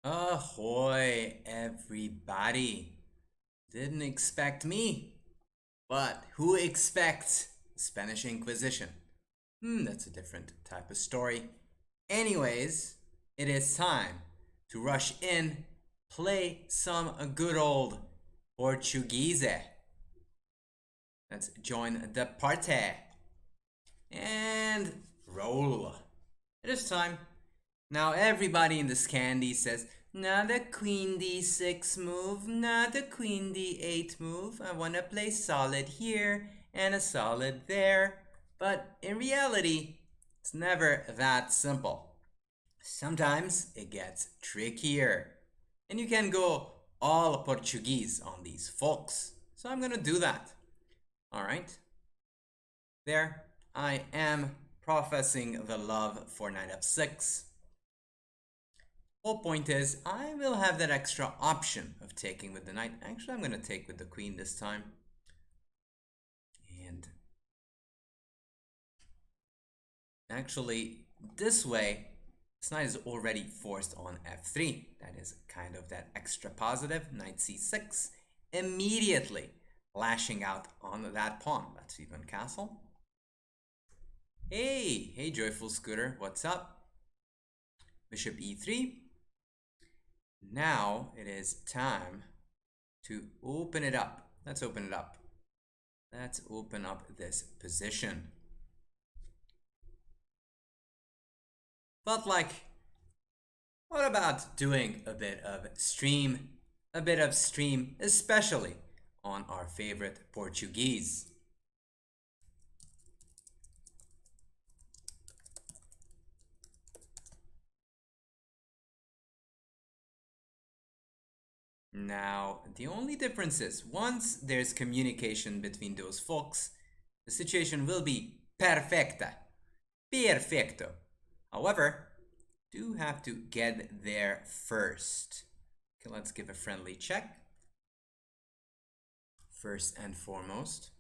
Ahoy, everybody. Didn't expect me. But who expects Spanish Inquisition? That's a different type of story. Anyways, it is time to rush in, play some good old Portuguese. Let's join the party and roll. It is time. Now everybody in the Scandi says, not a queen d6 move, not a queen d8 move. I want to play solid here and a solid there. But in reality, it's never that simple. Sometimes it gets trickier. And you can go all Portuguese on these folks. So I'm going to do that. All right. There, I am professing the love for knight f6. Whole point is, I will have that extra option of taking with the knight. Actually, I'm going to take with the queen this time. And actually, this way, this knight is already forced on f3. That is kind of that extra positive. Knight c6, immediately lashing out on that pawn. Let's even castle. Hey, Joyful Scooter, what's up? Bishop e3. Now it is time to open it up. Let's open it up. Let's open up this position. But like, what about doing a bit of stream, especially on our favorite Portuguese? Now, the only difference is, once there's communication between those folks, the situation will be perfecta. Perfecto. However, do have to get there first. Okay, let's give a friendly check. First and foremost,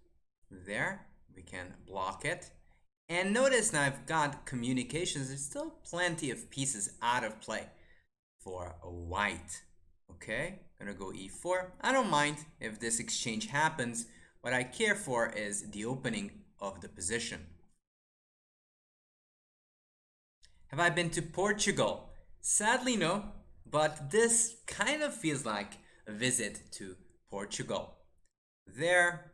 there, we can block it. And notice now I've got communications. There's still plenty of pieces out of play for a white. Okay, gonna go e4. I don't mind if this exchange happens. What I care for is the opening of the position. Have I been to Portugal? Sadly, no, but this kind of feels like a visit to Portugal. There,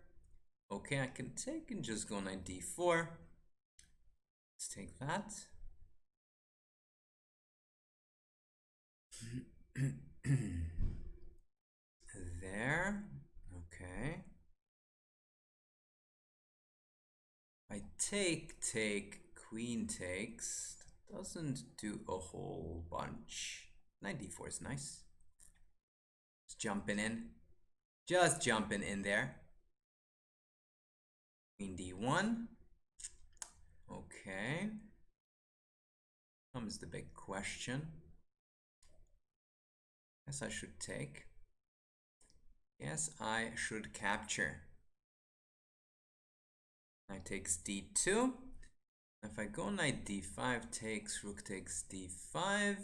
okay, I can take and just go knight d4. Let's take that. There, okay. I take, queen takes. That doesn't do a whole bunch. Knight d4 is nice. Just jumping in. Just jumping in there. Queen d1. Okay. Comes the big question. Guess I should take. Yes, I should capture. Knight takes d2. If I go knight d5 takes, rook takes d5.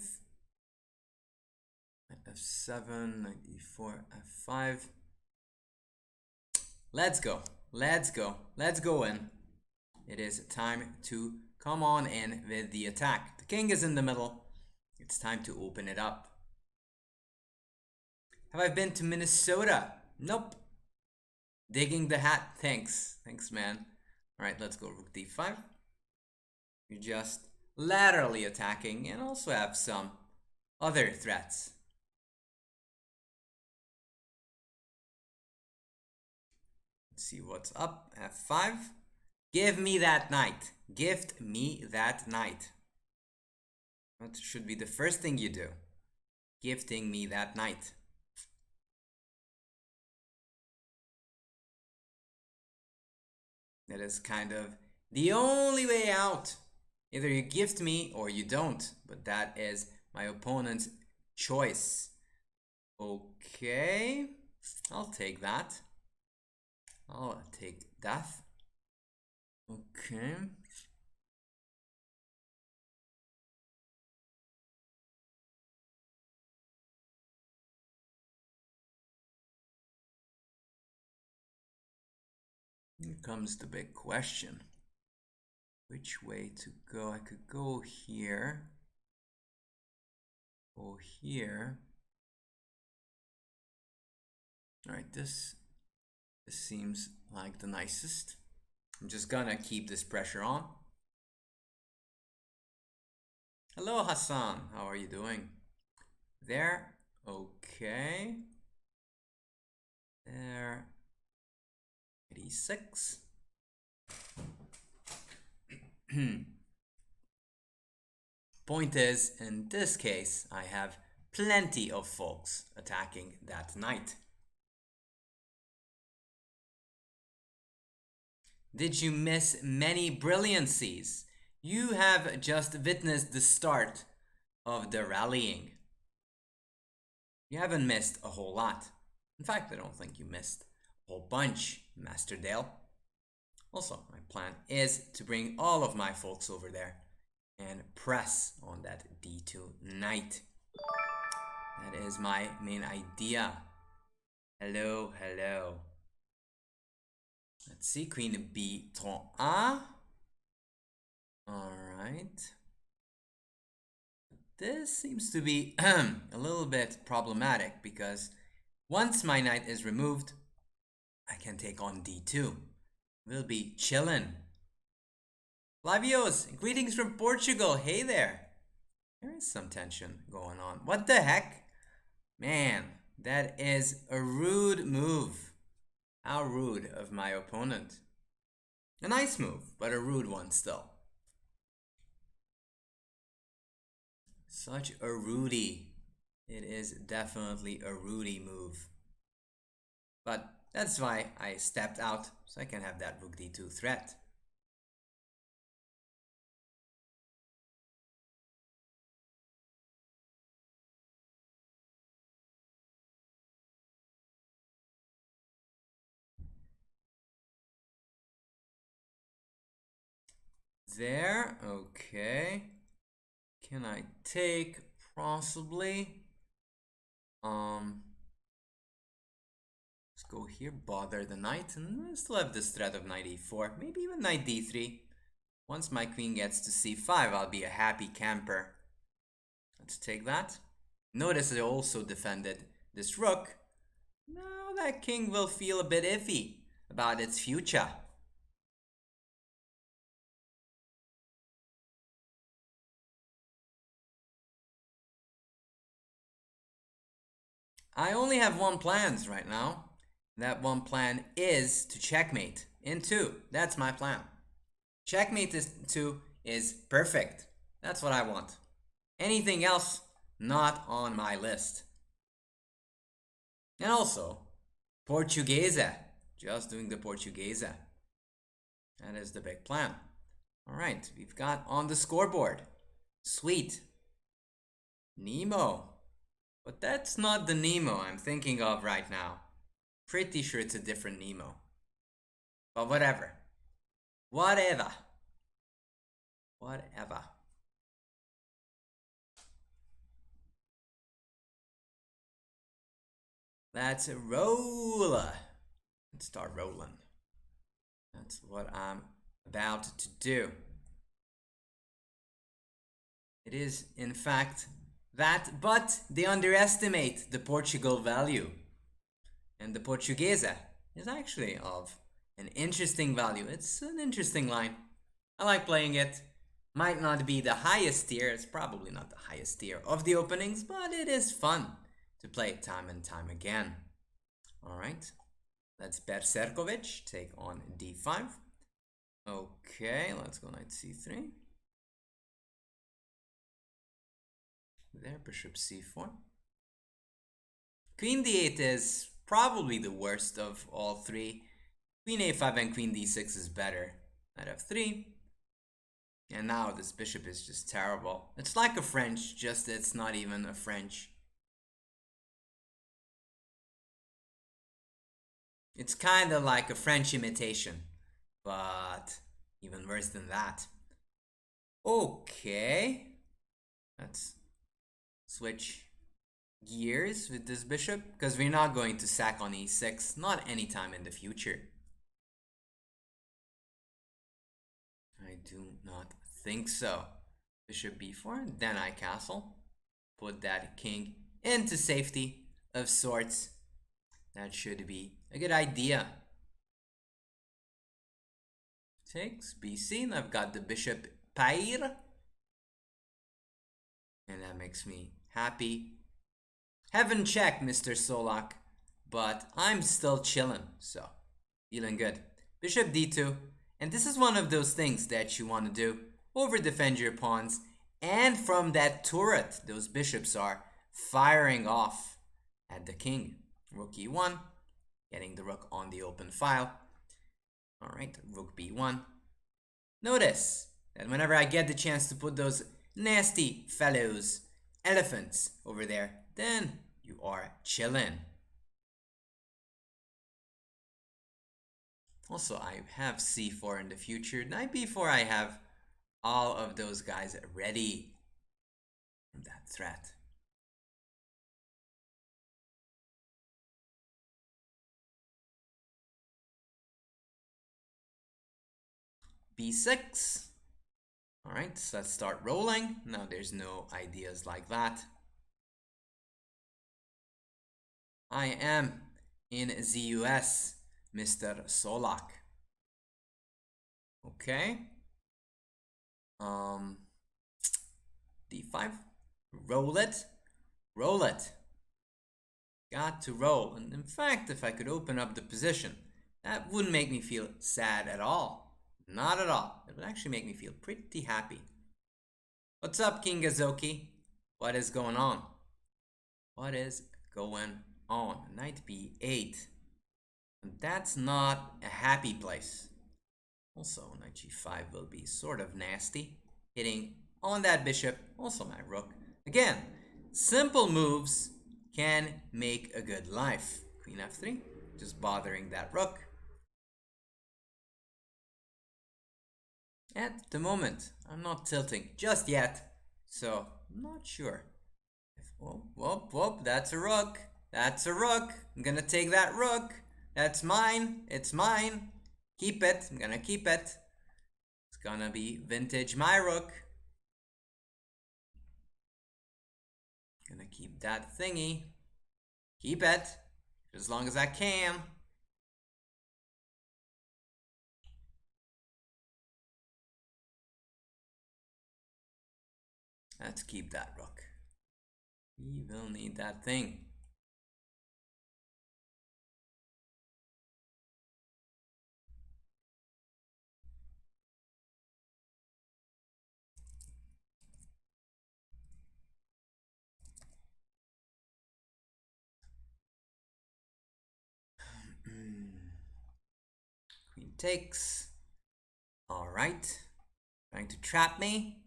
F7, knight e4, f5. Let's go. Let's go. Let's go in. It is time to come on in with the attack. The king is in the middle. It's time to open it up. Have I been to Minnesota? Nope. Digging the hat. Thanks. Thanks, man. All right, let's go rook d5. You're just laterally attacking and also have some other threats. Let's see what's up. f5. Give me that knight. Gift me that knight. That should be the first thing you do. Gifting me that knight. That is kind of the only way out. Either you gift me or you don't, but that is my opponent's choice. Okay, I'll take that. I'll take death. Okay. Here comes the big question. Which way to go? I could go here. Go here. Alright, this seems like the nicest. I'm just gonna keep this pressure on. Hello, Hassan. How are you doing? There. Okay. There. 86. Point is, in this case, I have plenty of folks attacking that knight. Did you miss many brilliancies? You have just witnessed the start of the rallying. You haven't missed a whole lot. In fact, I don't think you missed a whole bunch, Master Dale. Also, my plan is to bring all of my folks over there and press on that d2 knight. That is my main idea. Hello, hello. Let's see, queen b3. Alright. This seems to be a little bit problematic because once my knight is removed, I can take on d2. We'll be chillin'. Flavios, greetings from Portugal. Hey there. There is some tension going on. What the heck? Man, that is a rude move. How rude of my opponent. A nice move, but a rude one still. Such a Rudy. It is definitely a Rudy move. But that's why I stepped out, so I can have that rook d2 threat. There, okay. Can I take? Possibly. Let's go here, bother the knight, and I still have this threat of knight e4, maybe even knight d3. Once my queen gets to c5, I'll be a happy camper. Let's take that. Notice I also defended this rook. Now that king will feel a bit iffy about its future. I only have one plan right now. That one plan is to checkmate in 2. That's my plan. Checkmate is 2 is perfect. That's what I want. Anything else, not on my list. And also, Portuguese. Just doing the Portuguese. That is the big plan. Alright, we've got on the scoreboard. Sweet. Nemo. But that's not the Nemo I'm thinking of right now. Pretty sure it's a different Nemo. But whatever. Whatever. Whatever. Let's roll. Let's start rolling. That's what I'm about to do. It is, in fact, that, but they underestimate the Portugal value. And the Portuguese is actually of an interesting value. It's an interesting line. I like playing it. Might not be the highest tier. It's probably not the highest tier of the openings, but it is fun to play it time and time again. Alright. Let's Berserkovic take on d5. Okay, let's go knight c3. There, bishop c4. Queen d8 is probably the worst of all three. Queen a5 and queen d6 is better. Knight f3. And now this bishop is just terrible. It's like a French, just it's not even a French. It's kind of like a French imitation, but even worse than that. Okay. Let's switch gears with this bishop, because we're not going to sack on e6, not anytime in the future. I do not think so. Bishop b4, then I castle. Put that king into safety of sorts. That should be a good idea. Takes bc, and I've got the bishop pair. And that makes me happy. Heaven check, Mr. Solak. But I'm still chilling, so feeling good. Bishop d2. And this is one of those things that you want to do. Over defend your pawns. And from that turret, those bishops are firing off at the king. Rook e1. Getting the rook on the open file. Alright, rook b1. Notice that whenever I get the chance to put those nasty fellows, elephants, over there, then you are chillin'. Also, I have c4 in the future. Knight b4, I have all of those guys ready from that threat. b6. Alright, so let's start rolling. Now there's no ideas like that. I am in the US, Mr. Solak. Okay. d5. Roll it. Roll it. Got to roll. And in fact, if I could open up the position, that wouldn't make me feel sad at all. Not at all. It would actually make me feel pretty happy. What's up, King Gazoki? What is going on? What is going on? Knight b8. And that's not a happy place. Also, knight g5 will be sort of nasty. Hitting on that bishop. Also my rook. Again, simple moves can make a good life. Queen f3. Just bothering that rook. At the moment, I'm not tilting just yet, so I'm not sure. Whoop, whoop, whoop, that's a rook. That's a rook. I'm gonna take that rook. That's mine. It's mine. Keep it. I'm gonna keep it. It's gonna be vintage my rook. Gonna keep that thingy. Keep it as long as I can. Let's keep that rook. We will need that thing. Queen takes. Alright. Trying to trap me?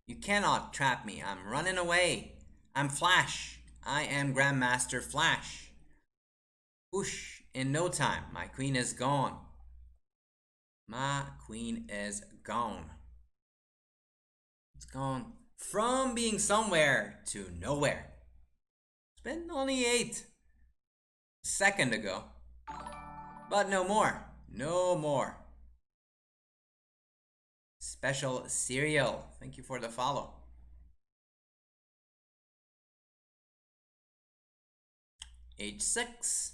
You cannot trap me. I'm running away. I'm Flash. I am Grandmaster Flash. Whoosh. In no time, my queen is gone. My queen is gone. It's gone from being somewhere to nowhere. It's been only 8 seconds ago. But no more. No more. Special cereal. Thank you for the follow. h6.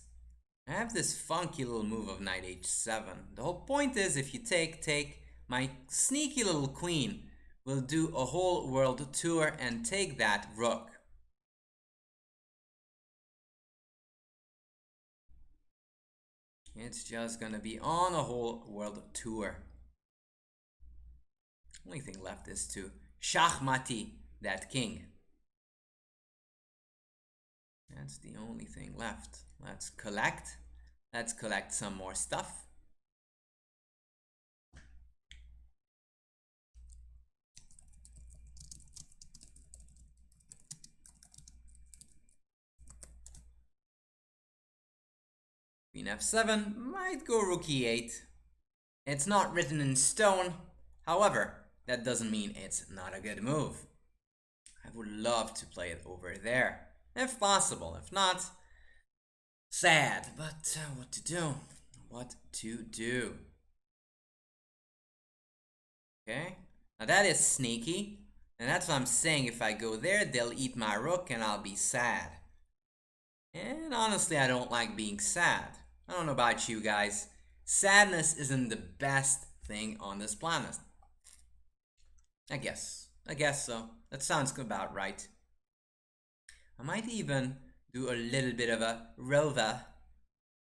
I have this funky little move of knight h7. The whole point is if you take, my sneaky little queen will do a whole world tour and take that rook. It's just gonna be on a whole world tour. Only thing left is to shachmati that king. That's the only thing left. Let's collect. Let's collect some more stuff. Queen f7 might go rook e8. It's not written in stone. However, that doesn't mean it's not a good move. I would love to play it over there, if possible. If not, sad. But what to do? What to do? Okay, now that is sneaky. And that's what I'm saying. If I go there, they'll eat my rook and I'll be sad. And honestly, I don't like being sad. I don't know about you guys. Sadness isn't the best thing on this planet. I guess. I guess so. That sounds about right. I might even do a little bit of a rover.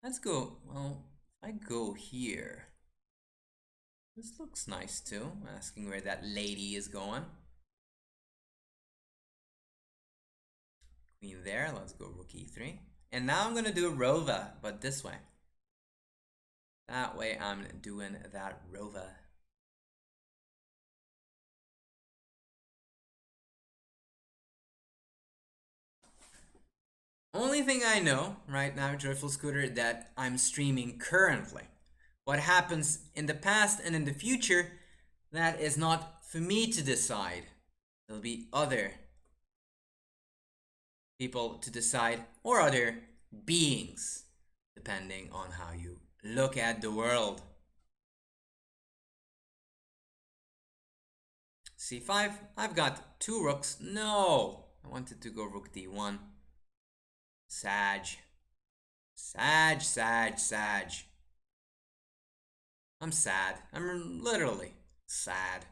Let's go. Well, I go here. This looks nice too. Asking where that lady is going. Queen there. Let's go rook e3. And now I'm gonna do a rover, but this way. That way I'm doing that rover. Only thing I know right now, Joyful Scooter, that I'm streaming currently. What happens in the past and in the future, that is not for me to decide. There'll be other people to decide, or other beings, depending on how you look at the world. c5, I've got 2 rooks. No, I wanted to go rook d1. Sag. I'm sad. I'm literally sad.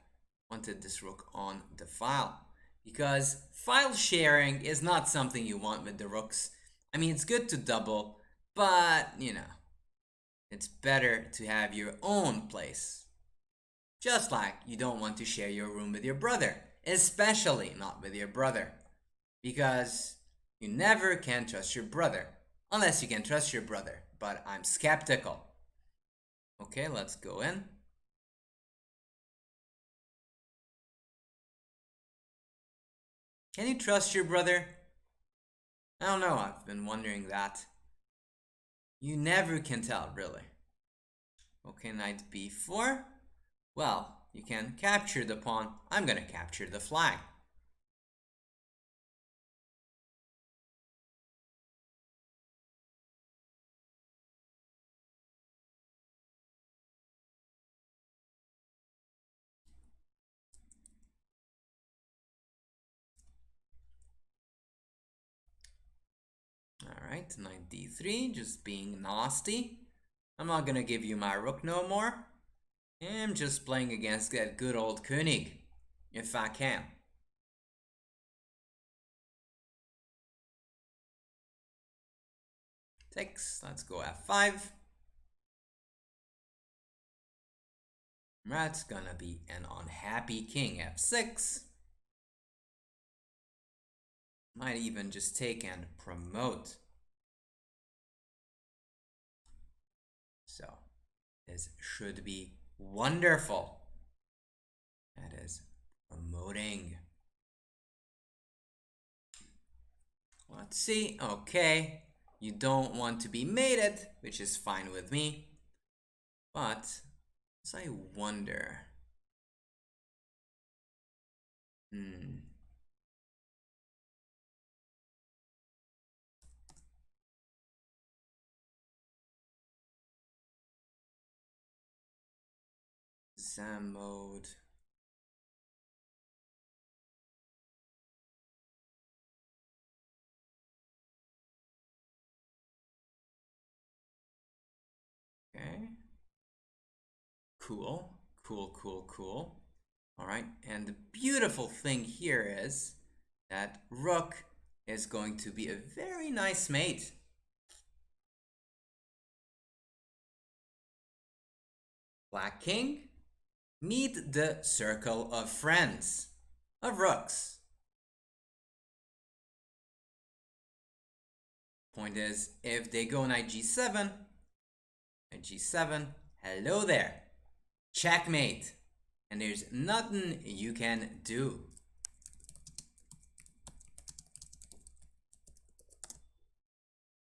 Wanted this rook on the file. Because file sharing is not something you want with the rooks. I mean, it's good to double, but, you know, it's better to have your own place. Just like you don't want to share your room with your brother, especially not with your brother. Because you never can trust your brother, unless you can trust your brother, but I'm skeptical. Okay, let's go in. Can you trust your brother? I don't know, I've been wondering that. You never can tell, really. Okay, knight b4. Well, you can capture the pawn. I'm gonna capture the flag. Alright, knight d3, just being nasty. I'm not gonna give you my rook no more. I'm just playing against that good old König, if I can. Takes, let's go f5. That's gonna be an unhappy king, f6. Might even just take and promote. So, this should be wonderful. That is promoting. Let's see. Okay, you don't want to be mated, which is fine with me. But, as I wonder. Exam mode. Okay. Cool. All right, and the beautiful thing here is that rook is going to be a very nice mate. Black king, meet the circle of friends, of rooks. Point is, if they go knight g7, hello there, checkmate, and there's nothing you can do.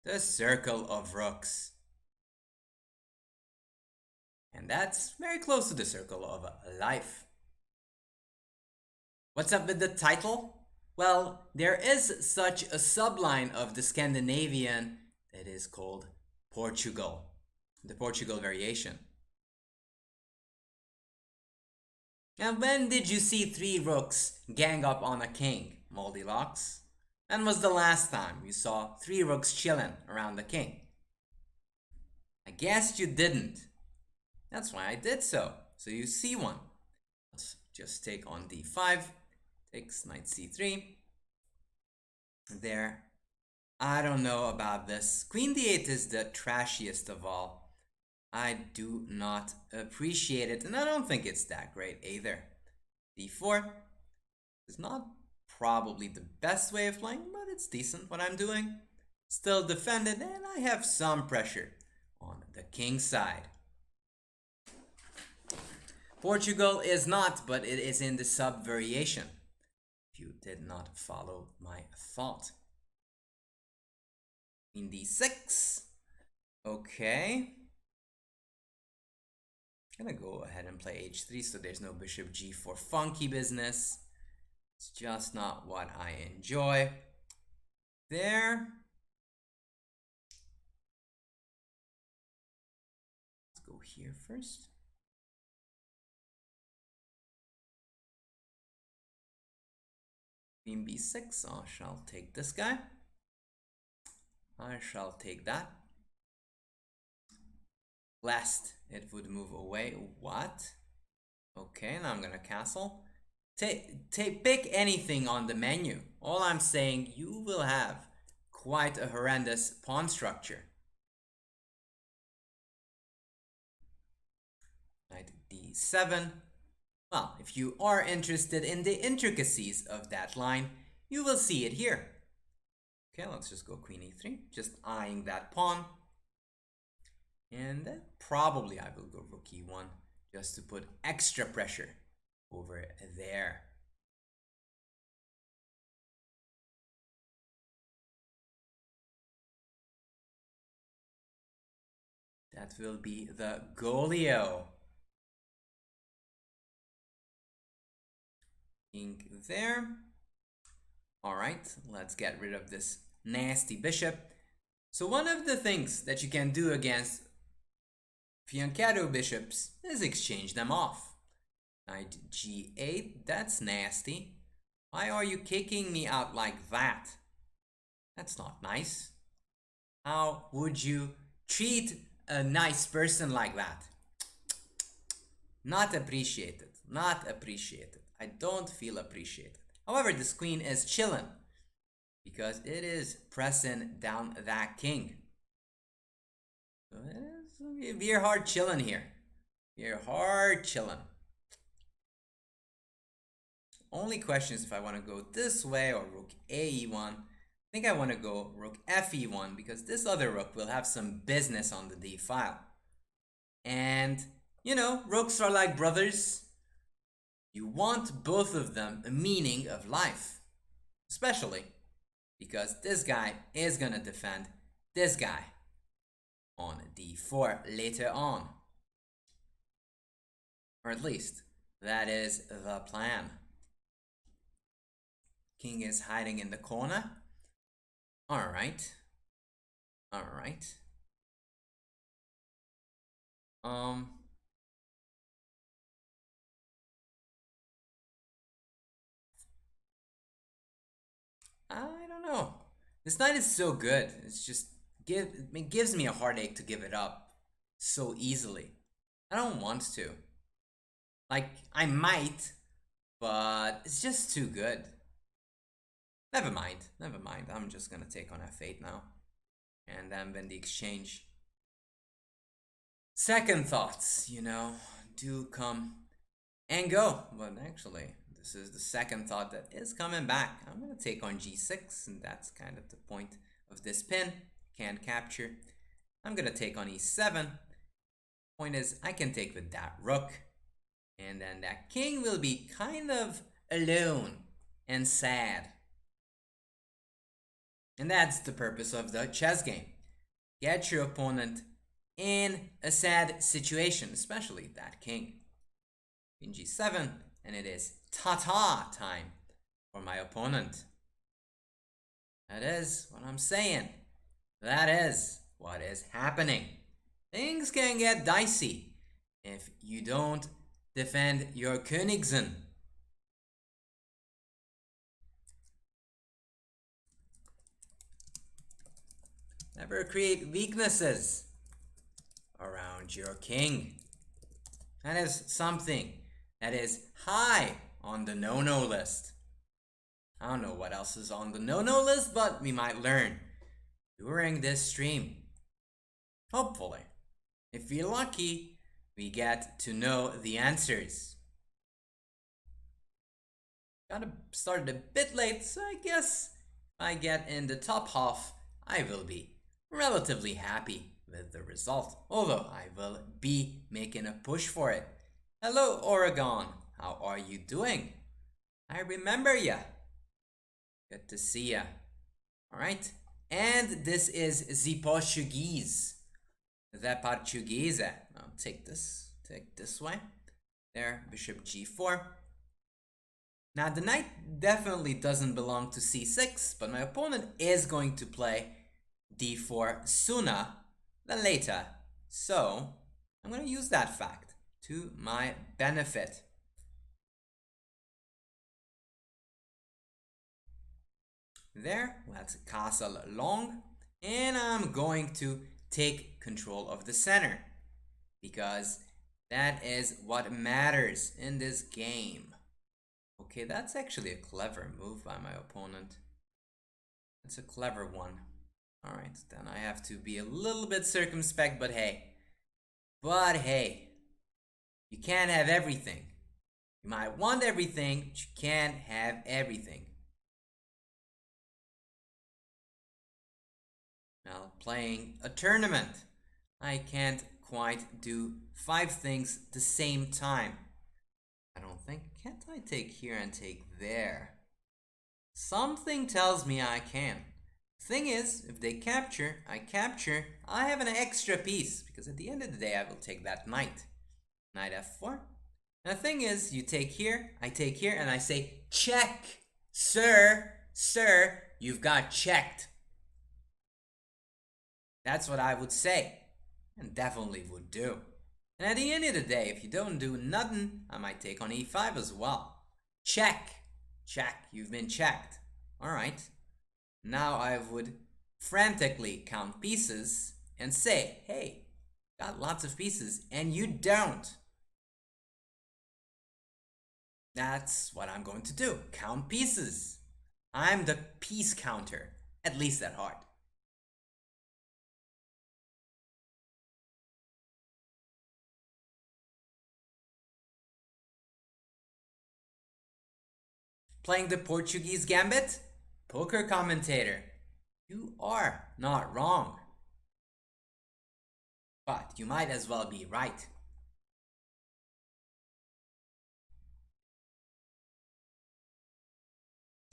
The circle of rooks. And that's very close to the circle of life. What's up with the title? Well, there is such a subline of the Scandinavian that is called Portugal, the Portugal variation. And when did you see three rooks gang up on a king, Moldilocks? When was the last time you saw three rooks chilling around the king? I guess you didn't. That's why I did so. So you see one. Let's just take on d5. Takes knight c3. There. I don't know about this. Queen d8 is the trashiest of all. I do not appreciate it, and I don't think it's that great either. d4 is not probably the best way of playing, but it's decent what I'm doing. Still defended, and I have some pressure on the king side. Portugal is not, but it is in the sub variation. If you did not follow my thought. Queen d6. Okay. I'm gonna go ahead and play h3 so there's no bishop g4 funky business. It's just not what I enjoy. There. Let's go here first. Queen b6. I shall take this guy. I shall take that. Lest it would move away. What? Okay, now I'm gonna castle. Pick anything on the menu. All I'm saying, you will have quite a horrendous pawn structure. Knight d7. Well, if you are interested in the intricacies of that line, you will see it here. Okay, let's just go queen e3, just eyeing that pawn. And then probably I will go rook e1, just to put extra pressure over there. That will be the Golio. King there. Alright, let's get rid of this nasty bishop. So one of the things that you can do against fianchetto bishops is exchange them off. Knight g8, that's nasty. Why are you kicking me out like that? That's not nice. How would you treat a nice person like that? Not appreciated. Not appreciated. I don't feel appreciated. However, this queen is chilling because it is pressing down that king. So we're hard chilling here. We're hard chilling. Only question is if I want to go this way or rook a1. I think I want to go rook fe1 because this other rook will have some business on the d file. And, you know, rooks are like brothers. You want both of them a meaning of life. Especially because this guy is going to defend this guy on d4 later on. Or at least, that is the plan. King is hiding in the corner. Alright. Alright. I don't know. This knight is so good. It's just it gives me a heartache to give it up so easily. I don't want to. Like, I might, but it's just too good. Never mind. Never mind. I'm just gonna take on f8 now. And then when the exchange. Second thoughts, you know, do come and go. But actually, this is the second thought that is coming back. I'm going to take on g6, and that's kind of the point of this pin. Can't capture. I'm going to take on e7. Point is, I can take with that rook. And then that king will be kind of alone and sad. And that's the purpose of the chess game. Get your opponent in a sad situation, especially that king. Queen g7, and it is ta-ta time for my opponent. That is what I'm saying. That is what is happening. Things can get dicey if you don't defend your Königsen. Never create weaknesses around your king. That is something that is high on the no-no list. I don't know what else is on the no-no list, but we might learn during this stream. Hopefully. If we're lucky, we get to know the answers. Gotta start a bit late, so I guess if I get in the top half, I will be relatively happy with the result, although I will be making a push for it. Hello, Oregon. How are you doing? I remember ya. Good to see ya. Alright, and this is the Portuguese. The Portuguese. I'll take this way. There, bishop g4. Now the knight definitely doesn't belong to c6, but my opponent is going to play d4 sooner than later. So I'm going to use that fact to my benefit. There, let's castle long, and I'm going to take control of the center because that is what matters in this game. Okay, that's actually a clever move by my opponent. It's a clever one. Alright, then I have to be a little bit circumspect, but hey. You can't have everything. You might want everything, but you can't have everything. Now, playing a tournament, I can't quite do 5 things at the same time. I don't think. Can't I take here and take there? Something tells me I can. Thing is, if they capture, I capture, I have an extra piece, because at the end of the day I will take that knight. Knight f4. And the thing is, you take here, I take here, and I say, check! Sir, you've got checked. That's what I would say, and definitely would do. And at the end of the day, if you don't do nothing, I might take on e5 as well. Check. Check. You've been checked. Alright. Now I would frantically count pieces and say, hey, got lots of pieces, and you don't. That's what I'm going to do. Count pieces. I'm the piece counter. At least at heart. Playing the Portuguese gambit? Poker commentator. You are not wrong. But you might as well be right.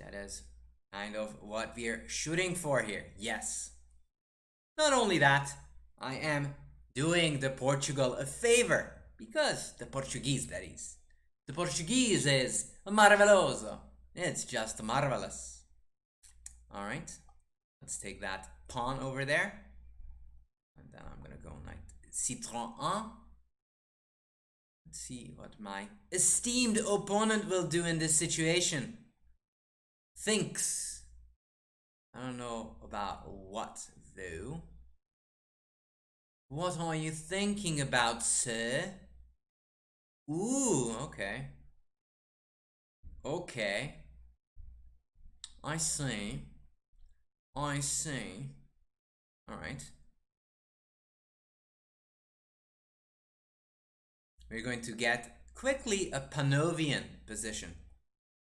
That is kind of what we're shooting for here. Yes. Not only that, I am doing the Portugal a favor. Because the Portuguese, that is. The Portuguese is maravilhoso. It's just marvelous. Alright. Let's take that pawn over there. And then I'm going to go knight citron 1. Let's see what my esteemed opponent will do in this situation. Thinks. I don't know about what, though. What are you thinking about, sir? Ooh, okay. Okay. I see. I see. Alright. We're going to get quickly a Panovian position.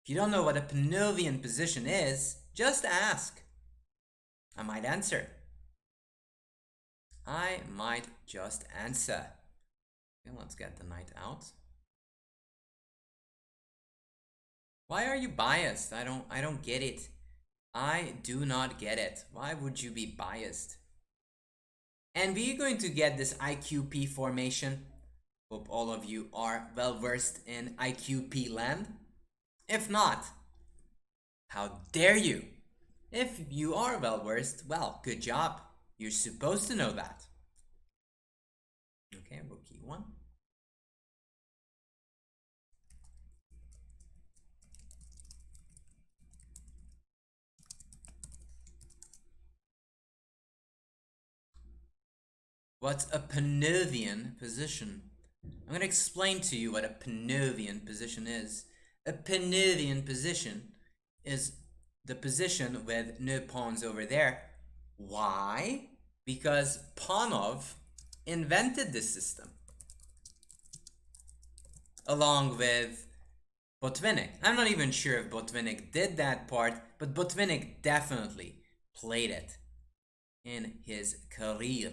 If you don't know what a Panovian position is, just ask. I might answer. I might just answer. Okay, let's get the knight out. Why are you biased? I don't get it. I do not get it. Why would you be biased? And we're going to get this IQP formation. Hope all of you are well versed in IQP land. If not, how dare you? If you are well versed, well, good job. You're supposed to know that. Okay, rook e1. What's a Panovian position? I'm going to explain to you what a Panovian position is. A Panovian position is the position with no pawns over there. Why? Because Panov invented this system along with Botvinnik. I'm not even sure if Botvinnik did that part, but Botvinnik definitely played it in his career.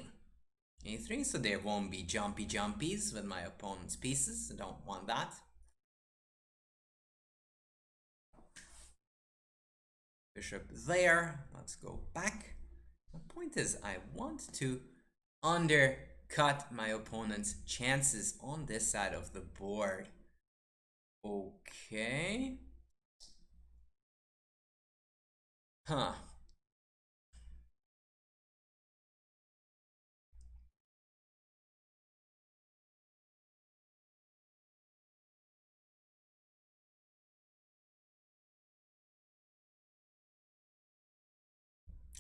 A3, so there won't be jumpy jumpies with my opponent's pieces. I don't want that. Bishop there. Let's go back. The point is, I want to undercut my opponent's chances on this side of the board. Okay. Huh.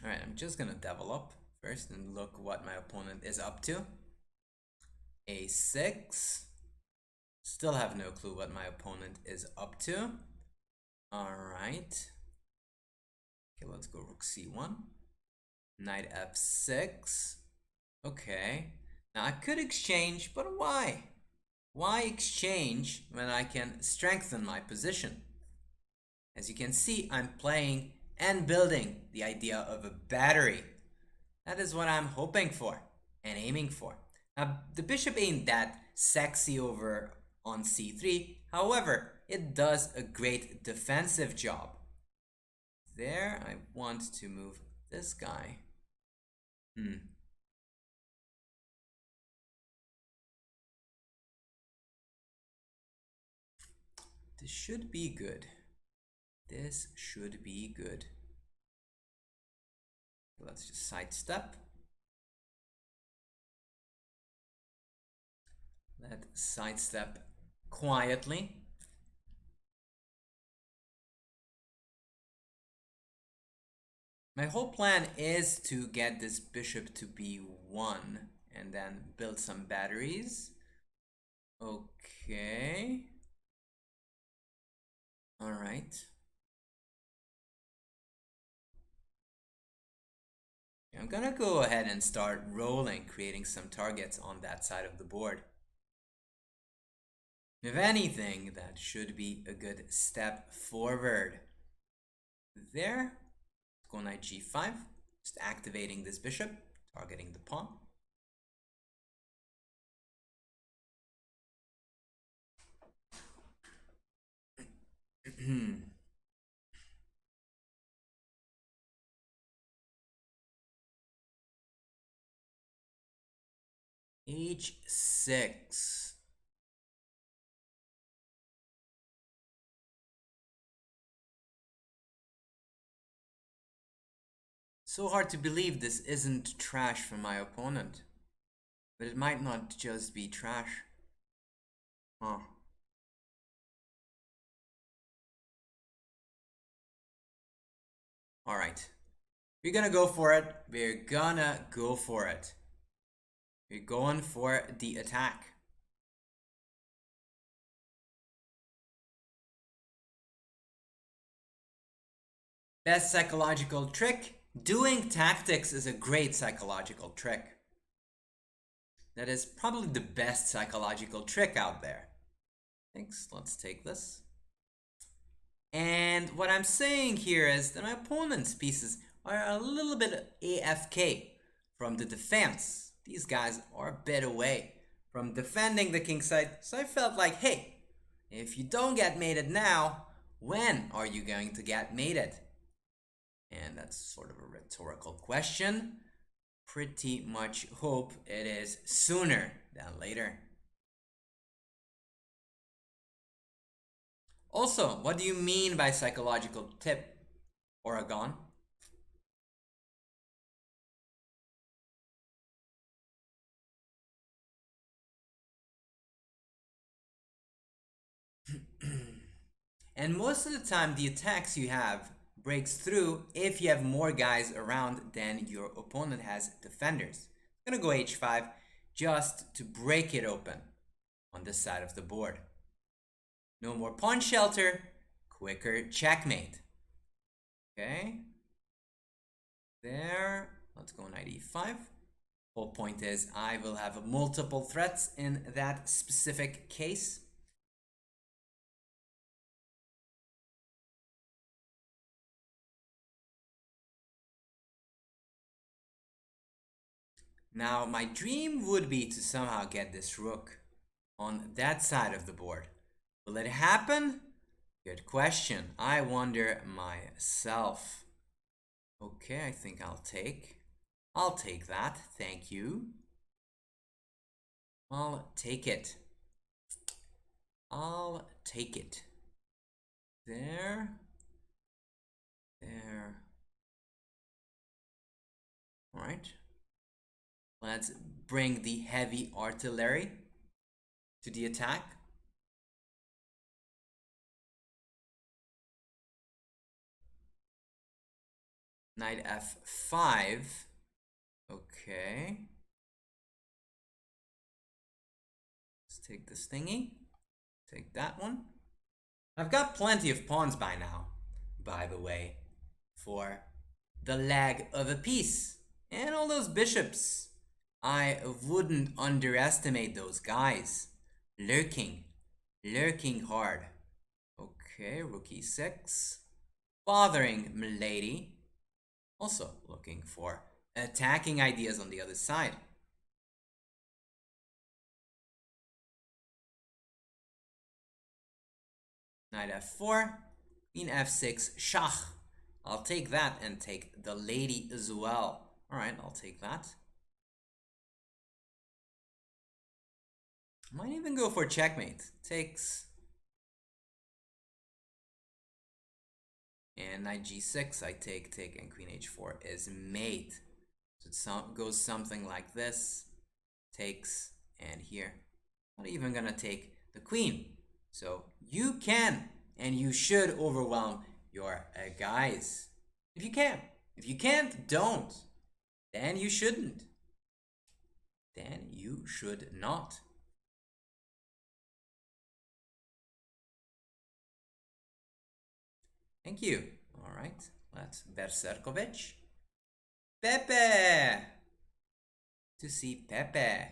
Alright, I'm just gonna develop first and look what my opponent is up to. A6. Still have no clue what my opponent is up to. Alright. Okay, let's go rook c1. Knight f6. Okay. Now I could exchange, but why? Why exchange when I can strengthen my position? As you can see, I'm playing and building the idea of a battery. That is what I'm hoping for and aiming for. Now, the bishop ain't that sexy over on c3. However, it does a great defensive job. There, I want to move this guy. This should be good. This should be good. Let's just sidestep. Let's sidestep quietly. My whole plan is to get this bishop to b1 and then build some batteries. Okay. All right. I'm gonna go ahead and start rolling, creating some targets on that side of the board. If anything, that should be a good step forward. There. Go knight g5, just activating this bishop, targeting the pawn. h6. So hard to believe this isn't trash from my opponent. But it might not just be trash. Huh. Alright. We're gonna go for it. We're gonna go for it. We're going for the attack. Best psychological trick? Doing tactics is a great psychological trick. That is probably the best psychological trick out there. Thanks, let's take this. And what I'm saying here is that my opponent's pieces are a little bit AFK from the defense. These guys are a bit away from defending the king side. So I felt like, hey, if you don't get mated now, when are you going to get mated? And that's sort of a rhetorical question. Pretty much hope it is sooner than later. Also, what do you mean by psychological tip, Oregon? And most of the time, the attacks you have breaks through if you have more guys around than your opponent has defenders. I'm gonna go h5. just to break it open on this side of the board. No more pawn shelter, quicker checkmate. Okay, there, let's go knight e5. Whole point is I will have multiple threats in that specific case. Now, my dream would be to somehow get this rook on that side of the board. Will it happen? Good question. I wonder myself. Okay, I think I'll take that. Thank you. I'll take it. I'll take it. There. There. All right. Let's bring the heavy artillery to the attack. Knight f5. Okay. Let's take this thingy. Take that one. I've got plenty of pawns by now, by the way, for the leg of a piece. And all those bishops. I wouldn't underestimate those guys. Lurking hard. Okay, rook e6. Bothering milady. Also looking for attacking ideas on the other side. Knight f4, queen f6, schach. I'll take that and take the lady as well. All right, I'll take that. Might even go for checkmate. Takes. And knight g6, I take, and queen h4 is mate. So it goes something like this. Takes, and here. Not even gonna take the queen. So you can and you should overwhelm your guys. If you can. If you can't, don't. Then you shouldn't. Then you should not. Thank you. All right, let's Berserkovich. Pepe! To see Pepe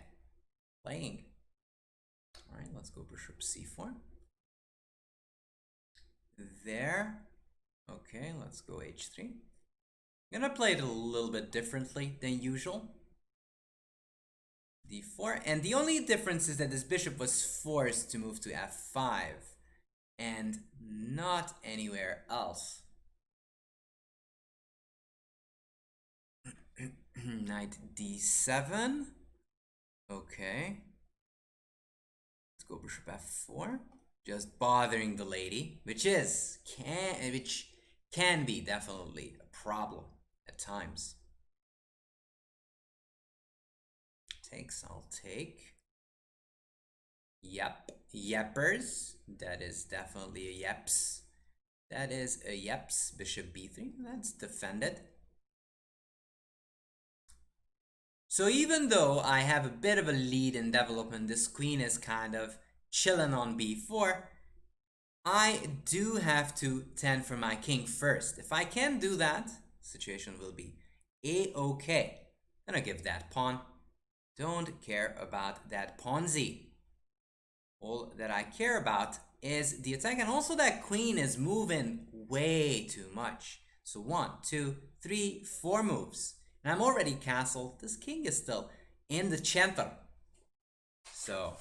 playing. All right, let's go bishop c4. There. Okay, let's go h3. I'm gonna play it a little bit differently than usual. d4. And the only difference is that this bishop was forced to move to f5 and not anywhere else. Knight d7. Okay. Let's go bishop f4. Just bothering the lady, which can be definitely a problem at times. Takes, I'll take. Yep, yeppers. That is definitely a yeps. That is a yeps. Bishop b3. That's defended. So even though I have a bit of a lead in development, this queen is kind of chilling on b4, I do have to tend for my king first. If I can do that, situation will be a-okay. Gonna give that pawn. Don't care about that pawnzy. All that I care about is the attack, and also that queen is moving way too much. So 1, 2, 3, 4 moves. And I'm already castled. This king is still in the center. So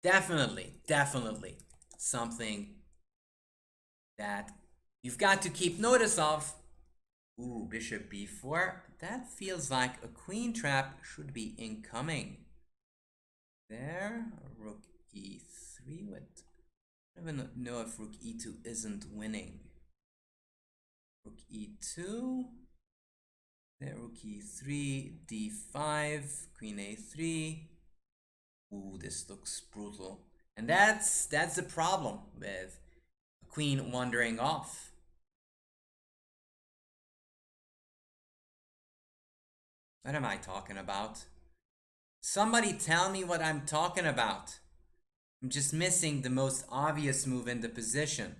definitely something that you've got to keep notice of. Ooh, bishop b4. That feels like a queen trap should be incoming. There, rook e3. What? I don't even know if rook e2 isn't winning. Rook e2. There, rook e3, d5, queen a3. Ooh, this looks brutal. And that's the problem with a queen wandering off. What am I talking about? Somebody tell me what I'm talking about. I'm just missing the most obvious move in the position.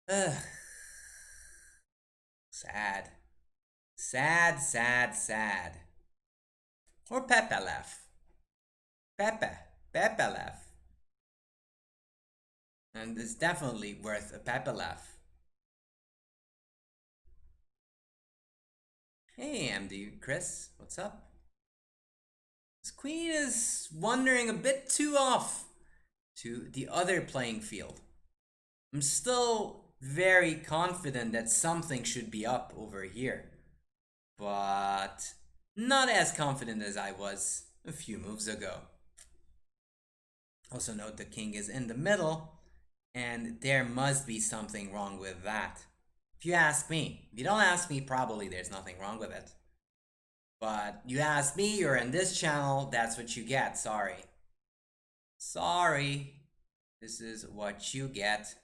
Ugh. Sad. Sad, sad, sad. Or Pepelef. Pepe. Pepelef. And it's definitely worth a Pepelef. Hey, MD Chris. What's up? This queen is wandering a bit too off to the other playing field. I'm still very confident that something should be up over here, but not as confident as I was a few moves ago. Also note the king is in the middle, and there must be something wrong with that. If you ask me. If you don't ask me, probably there's nothing wrong with it. But you ask me, you're in this channel, that's what you get. Sorry. Sorry. This is what you get.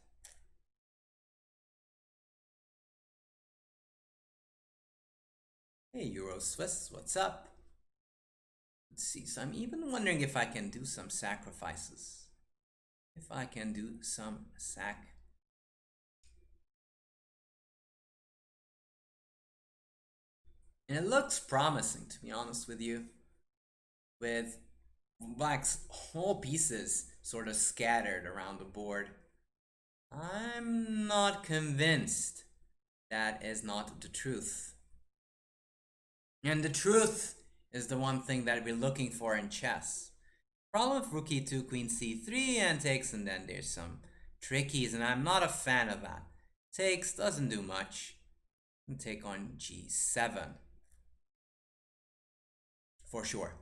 Hey, Euro Swiss, what's up? Let's see, so I'm even wondering if I can do some sacrifices. If I can do some sac. And it looks promising, to be honest with you. With black's whole pieces sort of scattered around the board. I'm not convinced that is not the truth. And the truth is the one thing that we're looking for in chess. Problem with rook e2, queen c3, and takes, and then there's some trickies, and I'm not a fan of that. Takes doesn't do much. And take on g7. For sure.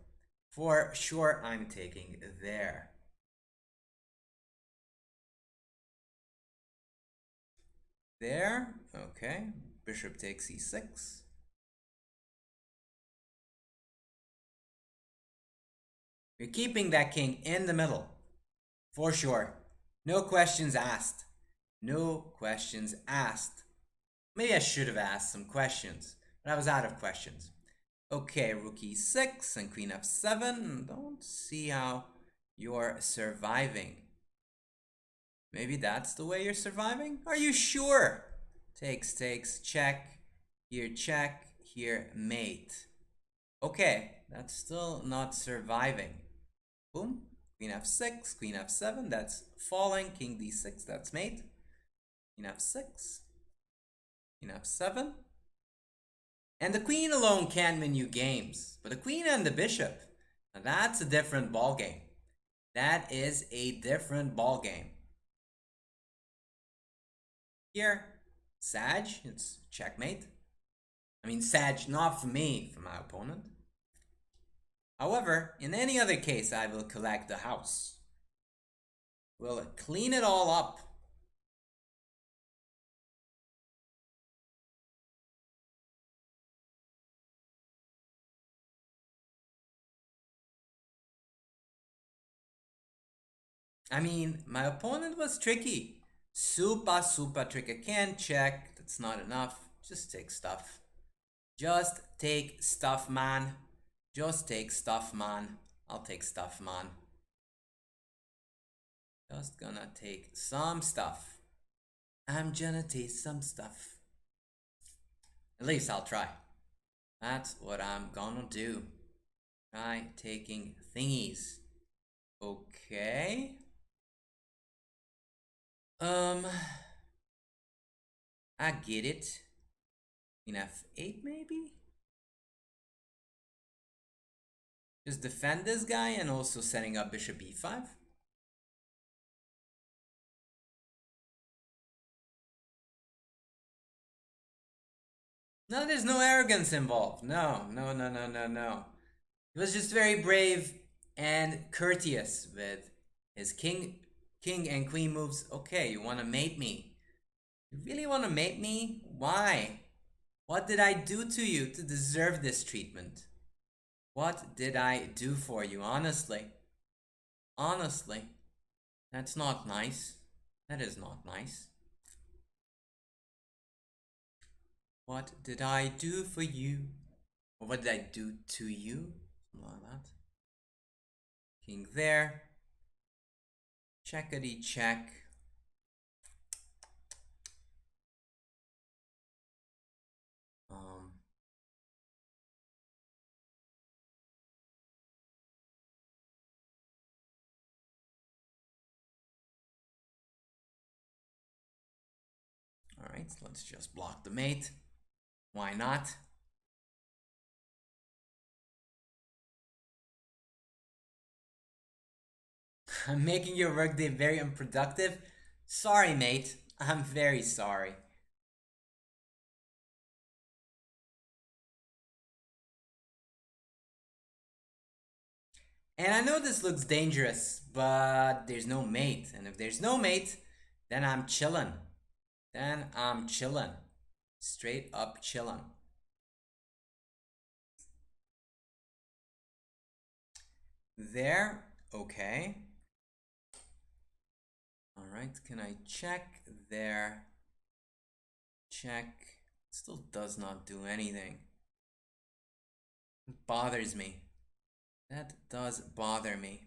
For sure, I'm taking there. There, okay. Bishop takes e6. You're keeping that king in the middle. For sure. No questions asked. No questions asked. Maybe I should have asked some questions, but I was out of questions. Okay, rook e6 and queen f7. Don't see how you're surviving. Maybe that's the way you're surviving? Are you sure? Takes, takes, check. Here, check. Here, mate. Okay, that's still not surviving. Boom. Queen f6, queen f7, that's falling. King d6, that's mate. Queen f6, queen f7. And the queen alone can't win you games. But the queen and the bishop, now that's a different ballgame. That is a different ballgame. Here, Sag, it's checkmate. I mean, Sag, not for me, for my opponent. However, in any other case, I will collect the house. We'll clean it all up. I mean, my opponent was tricky. Super, super tricky. Can't check. That's not enough. Just take stuff. Just take stuff, man. Just take stuff, man. I'll take stuff, man. Just gonna take some stuff. I'm gonna take some stuff. At least I'll try. That's what I'm gonna do. Try taking thingies. Okay. I get it. Queen f8 maybe? Just defend this guy and also setting up bishop e5. No, there's no arrogance involved. No, no, no, no, no, no. He was just very brave and courteous with his king and queen moves. Okay, you want to mate me? You really want to mate me? Why? What did I do to you to deserve this treatment? What did I do for you, honestly? Honestly, that's not nice. That is not nice. What did I do for you? Or what did I do to you? Something like that. King there. Checkity check. All right, let's just block the mate. Why not? I'm making your workday very unproductive. Sorry, mate. I'm very sorry. And I know this looks dangerous, but there's no mate. And if there's no mate, then I'm chillin'. Then I'm chillin'. Straight up chillin'. There. Okay. Alright, can I check? There. Check. Still does not do anything. It bothers me. That does bother me.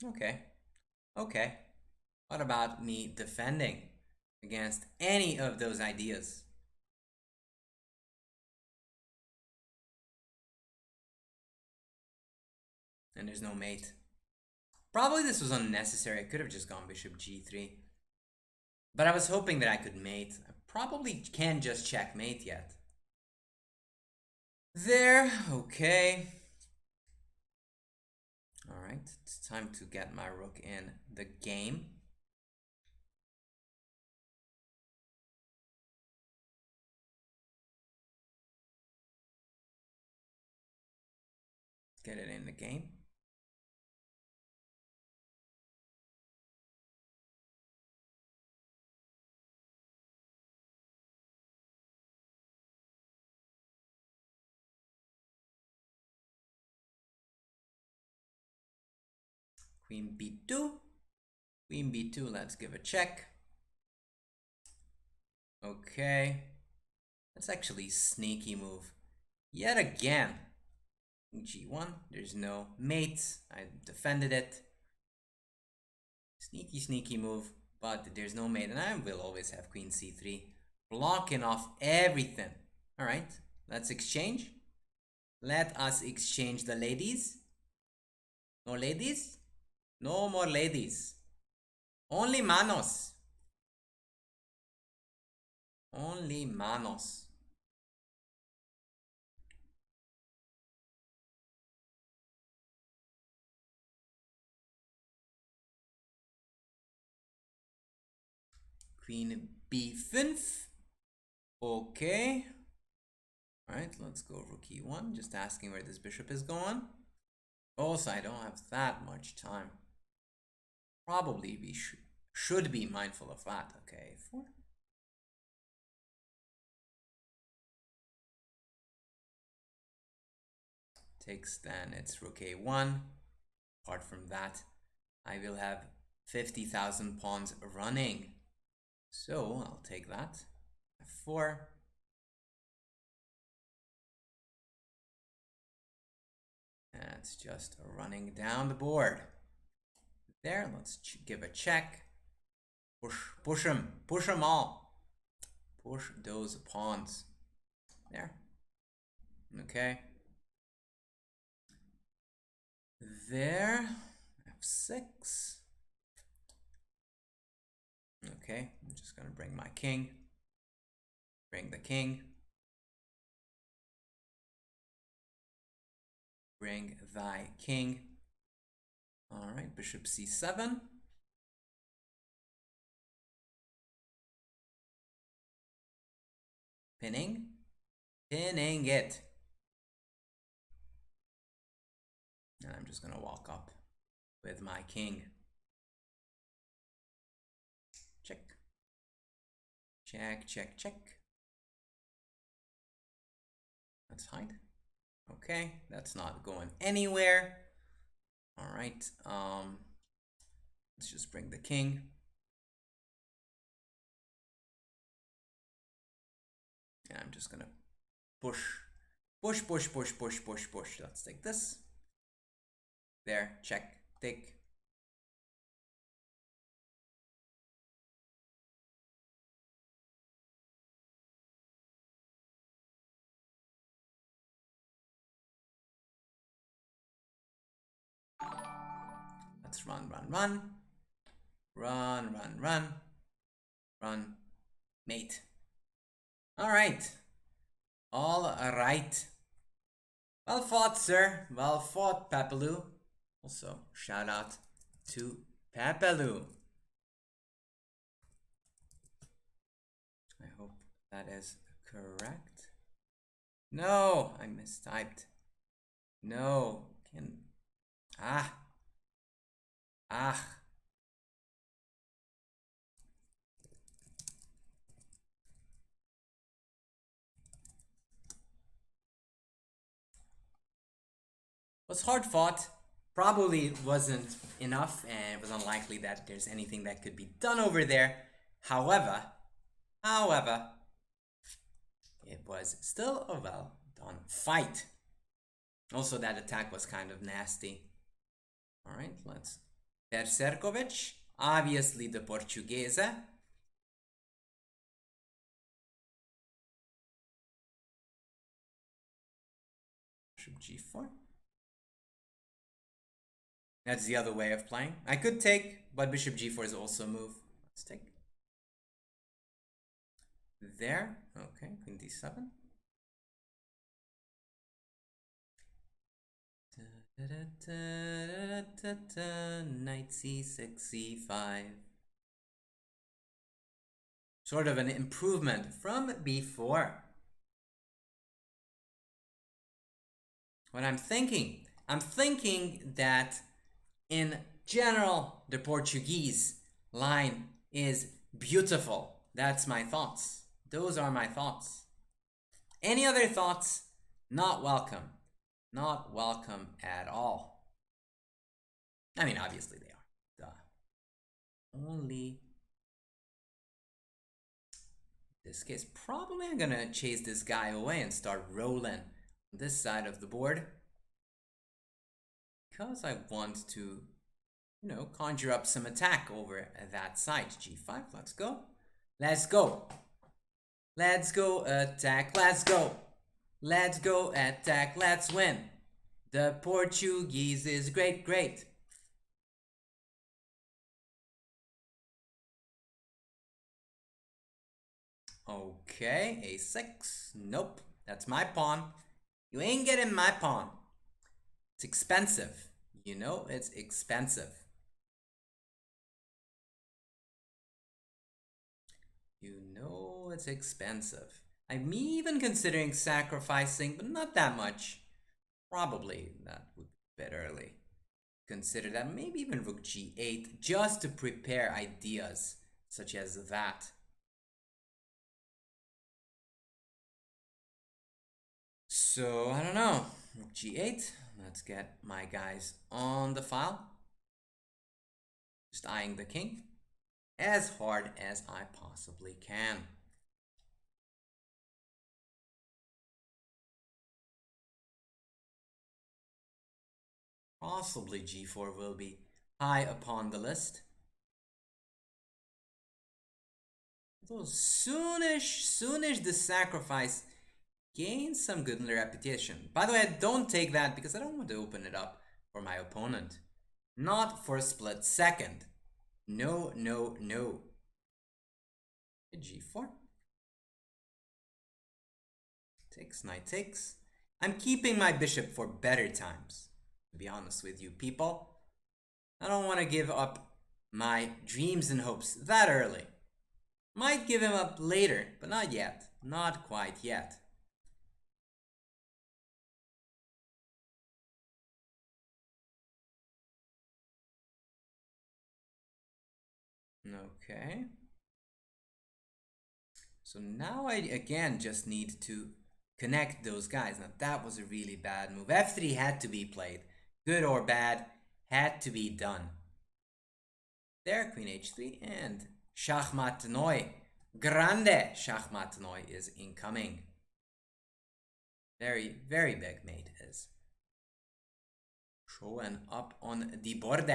Okay. Okay. What about me defending against any of those ideas? And there's no mate. Probably this was unnecessary. I could have just gone bishop g3. But I was hoping that I could mate. I probably can't just checkmate yet. There, okay. Alright, it's time to get my rook in the game. Get it in the game. Queen b2. Queen b2, let's give a check. Okay. That's actually a sneaky move. Yet again. G1, there's no mate. I defended it. Sneaky move, but there's no mate, and I will always have queen c3. Blocking off everything. Alright, let's exchange. Let us exchange the ladies. No ladies? No more ladies. Only manos. Only manos. Queen b5. Okay. Alright, let's go rook e1. Just asking where this bishop is going. Also, I don't have that much time. Probably we should be mindful of that. Okay, 4. Takes then it's rook a1. Apart from that, I will have 50,000 pawns running. So I'll take that. f4. And it's just running down the board. There, let's give a check. Push them all. Push those pawns. There. Okay. There. f6. Okay, I'm just gonna bring my king. Bring the king. Bring thy king. All right, bishop c7. Pinning it. And I'm just gonna walk up with my king. Check. Check. Let's hide. Okay, that's not going anywhere. All right, let's just bring the king. And I'm just gonna push. Push, push, push, push, push, push. Let's take this. There, check, take. Let's run, run, run. Run, run, run. Run, mate. All right. All right. Well fought, sir. Well fought, Papaloo. Also, shout out to Papaloo. I hope that is correct. No, I mistyped. No, can... Ah. Was hard fought. Probably wasn't enough, and it was unlikely that there's anything that could be done over there. However, it was still a well done fight. Also, that attack was kind of nasty. All right, let's... Berserkovic, obviously the Portuguese. Bishop g4. That's the other way of playing. I could take, but bishop g4 is also a move. Let's take. There. Okay, queen d7. Knight c6, c5. Sort of an improvement from before. What I'm thinking that in general, the Portuguese line is beautiful. That's my thoughts. Those are my thoughts. Any other thoughts? Not welcome. Not welcome at all. I mean, obviously they are. Duh. Only this case. Probably I'm gonna chase this guy away and start rolling on this side of the board. Because I want to, you know, conjure up some attack over that side. g5, let's go. Let's go. Let's go attack. Let's go. Let's go attack. Let's win. The Portuguese is great, great. Okay, a6. Nope, that's my pawn. You ain't getting my pawn. It's expensive. You know, it's expensive. You know it's expensive. I'm even considering sacrificing, but not that much. Probably that would be a bit early. Consider that. Maybe even rook g8, just to prepare ideas such as that. So, I don't know. Rook g8. Let's get my guys on the file. Just eyeing the king as hard as I possibly can. Possibly g4 will be high upon the list. So soonish the sacrifice gains some good reputation. By the way, don't take that because I don't want to open it up for my opponent. Not for a split second. No, no, no. g4. Takes, knight takes. I'm keeping my bishop for better times, to be honest with you people. I don't want to give up my dreams and hopes that early. Might give him up later, but not yet. Not quite yet. Okay. So now I again just need to connect those guys. Now that was a really bad move. f3 had to be played. Good or bad, had to be done. There, queen h3 and Schachmatt neu. Grande Schachmatt neu is incoming. Very, very big mate is. Showing up on the board.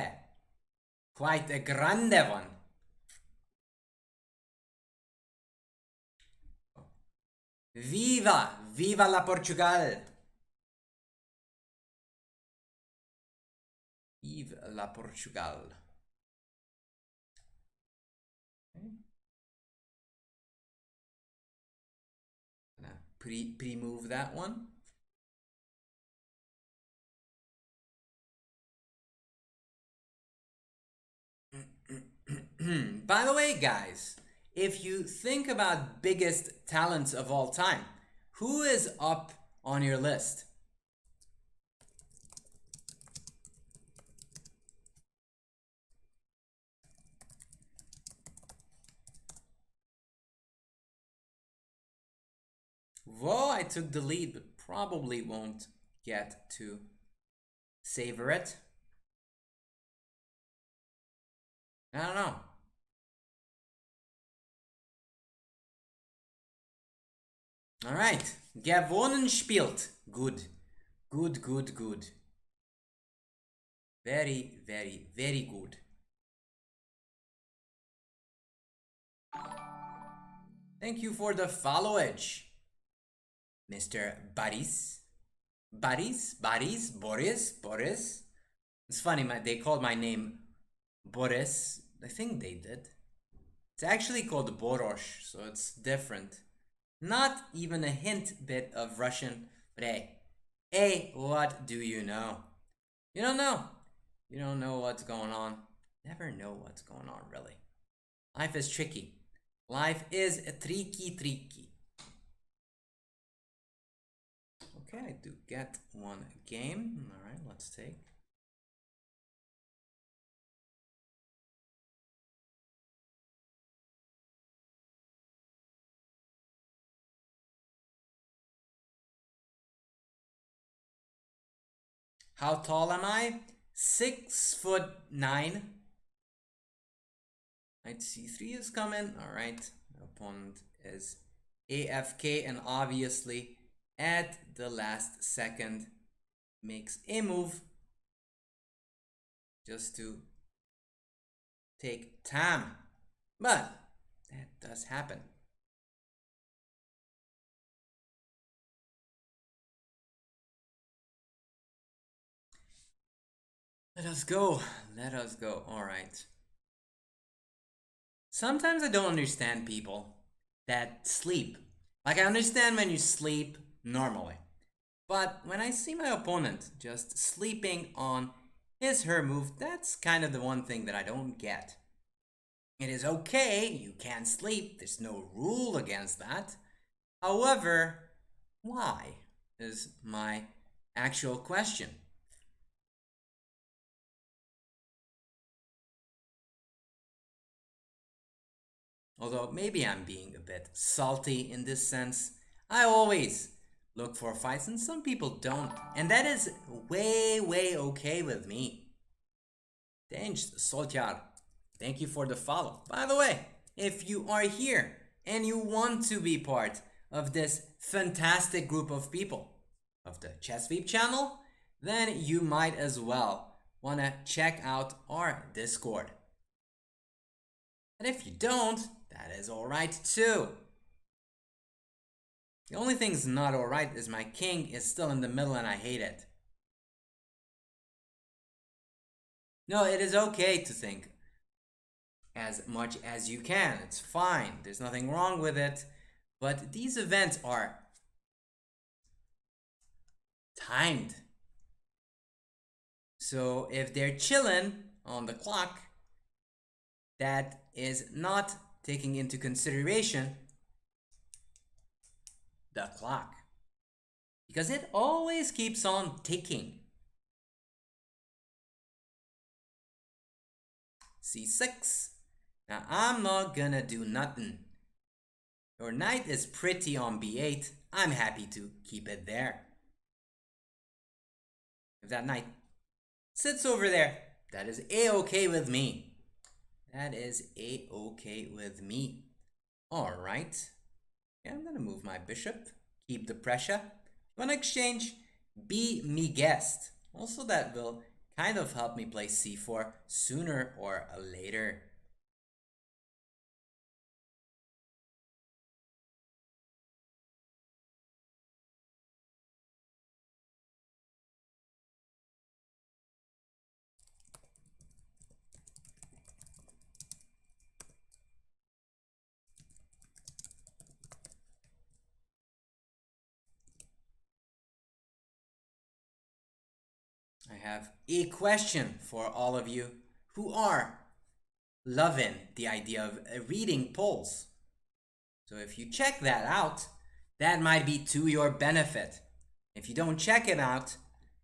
Quite a grande one. Viva! Viva la Portugal! Viva la Portugal. Okay. Gonna pre-move that one. By the way, guys, if you think about biggest talents of all time, who is up on your list? Whoa, I took the lead, but probably won't get to savor it. I don't know. All right. Gewonnen spielt. Good. Good, good, good. Very, very, very good. Thank you for the followage, Mr. Boris. Boris. It's funny, they called my name Boris. I think they did. It's actually called Boros, so it's different. Not even a hint bit of Russian, but hey, what do you know? You don't know. You don't know what's going on. Never know what's going on, really. Life is tricky. Life is tricky. Okay, I do get one game. All right, let's take. How tall am I? 6'9". Knight c3 is coming. All right, the opponent is AFK, and obviously at the last second makes a move just to take time. But that does happen. Let us go. All right. Sometimes I don't understand people that sleep. Like, I understand when you sleep normally. But when I see my opponent just sleeping on her move, that's kind of the one thing that I don't get. It is okay, you can sleep, there's no rule against that. However, why is my actual question. Although maybe I'm being a bit salty in this sense. I always look for fights and some people don't. And that is way okay with me. Thanks, Soltjar. Thank you for the follow. By the way, if you are here and you want to be part of this fantastic group of people of the Chess Veep channel, then you might as well want to check out our Discord. And if you don't, that is alright too. The only thing's not alright is my king is still in the middle and I hate it. No, it is okay to think as much as you can. It's fine. There's nothing wrong with it. But these events are timed. So if they're chilling on the clock, that is not taking into consideration the clock. Because it always keeps on ticking. C6. Now I'm not gonna do nothing. Your knight is pretty on b8. I'm happy to keep it there. If that knight sits over there, that is a-okay with me. That is a-okay with me. Alright. Yeah, I'm gonna move my bishop. Keep the pressure. Pawn exchange, be me guest. Also that will kind of help me play c4 sooner or later. I have a question for all of you who are loving the idea of reading polls. So if you check that out, that might be to your benefit. If you don't check it out,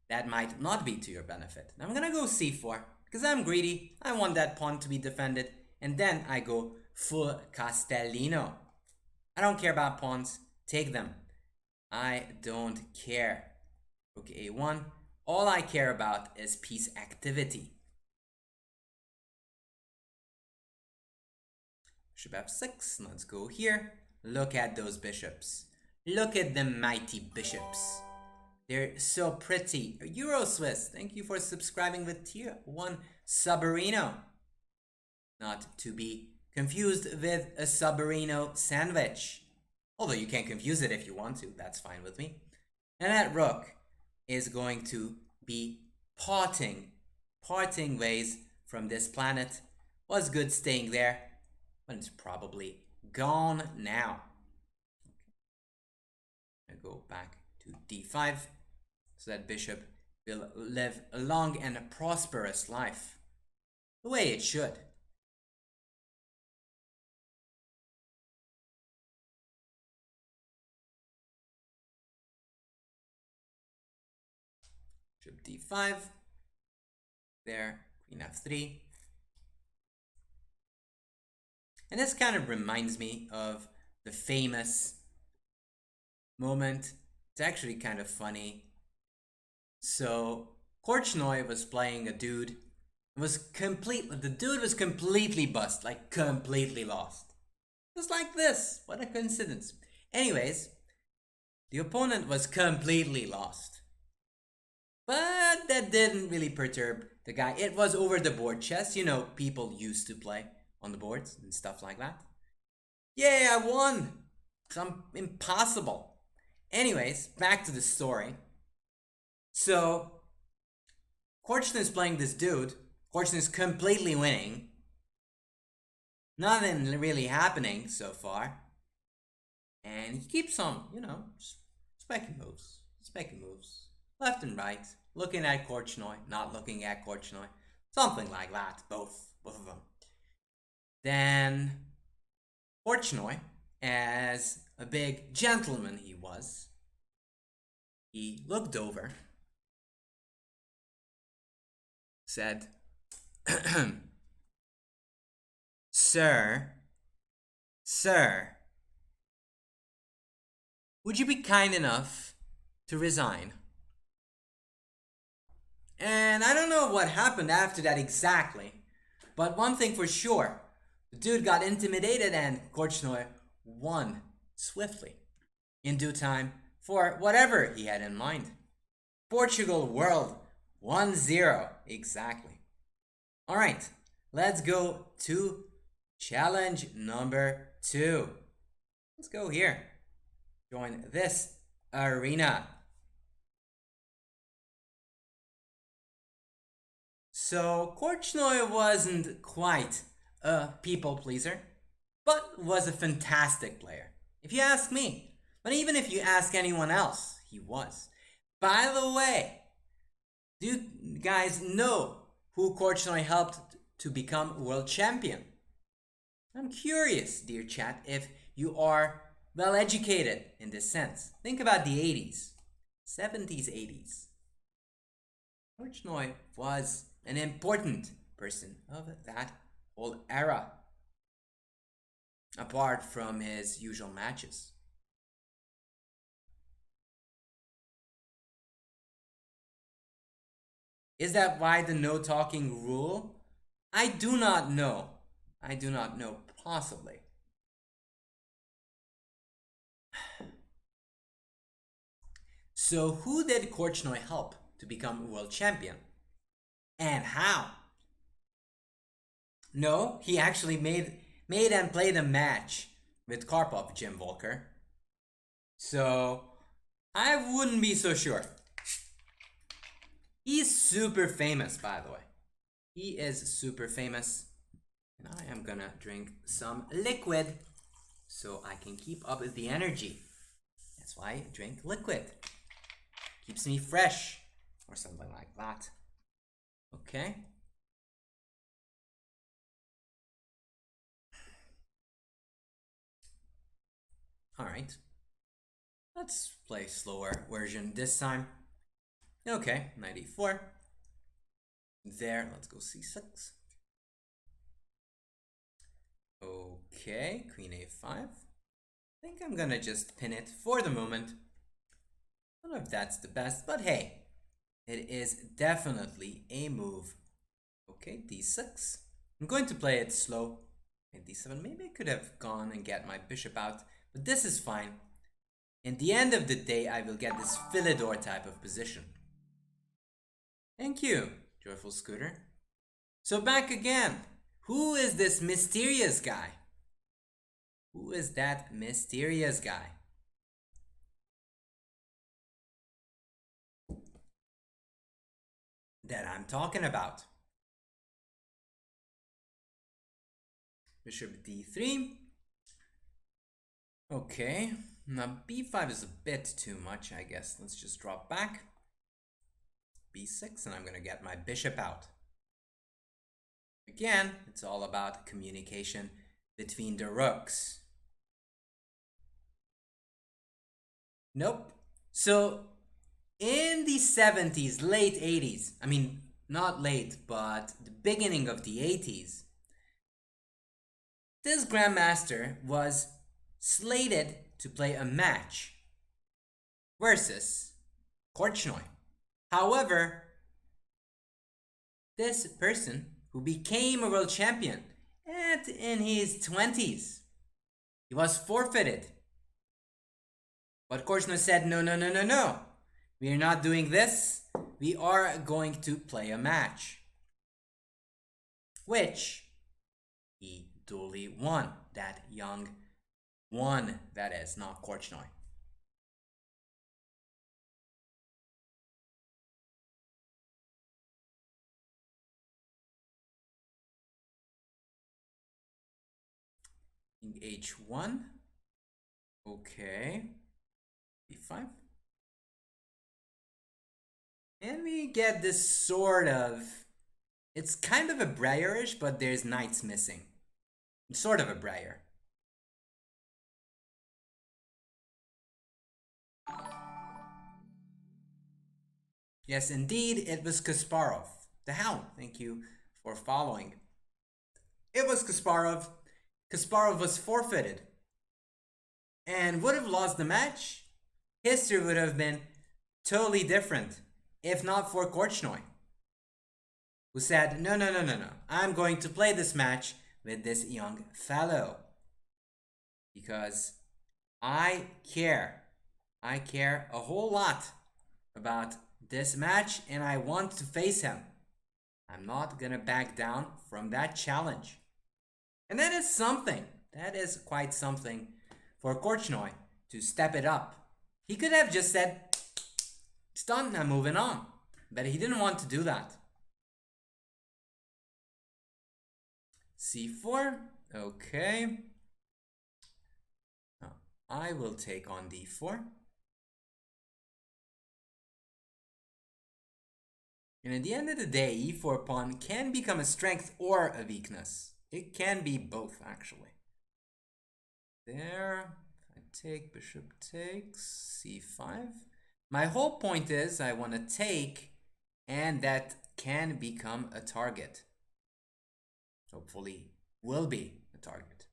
that might not be to your benefit. Now I'm gonna go c4 because I'm greedy. I want that pawn to be defended, and then I go full Castellino. I don't care about pawns. Take them. I don't care. Rook a1. All I care about is piece activity. Bishop f6. Let's go here. Look at those bishops. Look at the mighty bishops. They're so pretty. Euro Swiss, thank you for subscribing with tier 1 Submarino. Not to be confused with a Submarino sandwich. Although you can confuse it if you want to, that's fine with me. And that rook is going to be parting ways from this planet. Was good staying there, but it's probably gone now. I go back to d5, so that bishop will live a long and prosperous life, the way it should. Bishop d5, there, queen f3. And this kind of reminds me of the famous moment. It's actually kind of funny. So Korchnoi was playing a dude. The dude was completely bust, like completely lost. Just like this. What a coincidence. Anyways, the opponent was completely lost. But that didn't really perturb the guy. It was over the board chess. You know, people used to play on the boards and stuff like that. Yeah, I won. I'm impossible. Anyways, back to the story. So, Korchnoi is playing this dude. Korchnoi is completely winning. Nothing really happening so far. And he keeps on, you know, specking moves. Left and right. Looking at Korchnoi, not looking at Korchnoi. Something like that, both of them. Then Korchnoi, as a big gentleman he was, he looked over, said, Sir, would you be kind enough to resign? And I don't know what happened after that exactly, but one thing for sure, the dude got intimidated and Korchnoi won swiftly, in due time, for whatever he had in mind. Portugal World 1-0, exactly. Alright, let's go to challenge number 2. Let's go here. Join this arena. So Korchnoi wasn't quite a people pleaser, but was a fantastic player, if you ask me. But even if you ask anyone else, he was. By the way, do you guys know who Korchnoi helped to become world champion? I'm curious, dear chat, if you are well educated in this sense. Think about the 80s, 70s, 80s. Korchnoi was an important person of that whole era, apart from his usual matches. Is that why the no talking rule? I do not know. Possibly. So who did Korchnoi help to become world champion? And how? No, he actually made and played a match with Karpov, Jim Volker. So I wouldn't be so sure. He's super famous, by the way. He is super famous. And I am gonna drink some liquid so I can keep up with the energy. That's why I drink liquid. Keeps me fresh or something like that. Okay. Alright. Let's play slower version this time. Okay, 94. There, let's go c6. Okay, queen a5. I think I'm gonna just pin it for the moment. I don't know if that's the best, but hey, it is definitely a move. Okay, d6. I'm going to play it slow. And d7, maybe I could have gone and get my bishop out, but this is fine. In the end of the day, I will get this Philidor type of position. Thank you, Joyful Scooter. So back again. Who is this mysterious guy? Who is that mysterious guy? That I'm talking about. Bishop d3. Okay, now b5 is a bit too much, I guess. Let's just drop back. b6, and I'm gonna get my bishop out. Again, it's all about communication between the rooks. Nope. So, in the 70s, late 80s, I mean, not late, but the beginning of the 80s, this grandmaster was slated to play a match versus Korchnoi. However, this person who became a world champion in his 20s, he was forfeited. But Korchnoi said, no, no, no, no, no. We are not doing this. We are going to play a match. Which he duly won. That young one, that is, not Korchnoi. King h1. Okay. b5. And we get this sort of, it's kind of a Breyer-ish, but there's knights missing. It's sort of a Breyer. Yes, indeed, it was Kasparov. The Hound, thank you for following. It was Kasparov. Kasparov was forfeited and would have lost the match. History would have been totally different if not for Korchnoi, who said, no, no, no, no, no. I'm going to play this match with this young fellow because I care. I care a whole lot about this match and I want to face him. I'm not gonna back down from that challenge. And that is something. That is quite something for Korchnoi to step it up. He could have just said, it's done, I'm moving on. But he didn't want to do that. c4, okay. Now, I will take on d4. And at the end of the day, e4 pawn can become a strength or a weakness. It can be both, actually. There, if I take, bishop takes, c5. My whole point is I want to take, and that can become a target. Hopefully, will be a target.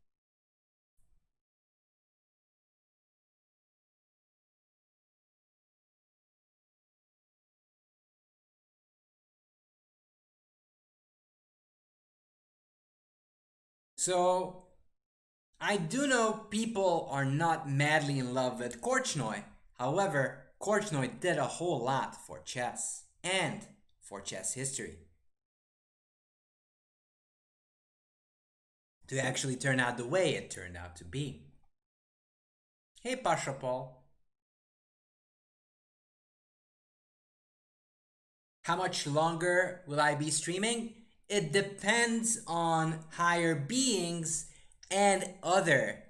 So, I do know people are not madly in love with Korchnoi. However, Korchnoi did a whole lot for chess and for chess history to actually turn out the way it turned out to be. Hey, Pasha Paul. How much longer will I be streaming? It depends on higher beings and other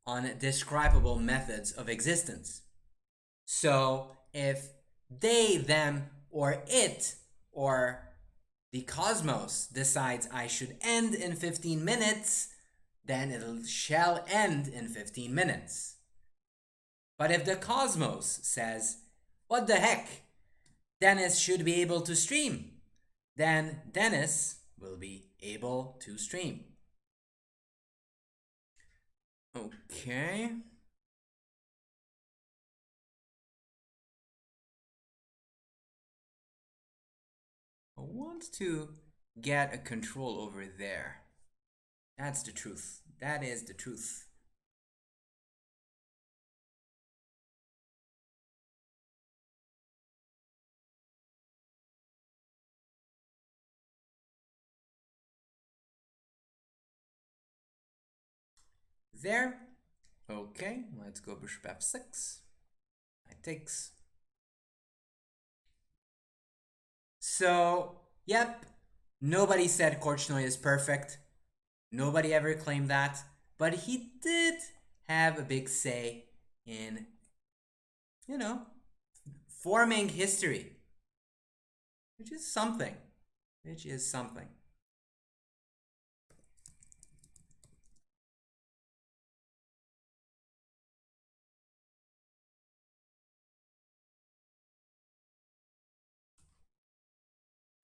undescribable methods of existence. So if they, them, or it, or the cosmos decides I should end in 15 minutes, then it shall end in 15 minutes. But if the cosmos says, what the heck, Dennis should be able to stream, then Dennis will be able to stream. Okay. I want to get a control over there. That's the truth. That is the truth. There. Okay, let's go bishop f6. It takes. So, yep, nobody said Korchnoi is perfect. Nobody ever claimed that. But he did have a big say in, forming history. Which is something. Which is something.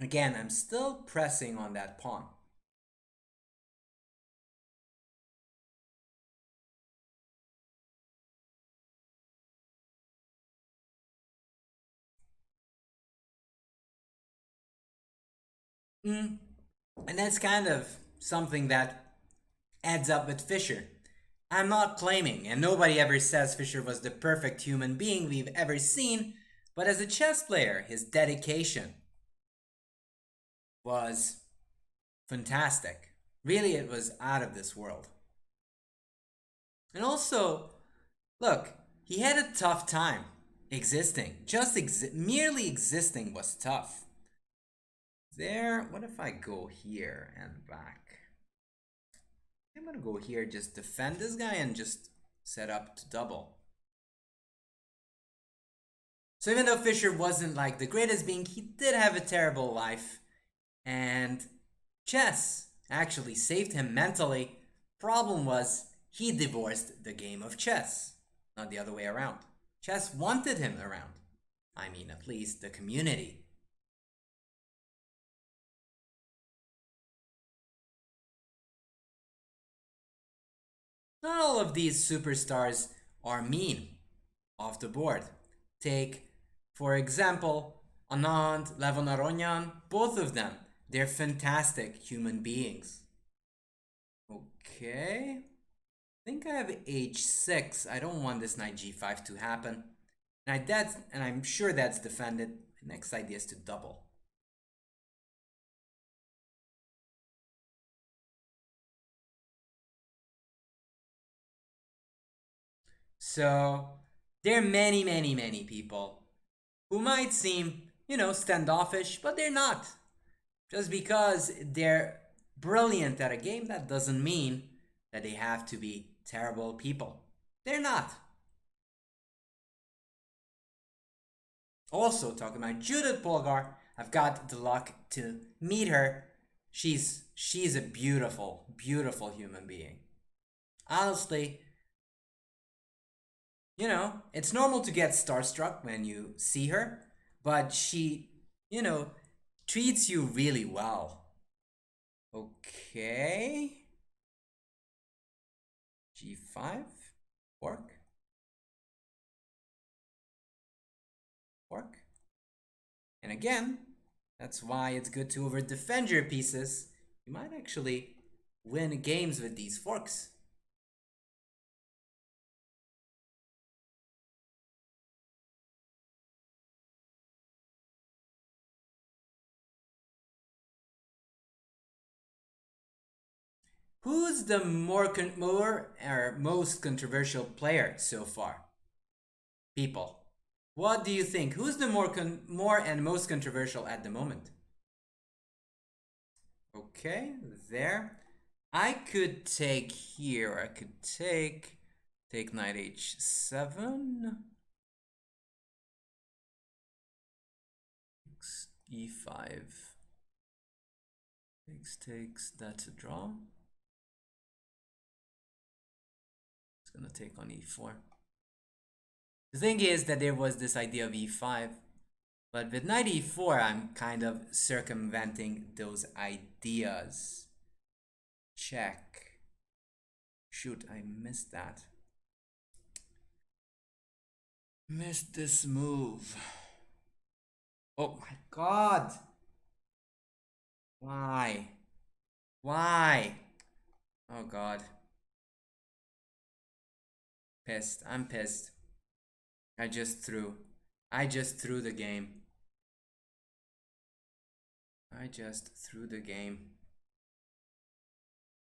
Again, I'm still pressing on that pawn. And that's kind of something that adds up with Fischer. I'm not claiming, and nobody ever says Fischer was the perfect human being we've ever seen, but as a chess player, his dedication was fantastic. Really, it was out of this world. And also, look, he had a tough time existing. Just merely existing was tough. There, what if I go here and back? I'm gonna go here, just defend this guy and just set up to double. So even though Fischer wasn't like the greatest being, he did have a terrible life. And chess actually saved him mentally. Problem was, he divorced the game of chess, not the other way around. Chess wanted him around. I mean, at least the community. Not all of these superstars are mean off the board. Take, for example, Anand, Levonaronyan, both of them. They're fantastic human beings. Okay. I think I have h6. I don't want this knight g5 to happen. And I'm sure that's defended. The next idea is to double. So there are many, many, many people who might seem, standoffish, but they're not. Just because they're brilliant at a game, that doesn't mean that they have to be terrible people. They're not. Also, talking about Judith Polgar, I've got the luck to meet her. She's a beautiful, beautiful human being. Honestly, it's normal to get starstruck when you see her, but she, treats you really well. Okay. G5. Fork. Fork. And again, that's why it's good to over defend your pieces. You might actually win games with these forks. Who's the more or most controversial player so far? People, what do you think? Who's the more and most controversial at the moment? Okay, there. I could take here. I could take knight h7. E5. Takes. That's a draw. It's gonna take on e4. The thing is that there was this idea of e5, but with knight e4, I'm kind of circumventing those ideas. Check. Shoot, I missed that. Missed this move. Oh my god. Why? Why? Oh god. Pissed. I'm pissed. I just threw the game. I just threw the game.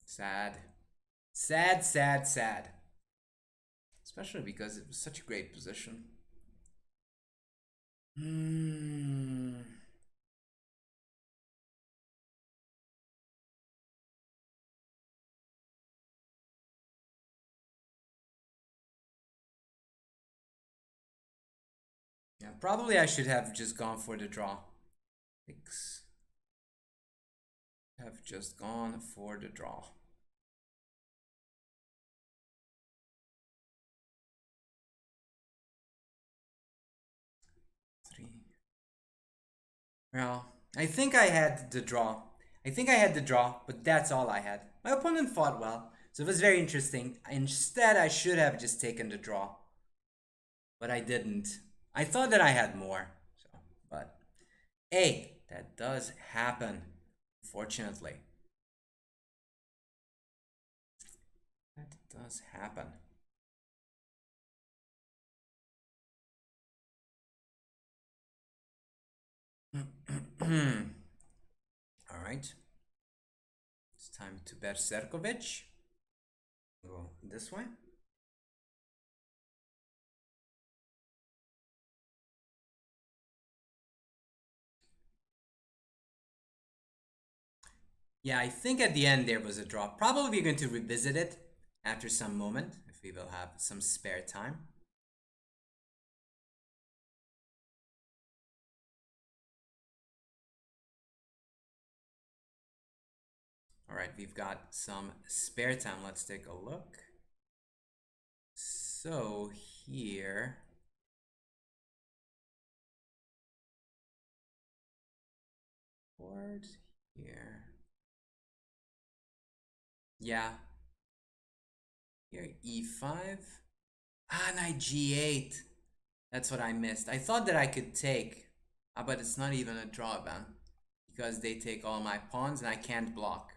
Sad. Sad, sad, sad. Especially because it was such a great position. Yeah, probably I should have just gone for the draw. Have just gone for the draw. Well, I think I had the draw. But that's all I had. My opponent fought well, so it was very interesting. Instead, I should have just taken the draw. But I didn't. I thought that I had more. But hey, that does happen, unfortunately. That does happen. All right. It's time to Berserkovich. Go this way. Yeah, I think at the end there was a draw. Probably we're going to revisit it after some moment, if we will have some spare time. All right, we've got some spare time. Let's take a look. So here, board here. Yeah. Here, e5. Ah, knight g8. That's what I missed. I thought that I could take. But it's not even a draw, man. Because they take all my pawns and I can't block.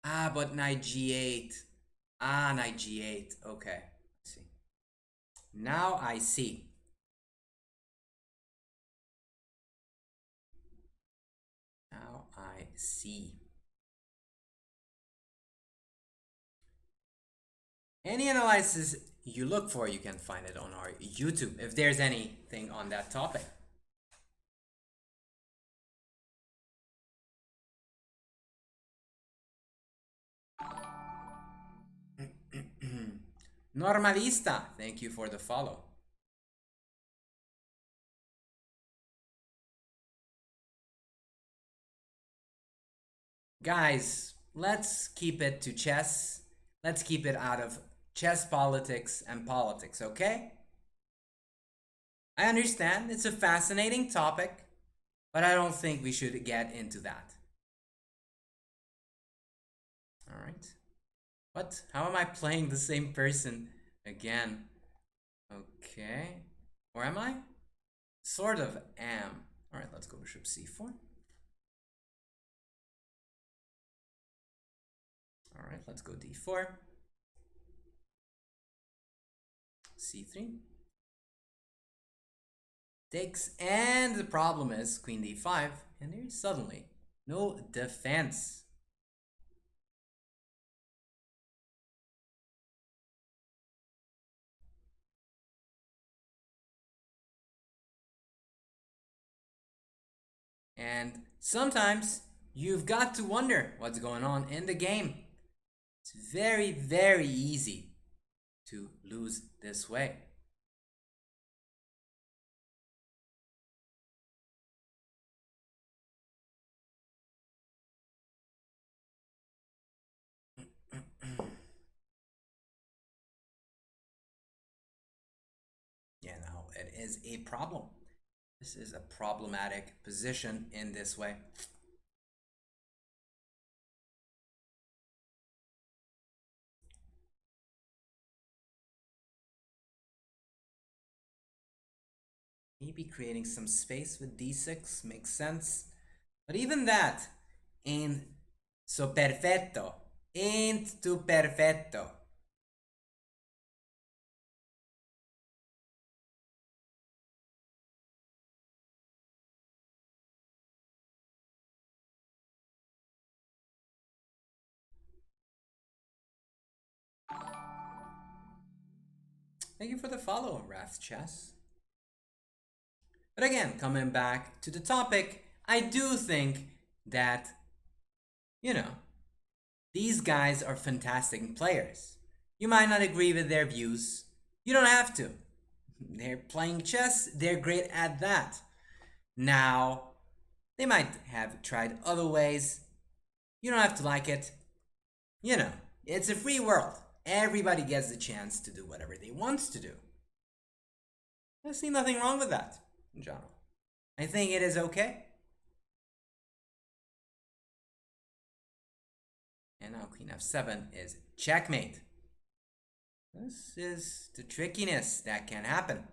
Ah, but knight g8. Ah, knight g8. Okay. Let's see. Now I see. Now I see. Any analysis you look for, you can find it on our YouTube if there's anything on that topic. Normalista, thank you for the follow. Guys, let's keep it to chess. Let's keep it out of chess politics and politics, okay? I understand it's a fascinating topic, but I don't think we should get into that. All right. What? How am I playing the same person again? Okay. Or am I? Sort of am. All right, let's go bishop c4. All right, let's go d4. c3. Takes, and the problem is queen d5, and there's suddenly no defense. And sometimes you've got to wonder what's going on in the game. It's very, very easy to lose this way. Yeah, no, it is a problem. This is a problematic position in this way. Maybe creating some space with d6 makes sense. But even that ain't so perfecto. Ain't too perfecto. Thank you for the follow, Wrath Chess. But again, coming back to the topic, I do think that, you know, these guys are fantastic players. You might not agree with their views. You don't have to. They're playing chess, they're great at that. Now, they might have tried other ways. You don't have to like it. You know, it's a free world. Everybody gets the chance to do whatever they want to do. I see nothing wrong with that, in general. I think it is okay. And now Queen f7 is checkmate. This is the trickiness that can happen.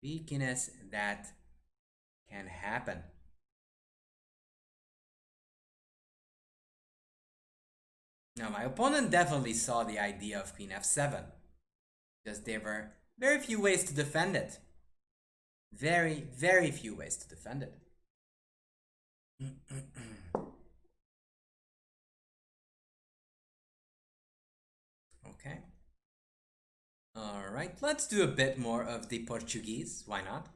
Trickiness that can happen. Now, my opponent definitely saw the idea of Queen f7, because there were very few ways to defend it. Very, very few ways to defend it. Okay. All right, let's do a bit more of the Portuguese. Why not?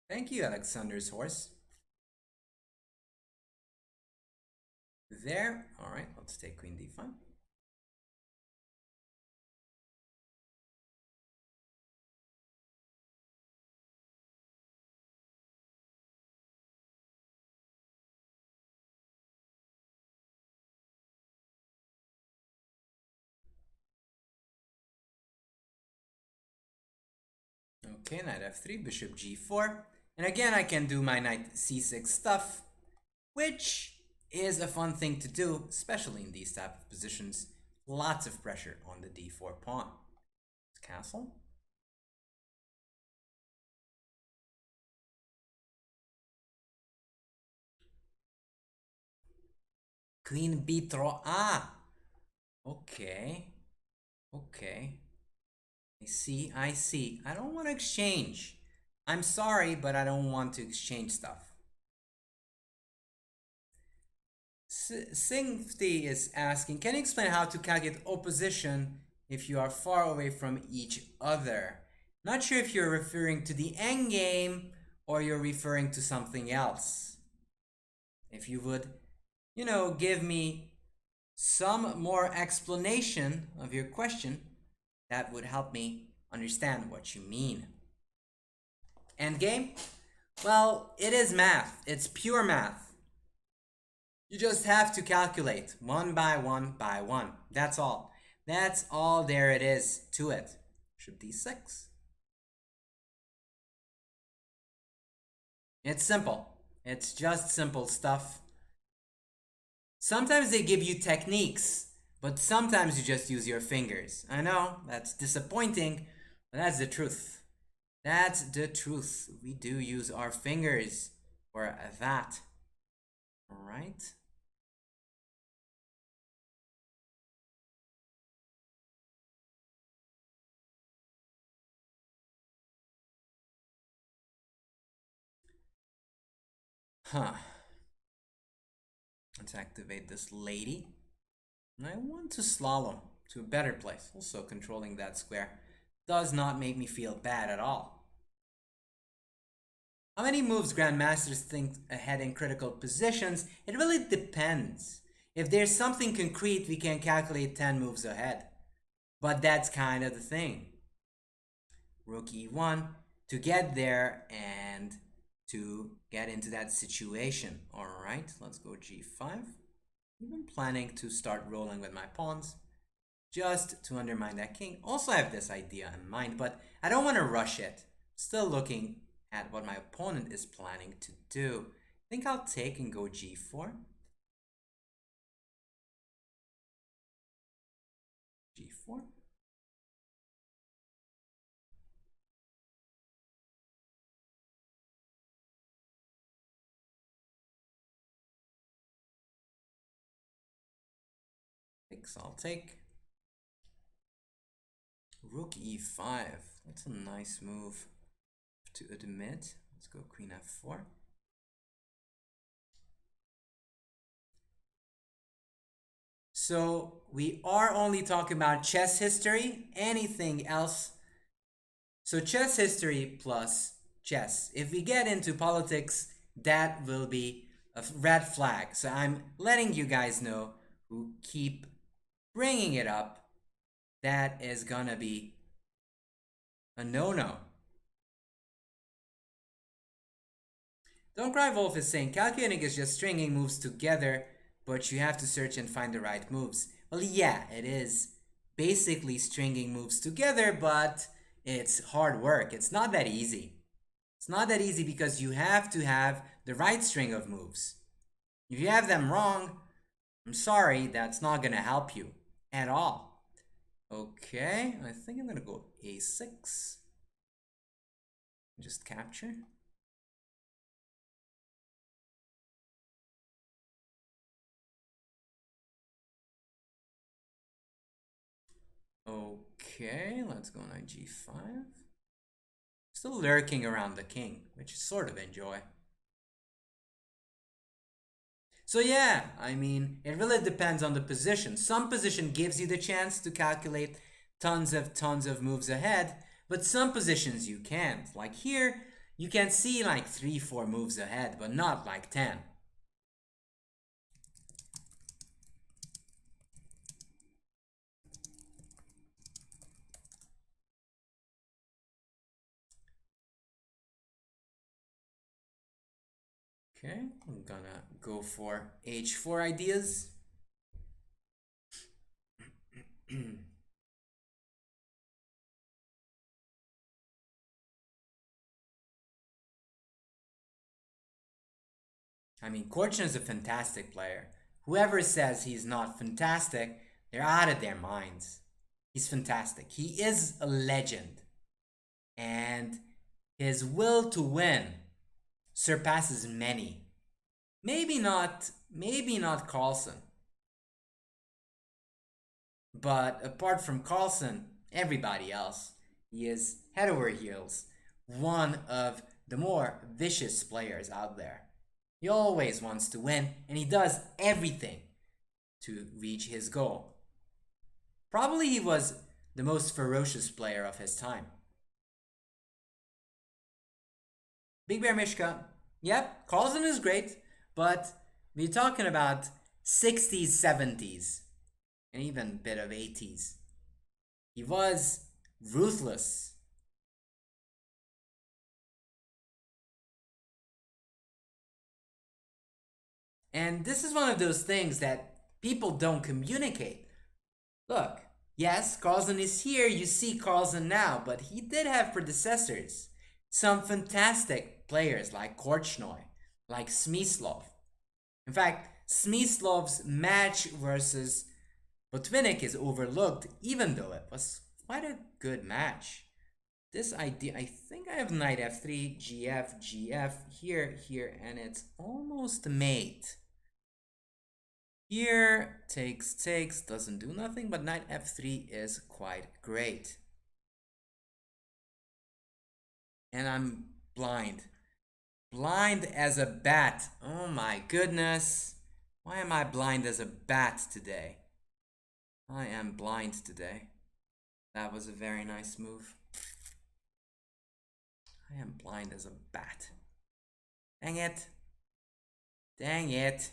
Thank you, Alexander's horse. There. All right, let's take Queen d5. Okay, knight f3, bishop g4. And again, I can do my knight c6 stuff, which is a fun thing to do, especially in these type of positions. Lots of pressure on the d4 pawn. Castle. Queen b3. Ah, okay. Okay. I see, I see. I don't want to exchange. I'm sorry, but I don't want to exchange stuff. Singfty is asking, can you explain how to calculate opposition if you are far away from each other? Not sure if you're referring to the endgame or you're referring to something else. If you would, give me some more explanation of your question, that would help me understand what you mean. Endgame? Well, it is math. It's pure math. You just have to calculate one by one by one. That's all. That's all there it is to it. Bishop d6. It's simple. It's just simple stuff. Sometimes they give you techniques, but sometimes you just use your fingers. I know, that's disappointing, but that's the truth. That's the truth. We do use our fingers for that. All right. Huh. Let's activate this lady. And I want to slalom to a better place. Also, controlling that square does not make me feel bad at all. How many moves grandmasters think ahead in critical positions? It really depends. If there's something concrete, we can calculate 10 moves ahead. But that's kind of the thing. Rook e1 to get there and to get into that situation. Alright, let's go g5. Even planning to start rolling with my pawns just to undermine that king. Also, I have this idea in mind, but I don't want to rush it. Still looking at what my opponent is planning to do. I think I'll take and go g4. g4. I'll take. Rook e5. That's a nice move to admit. Let's go queen f4. So we are only talking about chess history. Anything else? So chess history plus chess. If we get into politics, that will be a red flag. So I'm letting you guys know who keep bringing it up. That is gonna be a no-no. Don't Cry Wolf is saying calculating is just stringing moves together, but you have to search and find the right moves. Well, yeah, it is basically stringing moves together, but it's hard work. It's not that easy. It's not that easy because you have to have the right string of moves. If you have them wrong, I'm sorry, that's not gonna help you at all. Okay, I think I'm gonna go a6. Just capture. Okay, let's go knight g5. Still lurking around the king, which I sort of enjoy. So yeah, I mean, it really depends on the position. Some position gives you the chance to calculate tons of moves ahead, but some positions you can't. Like here, you can see like 3-4 moves ahead, but not like 10. Okay, I'm gonna go for h4 ideas. I mean, Korchin is a fantastic player. Whoever says he's not fantastic, they're out of their minds. He's fantastic. He is a legend. And his will to win surpasses many. Maybe not Carlsen. But apart from Carlsen, everybody else, he is head over heels one of the more vicious players out there. He always wants to win, and he does everything to reach his goal. Probably he was the most ferocious player of his time. Big Bear Mishka, yep, Carlsen is great, but we're talking about 60s, 70s, and even a bit of 80s. He was ruthless. And this is one of those things that people don't communicate. Look, yes, Carlsen is here, you see Carlsen now, but he did have predecessors. Some fantastic players like Korchnoi, like Smyslov. In fact, Smyslov's match versus Botvinnik is overlooked, even though it was quite a good match. This idea, I think I have knight f3, gf, gf, here, and it's almost mate. Here, takes, doesn't do nothing, but knight f3 is quite great. And I'm blind. Blind as a bat. Oh my goodness. Why am I blind as a bat today? I am blind today. That was a very nice move. I am blind as a bat. Dang it. Dang it.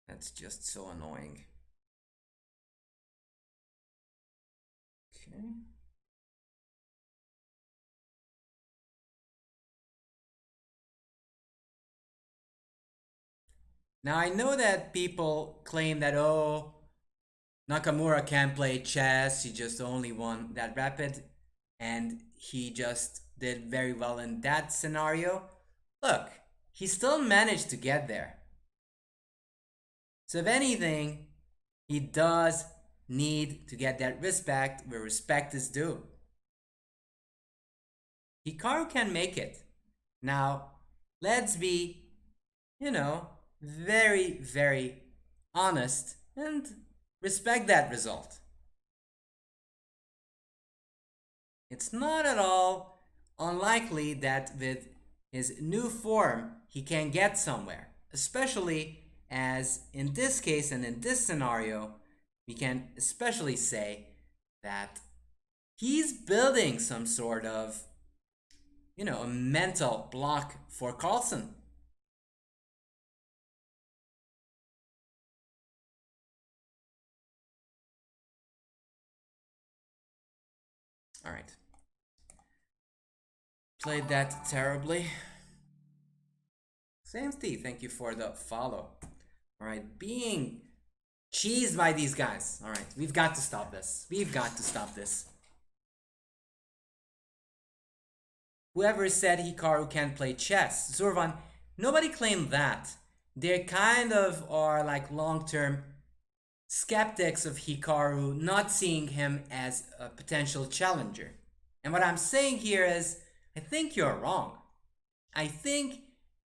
That's just so annoying. Okay. Now I know that people claim that, oh, Nakamura can't play chess, he just only won that rapid, and he just did very well in that scenario. Look, he still managed to get there. So if anything, he does need to get that respect where respect is due. Hikaru can make it. Now, let's be, very, very honest and respect that result. It's not at all unlikely that with his new form he can get somewhere, especially as in this case and in this scenario, we can especially say that he's building some sort of, a mental block for Carlsen. All right. Played that terribly. Sam Steve, thank you for the follow. All right, being cheesed by these guys. All right, we've got to stop this. We've got to stop this. Whoever said Hikaru can't play chess, Zurvan, nobody claimed that. They kind of are like long-term skeptics of Hikaru, not seeing him as a potential challenger. And what I'm saying here is, I think you're wrong. I think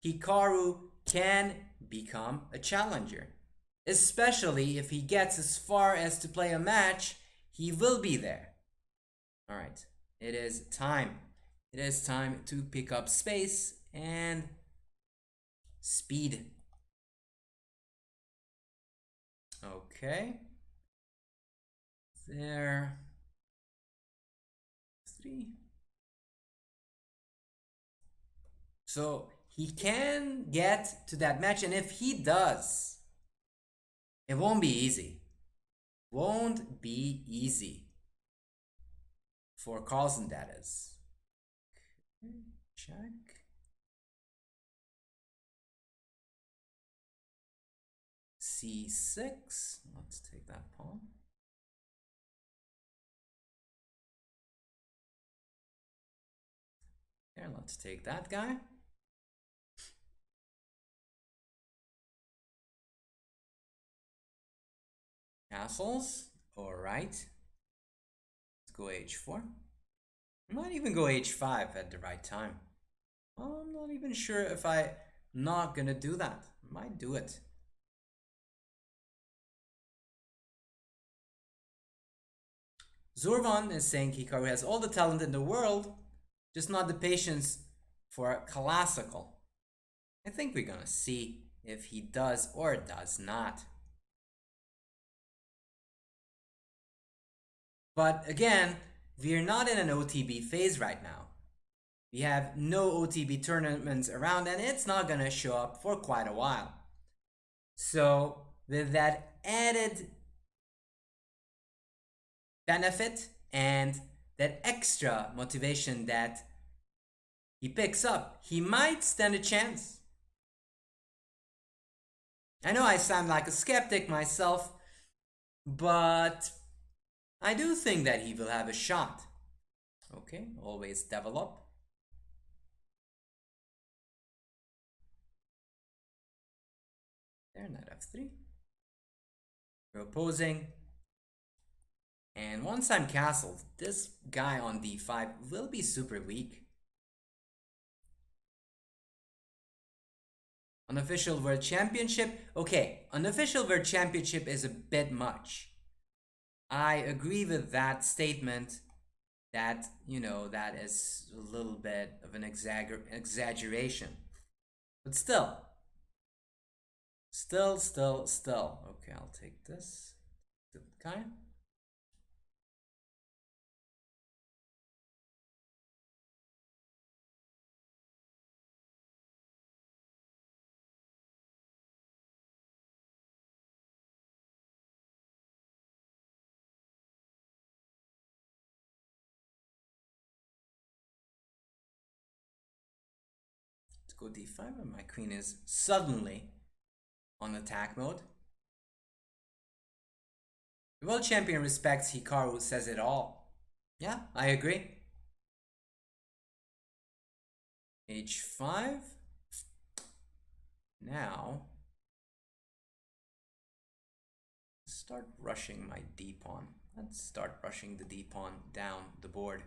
Hikaru can become a challenger. Especially if he gets as far as to play a match, he will be there. Alright, it is time. It is time to pick up space and speed. Okay. There. 3. So he can get to that match, and if he does, it won't be easy. Won't be easy. For Carlsen, that is. Okay, check. C6. Let's take that pawn. There, let's take that guy. Castles. Alright. Let's go h4. I might even go h5 at the right time. I'm not even sure if I'm not gonna do that. I might do it. Zurvan is saying Hikaru has all the talent in the world, just not the patience for classical. I think we're gonna see if he does or does not. But again, we're not in an OTB phase right now. We have no OTB tournaments around, and it's not gonna show up for quite a while. So with that added benefit and that extra motivation that he picks up, he might stand a chance. I know I sound like a skeptic myself, but I do think that he will have a shot. Okay, always develop. There, knight f3. We're opposing. And once I'm castled, this guy on d5 will be super weak. Unofficial World Championship. Okay, unofficial World Championship is a bit much. I agree with that statement that, that is a little bit of an exaggeration. But still. Okay, I'll take this. The guy. go d5, and my queen is suddenly on attack mode. The world champion respects Hikaru, says it all. Yeah, I agree. h5. Now, start rushing my d pawn. Let's start rushing the d pawn down the board.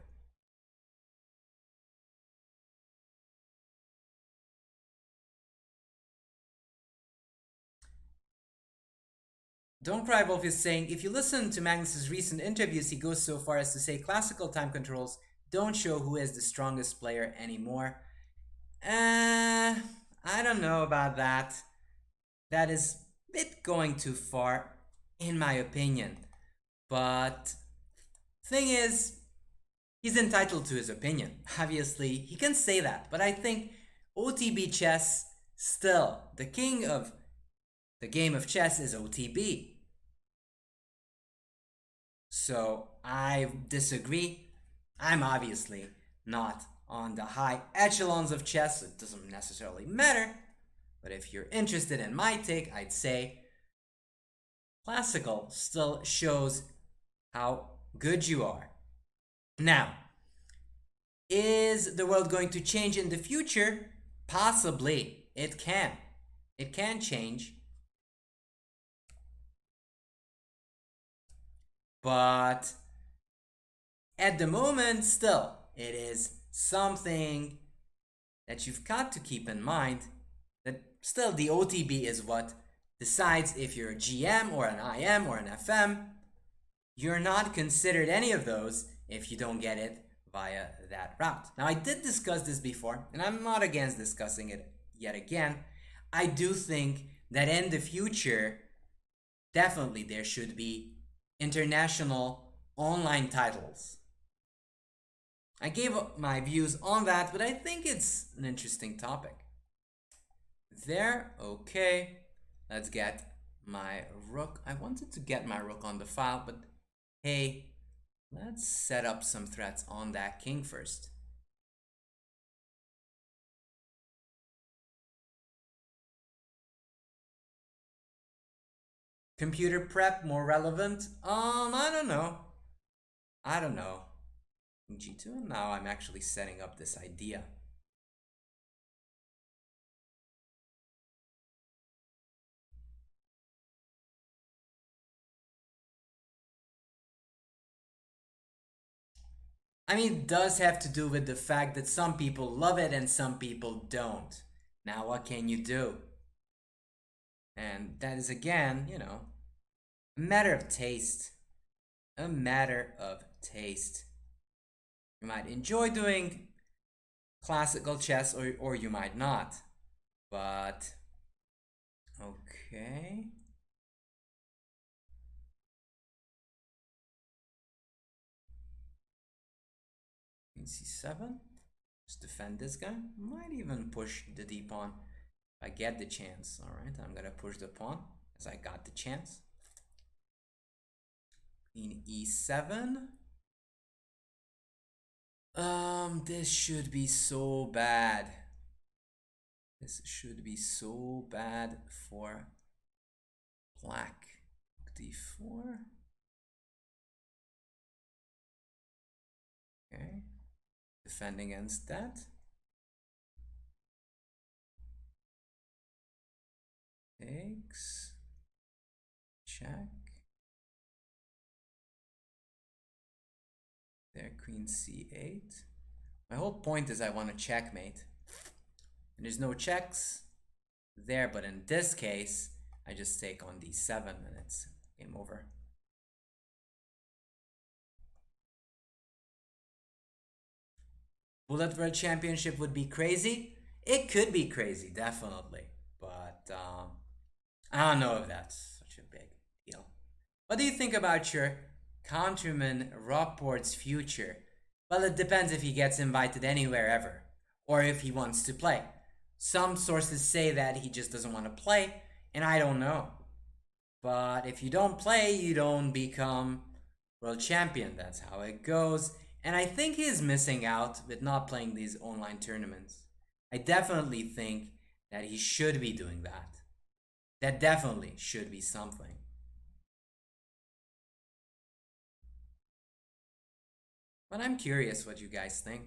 Don't Cry Wolf is saying, if you listen to Magnus's recent interviews, he goes so far as to say classical time controls don't show who is the strongest player anymore. I don't know about that. That is a bit going too far, in my opinion. But thing is, he's entitled to his opinion. Obviously, he can say that. But I think OTB chess, still, the king of the game of chess is OTB. So I disagree. I'm obviously not on the high echelons of chess, so it doesn't necessarily matter. But if you're interested in my take, I'd say classical still shows how good you are. Now, is the world going to change in the future? Possibly. It can. It can change. But at the moment, still, it is something that you've got to keep in mind, that still the OTB is what decides if you're a GM or an IM or an FM. You're not considered any of those if you don't get it via that route. Now, I did discuss this before, and I'm not against discussing it yet again. I do think that in the future, definitely there should be international online titles. I gave up my views on that, but I think it's an interesting topic. There, okay. Let's get my rook. I wanted to get my rook on the file, but hey, let's set up some threats on that king first. Computer prep, more relevant? I don't know. G2, and now I'm actually setting up this idea. I mean, it does have to do with the fact that some people love it and some people don't. Now, what can you do? And that is, again, a matter of taste. A matter of taste. You might enjoy doing classical chess, or you might not. But, okay. Queen c7. Just defend this guy. Might even push the d pawn if I get the chance. Alright, I'm gonna push the pawn as I got the chance. Queen e7. This should be so bad. This should be so bad for black. d4. Okay. Defend against that. Takes. Check. There, queen c8. My whole point is I want to checkmate. And there's no checks there, but in this case, I just take on d7 and it's game over. Bullet World Championship would be crazy. It could be crazy, definitely. But I don't know if that's such a big deal. What do you think about your countryman Rockport's future? Well, it depends if he gets invited anywhere ever, or if he wants to play. Some sources say that he just doesn't want to play, and I don't know. But if you don't play, you don't become world champion. That's how it goes. And I think he's missing out with not playing these online tournaments. I definitely think that he should be doing that. That definitely should be something. But I'm curious what you guys think.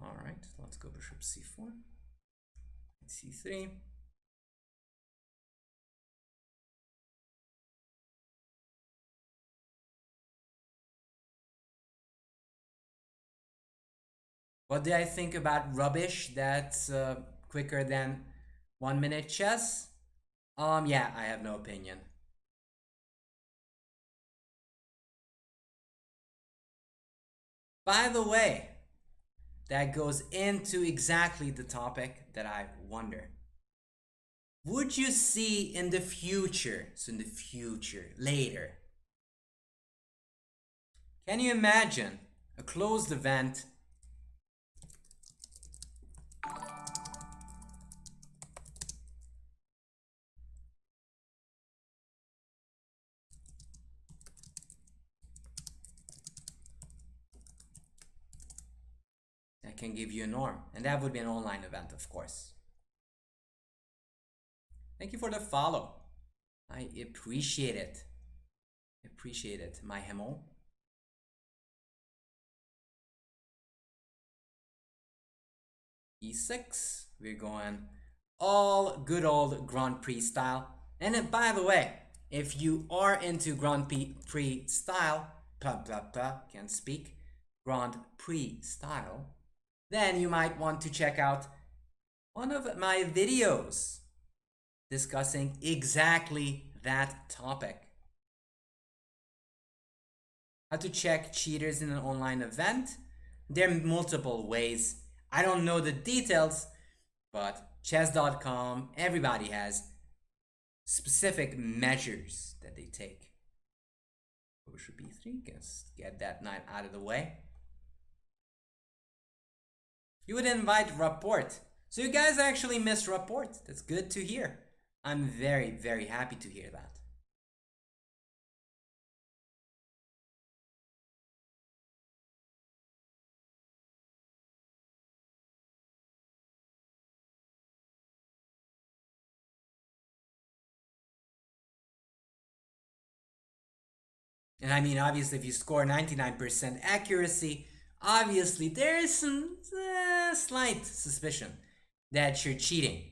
All right, let's go bishop c4, c3. What did I think about rubbish that's quicker than 1 minute chess? Yeah, I have no opinion. By the way, that goes into exactly the topic that I wonder. Would you see in the future, so in the future, later, can you imagine a closed event that can give you a norm? And that would be an online event, of course. Thank you for the follow. I appreciate it. Appreciate it, my hemo. E6. We're going all good old Grand Prix style. And then, by the way, if you are into Grand Prix style, can't speak, Grand Prix style, then you might want to check out one of my videos discussing exactly that topic. How to check cheaters in an online event. There are multiple ways. I don't know the details, but chess.com, everybody has specific measures that they take. Bishop b3, get that knight out of the way. You would invite Rapport. So you guys actually missed Rapport. That's good to hear. I'm very, very happy to hear that. And I mean, obviously, if you score 99% accuracy, obviously there is some slight suspicion that you're cheating.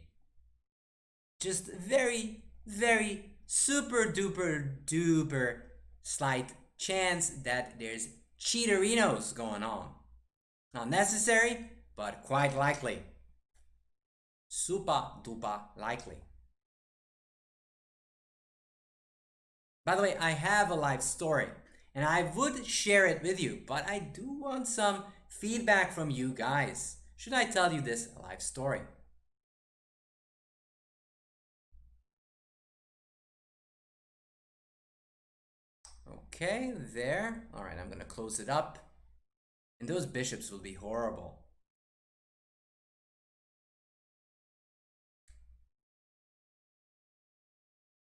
Just very, very super duper duper slight chance that there's cheaterinos going on. Not necessary, but quite likely. Super duper likely. By the way, I have a life story and I would share it with you, but I do want some feedback from you guys. Should I tell you this life story? Okay, there. All right, I'm gonna close it up. And those bishops will be horrible.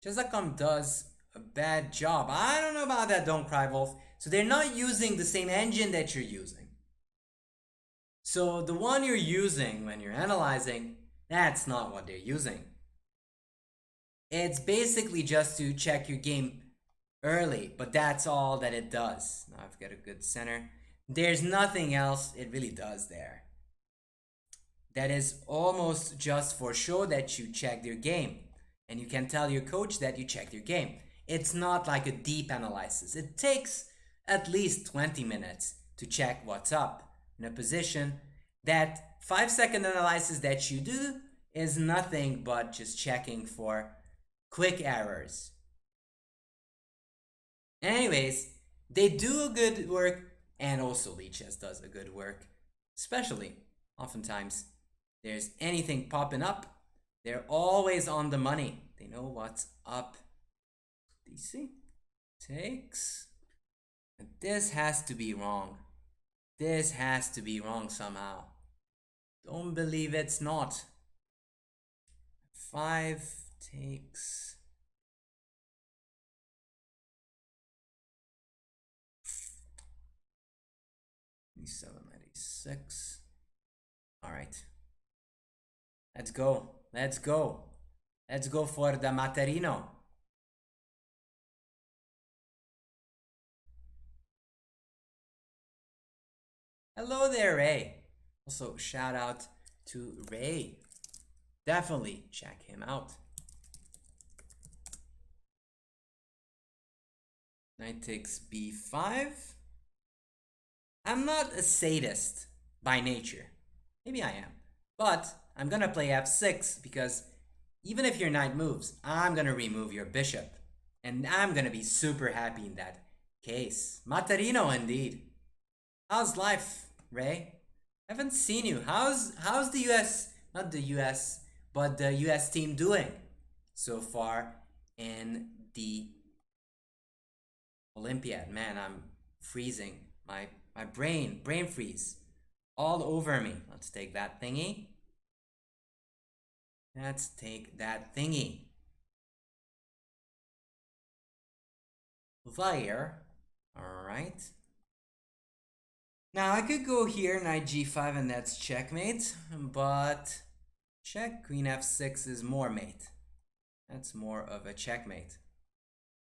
Chess.com does a bad job. I don't know about that, Don't Cry Wolf. So they're not using the same engine that you're using. So the one you're using when you're analyzing, that's not what they're using. It's basically just to check your game early, but that's all that it does. Now I've got a good center. There's nothing else it really does there. That is almost just for show that you checked your game. And you can tell your coach that you checked your game. It's not like a deep analysis. It takes at least 20 minutes to check what's up in a position. That 5-second analysis that you do is nothing but just checking for quick errors. Anyways, they do a good work, and also Lichess does a good work. Especially, oftentimes, there's anything popping up, they're always on the money. They know what's up. DC takes. And this has to be wrong. This has to be wrong somehow. Don't believe it's not. 5 takes. $7.96. All right. Let's go. Let's go. Let's go for the Materino. Hello there, Ray. Also, shout out to Ray. Definitely check him out. Knight takes b5. I'm not a sadist by nature. Maybe I am. But I'm gonna play f6 because even if your knight moves, I'm gonna remove your bishop. And I'm gonna be super happy in that case. Materino indeed. How's life, Ray? I haven't seen you. How's the US, not the US, but the US team doing so far in the Olympiad? Man, I'm freezing. My brain freeze all over me. Let's take that thingy. Let's take that thingy. There. Alright. Now I could go here, knight g5, and that's checkmate, but check, queen f6 is more mate. That's more of a checkmate.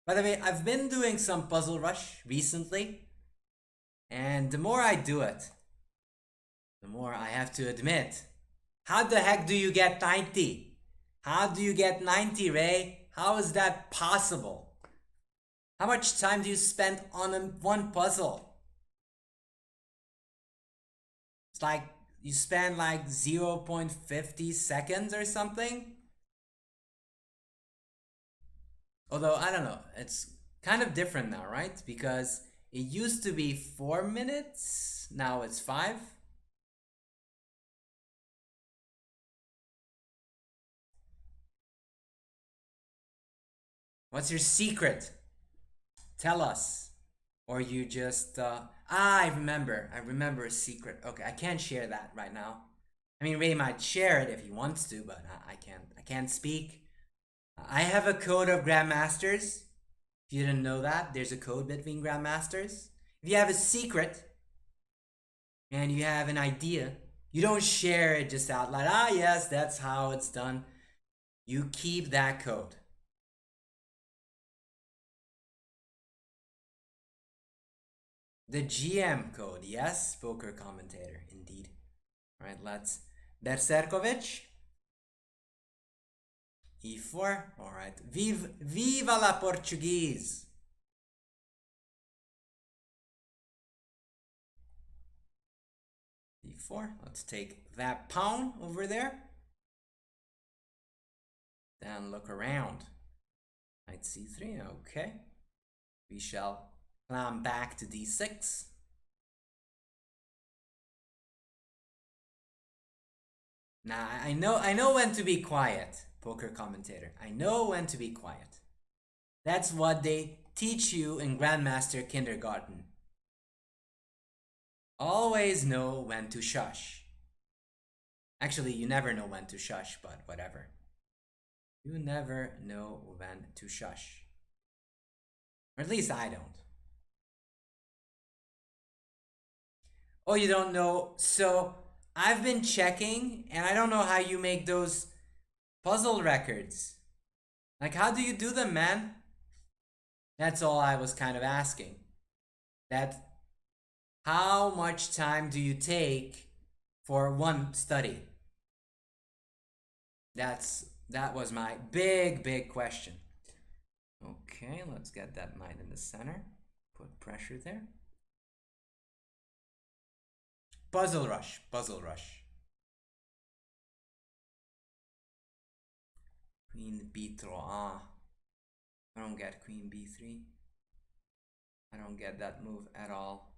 By the way, I've been doing some puzzle rush recently, and the more I do it, the more I have to admit, how the heck do you get 90? How do you get 90, Ray? How is that possible? How much time do you spend on one puzzle? It's like you spend like 0.50 seconds or something. Although, I don't know, it's kind of different now, right? Because it used to be 4 minutes, now it's 5. What's your secret? Tell us. Or you just, I remember a secret. Okay, I can't share that right now. I mean, Ray might share it if he wants to, but I can't speak. I have a code of Grandmasters. If you didn't know that, there's a code between Grandmasters. If you have a secret and you have an idea, you don't share it just out loud. Ah, yes, that's how it's done. You keep that code. The GM code, yes, poker commentator, indeed. All right, let's. Berserkovic. E4. All right. Viva la Portuguese. E4. Let's take that pawn over there. Then look around. Knight c3. Okay. We shall climb back to d6. Now I know when to be quiet, poker commentator. I know when to be quiet. That's what they teach you in Grandmaster Kindergarten. Always know when to shush. Actually, you never know when to shush, but whatever. You never know when to shush. Or at least I don't. Oh, you don't know? So I've been checking, and I don't know how you make those puzzle records. Like, how do you do them, man? That's all I was kind of asking. That how much time do you take for one study? That was my big question. Okay, let's get that knight in the center. Put pressure there. Puzzle rush, puzzle rush. Queen b3. Ah, I don't get queen b3. I don't get that move at all.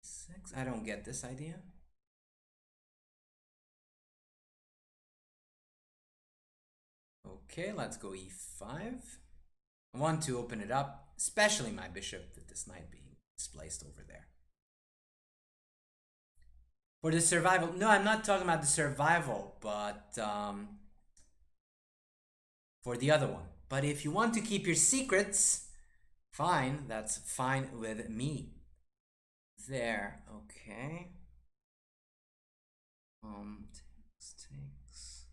6. I don't get this idea. Okay, let's go e5. I want to open it up, especially my bishop with this knight being displaced over there. For the survival. No, I'm not talking about the survival, but for the other one. But if you want to keep your secrets, fine. That's fine with me. There. Okay. Takes.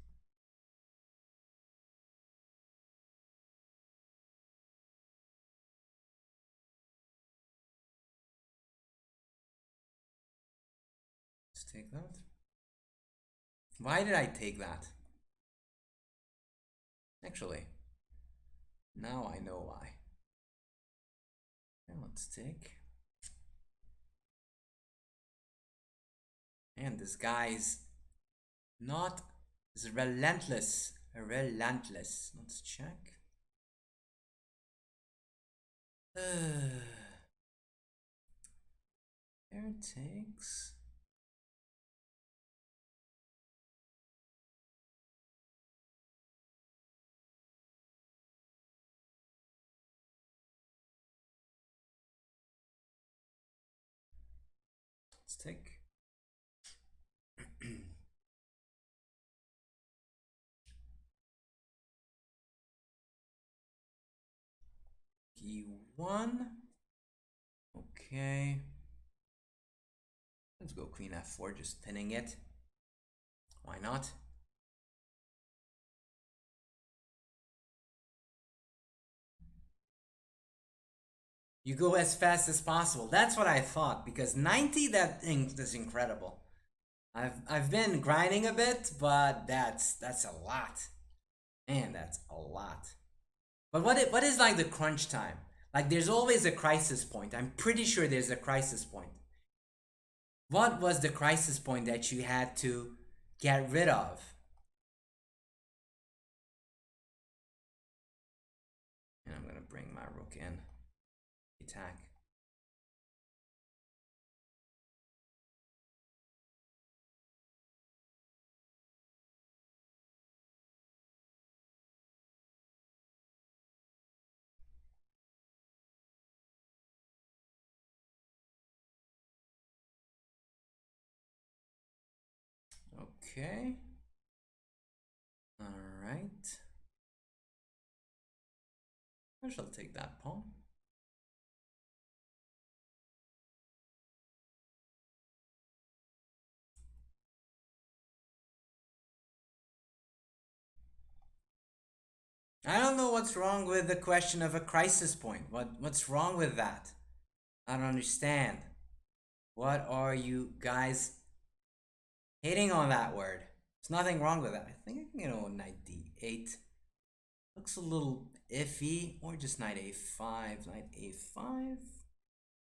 Let's take that. Why did I take that? Actually, now I know why. And let's take. And this guy's not is relentless. Relentless. Let's check. There takes. Let's take. E1. Okay. Let's go queen f4, just pinning it. Why not? You go as fast as possible. That's what I thought, because 90, that thing is incredible. I've been grinding a bit, but that's a lot. Man, that's a lot. But what is like the crunch time? Like there's always a crisis point. I'm pretty sure there's a crisis point. What was the crisis point that you had to get rid of? And I'm gonna bring my rook in. Attack. Okay. All right. I shall take that pawn. I don't know what's wrong with the question of a crisis point. What's wrong with that? I don't understand. What are you guys hating on that word? There's nothing wrong with that. I think I can go knight d8. Looks a little iffy. Or just knight a5. Knight a5.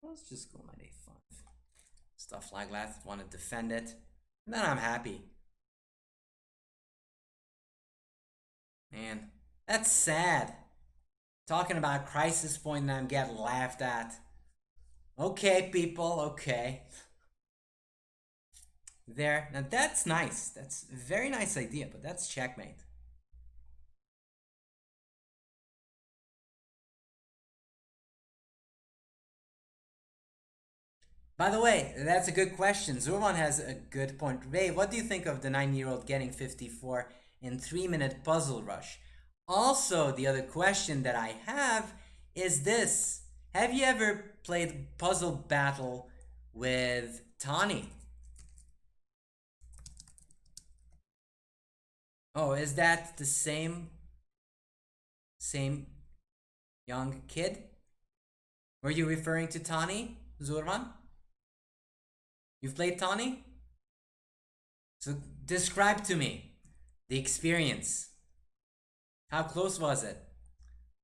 Let's just go knight a5. Stuff like that. Want to defend it. And then I'm happy. Man, that's sad. Talking about crisis point and I'm getting laughed at. Okay, people, okay. There. Now that's nice. That's a very nice idea, but that's checkmate. By the way, that's a good question. Zurvan has a good point. Ray, what do you think of the 9-year-old getting 54 in 3-minute puzzle rush? Also, the other question that I have is this. Have you ever played Puzzle Battle with Tani? Oh, is that the same young kid? Were you referring to Tani, Zurvan? You've played Tani? So describe to me the experience. How close was it?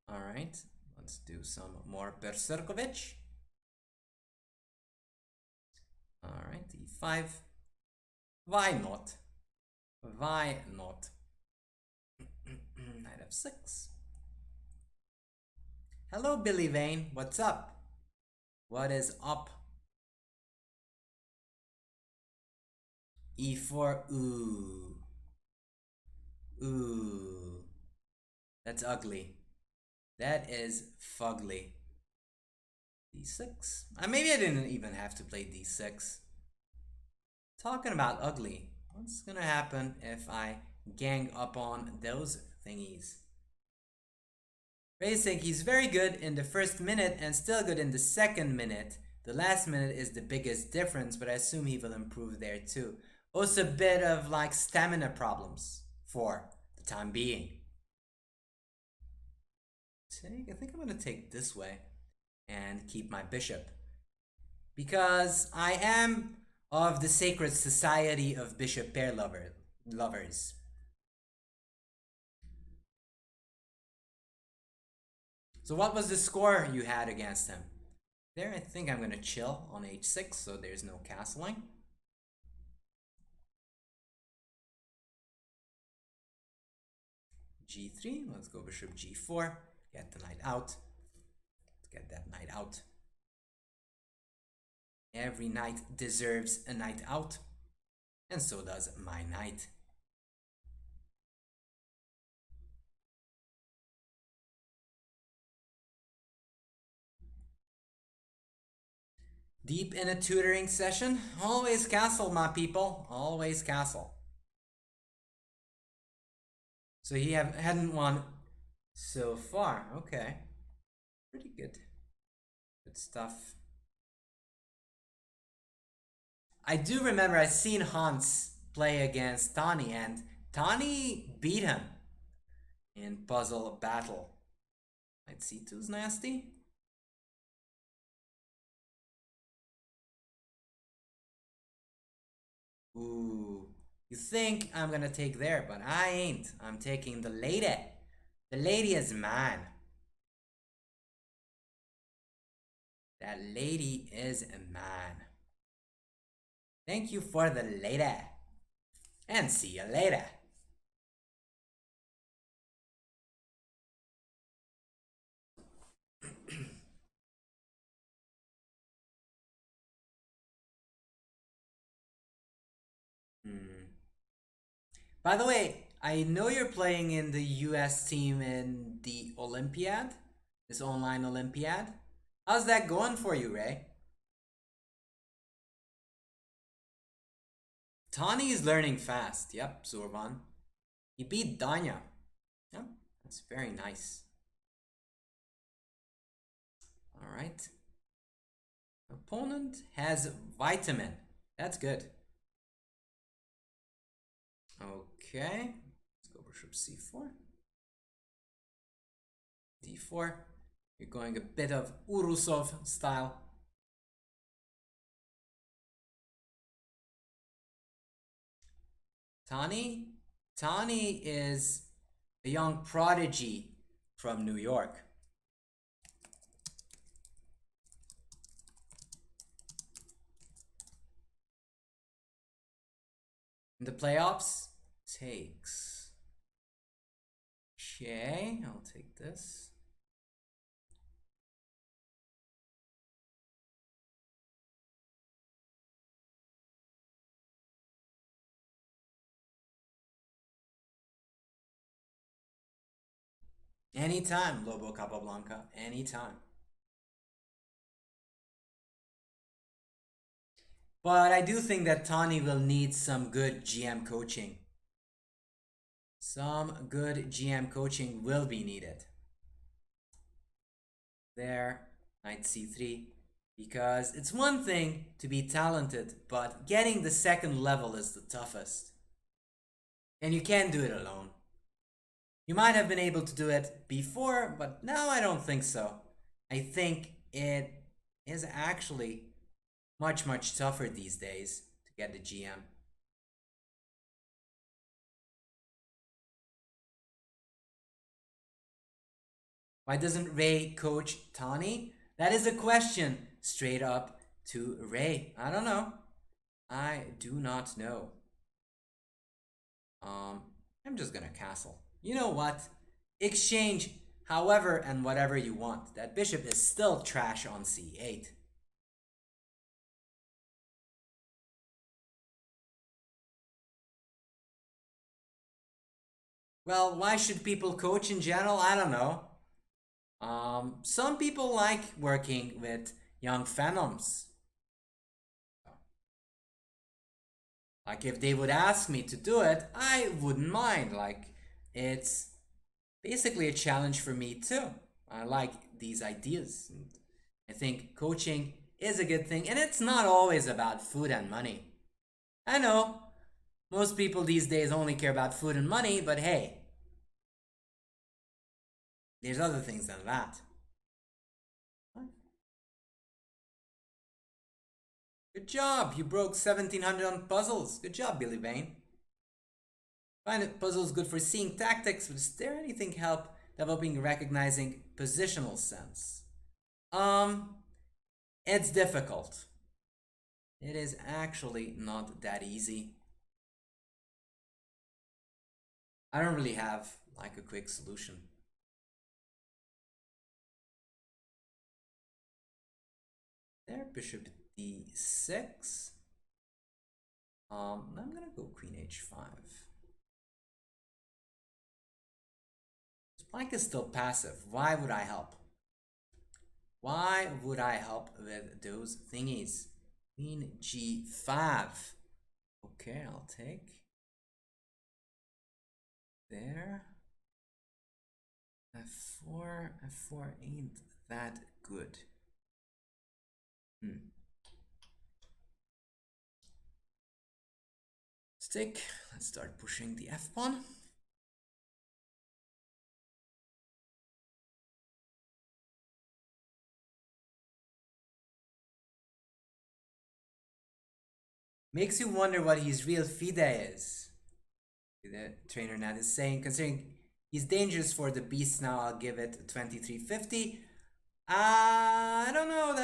All right, let's do some more Berserkovich. All right, e5. Why not? Why not? Knight f6. Hello, Billy Vane. What's up? What is up? e4. Ooh. Ooh. That's ugly. That is fugly. d6. Maybe I didn't even have to play d6. Talking about ugly, what's gonna happen if I gang up on those thingies? Racing, he's very good in the first minute and still good in the second minute. The last minute is the biggest difference, but I assume he will improve there too. Also a bit of like stamina problems for the time being. I think I'm gonna take this way and keep my bishop. Because I am of the sacred society of bishop pair lovers. So what was the score you had against him? There, I think I'm gonna chill on h6, so there's no castling. g3, let's go bishop g4, get the knight out. Let's get that knight out. Every knight deserves a knight out, and so does my knight. Deep in a tutoring session, always castle, my people, always castle. So he hadn't won so far. Okay, pretty good. Good stuff. I do remember I seen Hans play against Tani, and Tani beat him in puzzle battle. Knight c2 is nasty. Ooh, you think I'm gonna take there, but I ain't. I'm taking the lady. The lady is mine. That lady is mine. Thank you for the lady. And see you later. By the way, I know you're playing in the US team in the Olympiad, this online Olympiad. How's that going for you, Ray? Tani is learning fast. Yep, Zorban. He beat Danya. Yep, that's very nice. All right. Opponent has vitamin. That's good. Okay. Let's go bishop c4. d4. You're going a bit of Urusov style. Tani? Tani is a young prodigy from New York. In the playoffs, takes. Okay, I'll take this. Anytime, Lobo Capablanca, anytime. But I do think that Tani will need some good GM coaching. Some good GM coaching will be needed. There, knight c3. Because it's one thing to be talented, but getting the second level is the toughest. And you can't do it alone. You might have been able to do it before, but now I don't think so. I think it is actually much, much tougher these days to get the GM. Why doesn't Ray coach Tani? That is a question straight up to Ray. I don't know. I do not know. I'm just gonna castle. You know what? Exchange however and whatever you want. That bishop is still trash on c8. Well, why should people coach in general? I don't know. Some people like working with young phenoms. Like, if they would ask me to do it, I wouldn't mind. Like, it's basically a challenge for me too. I like these ideas. I think coaching is a good thing, and it's not always about food and money. I know most people these days only care about food and money, but hey, there's other things than that. Good job, you broke 1700 on puzzles. Good job, Billy Vane. Find it puzzles good for seeing tactics, but is there anything help developing recognizing positional sense? Um, it's difficult. It is actually not that easy. I don't really have like a quick solution. There, bishop d6. I'm gonna go queen h5. This black is still passive. Why would I help? Why would I help with those thingies? Queen g5. Okay, I'll take. There. f4. f4 ain't that good. Stick. Let's start pushing the f-pawn. Makes you wonder what his real FIDE is. The trainer Nat is saying, considering he's dangerous for the beast now, I'll give it 2350. I don't know,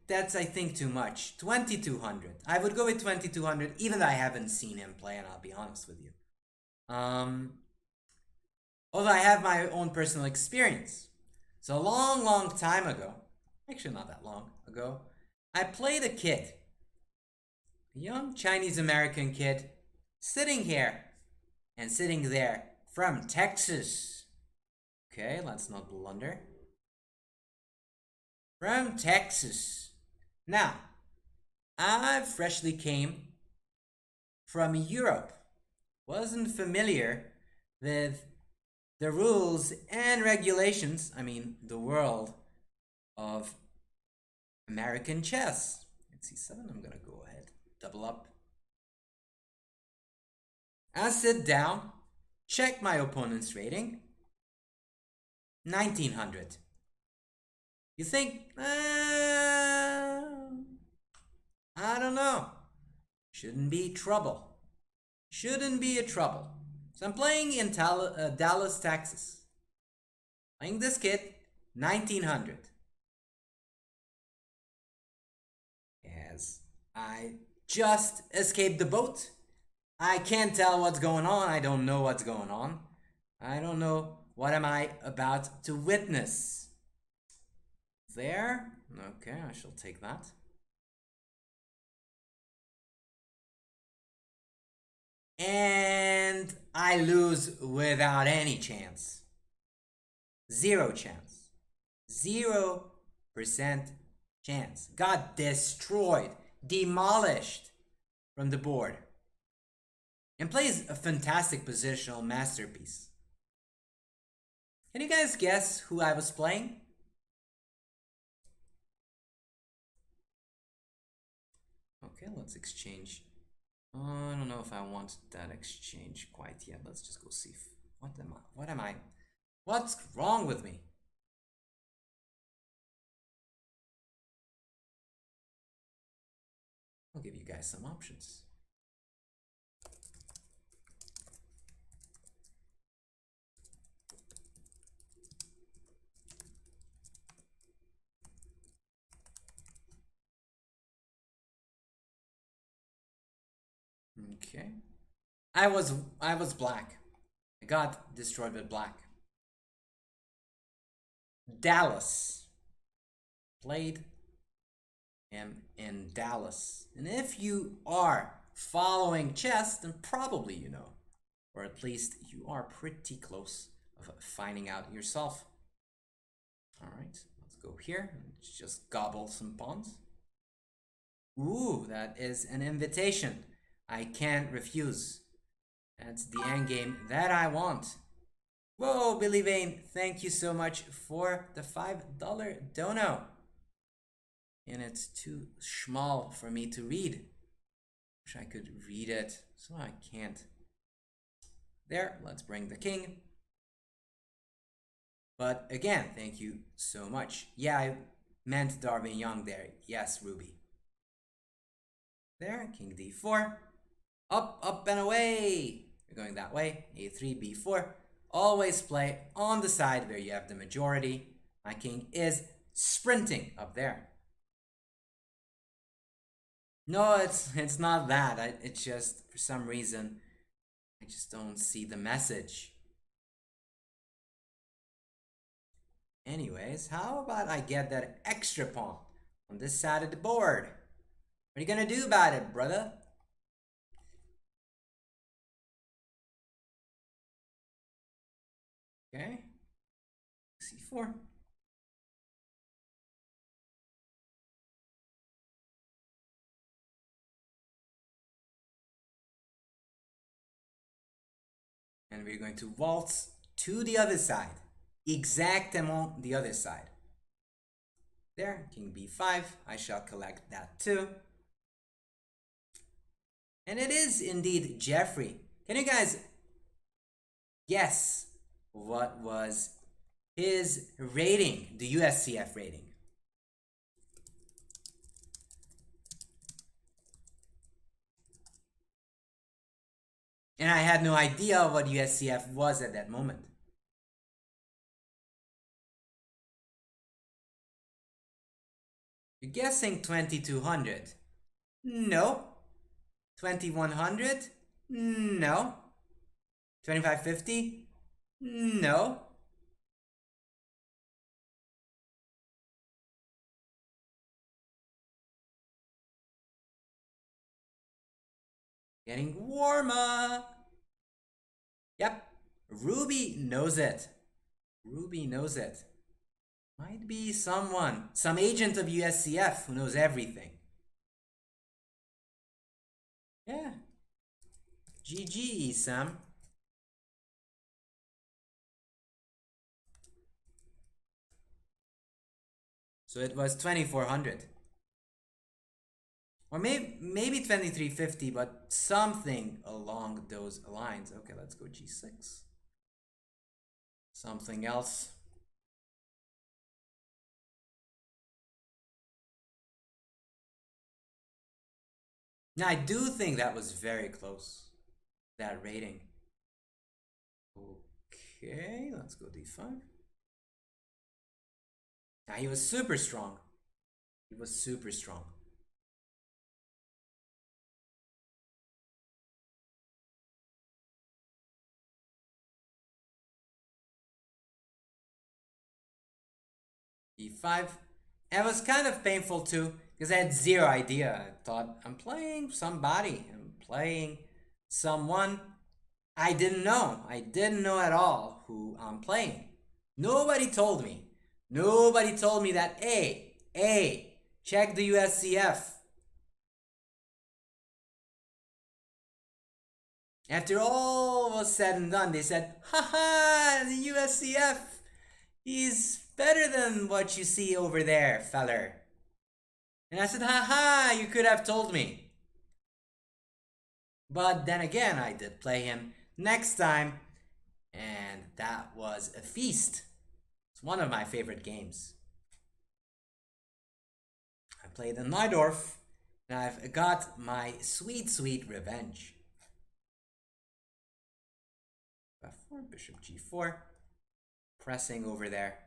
that's I think too much. 2200. I would go with 2200, even though I haven't seen him play, and I'll be honest with you. Although I have my own personal experience. So a long time ago, actually not that long ago, I played a kid. A young Chinese American kid sitting here and sitting there from Texas. Okay, let's not blunder. From Texas. Now, I freshly came from Europe. Wasn't familiar with the rules and regulations, I mean, the world of American chess. Let's see, 7, I'm gonna go ahead. Double up. I sit down, check my opponent's rating. 1900. You think, I don't know. Shouldn't be trouble. Shouldn't be a trouble. So I'm playing in Dallas, Texas. Playing this kid, 1900. As I just escaped the boat. I can't tell what's going on. I don't know what's going on. I don't know what am I about to witness. There. Okay, I shall take that. And I lose without any chance. 0 chance. 0% chance. Got destroyed. Demolished from the board. And plays a fantastic positional masterpiece. Can you guys guess who I was playing? Okay, let's exchange. I don't know if I want that exchange quite yet. Let's just go see. What am I? What's wrong with me? I'll give you guys some options. Okay. I was black. I got destroyed with black. Dallas. Played him in Dallas. And if you are following chess, then probably you know. Or at least you are pretty close of finding out yourself. Alright, let's go here and just gobble some pawns. Ooh, that is an invitation. I can't refuse. That's the endgame that I want. Whoa, Billy Vane, thank you so much for the $5 dono. And it's too small for me to read. Wish I could read it, so I can't. There, let's bring the king. But again, thank you so much. Yeah, I meant Darwin Young there. Yes, Ruby. There, king d4. Up, up, and away. We're going that way. a3, b4. Always play on the side where you have the majority. My king is sprinting up there. No, it's not that. It's just, for some reason, I just don't see the message. Anyways, how about I get that extra pawn on this side of the board? What are you gonna do about it, brother? Okay. c4. And we're going to waltz to the other side. Exactement the other side. There, king b5. I shall collect that too. And it is indeed Jeffrey. Can you guys guess what was his rating, the USCF rating? And I had no idea what USCF was at that moment. You're guessing 2200. No. 2100? No. 2550? No. Getting warmer. Yep. Ruby knows it. Ruby knows it. Might be someone, some agent of USCF who knows everything. Yeah. GG, Sam. So it was 2400. Or maybe 2350, but something along those lines. Okay, let's go g6. Something else. Now, I do think that was very close, that rating. Okay, let's go d5. Now, he was super strong. He was super strong. e5. And it was kind of painful too, because I had zero idea. I thought, I'm playing somebody. I'm playing someone I didn't know. I didn't know at all who I'm playing. Nobody told me. Nobody told me that, hey, check the USCF. After all was said and done, they said, haha, the USCF, he's better than what you see over there, feller. And I said, haha, you could have told me. But then again, I did play him next time, and that was a feast. It's one of my favorite games. I played in Neudorf, and I've got my sweet, sweet revenge. F4, bishop g4, pressing over there.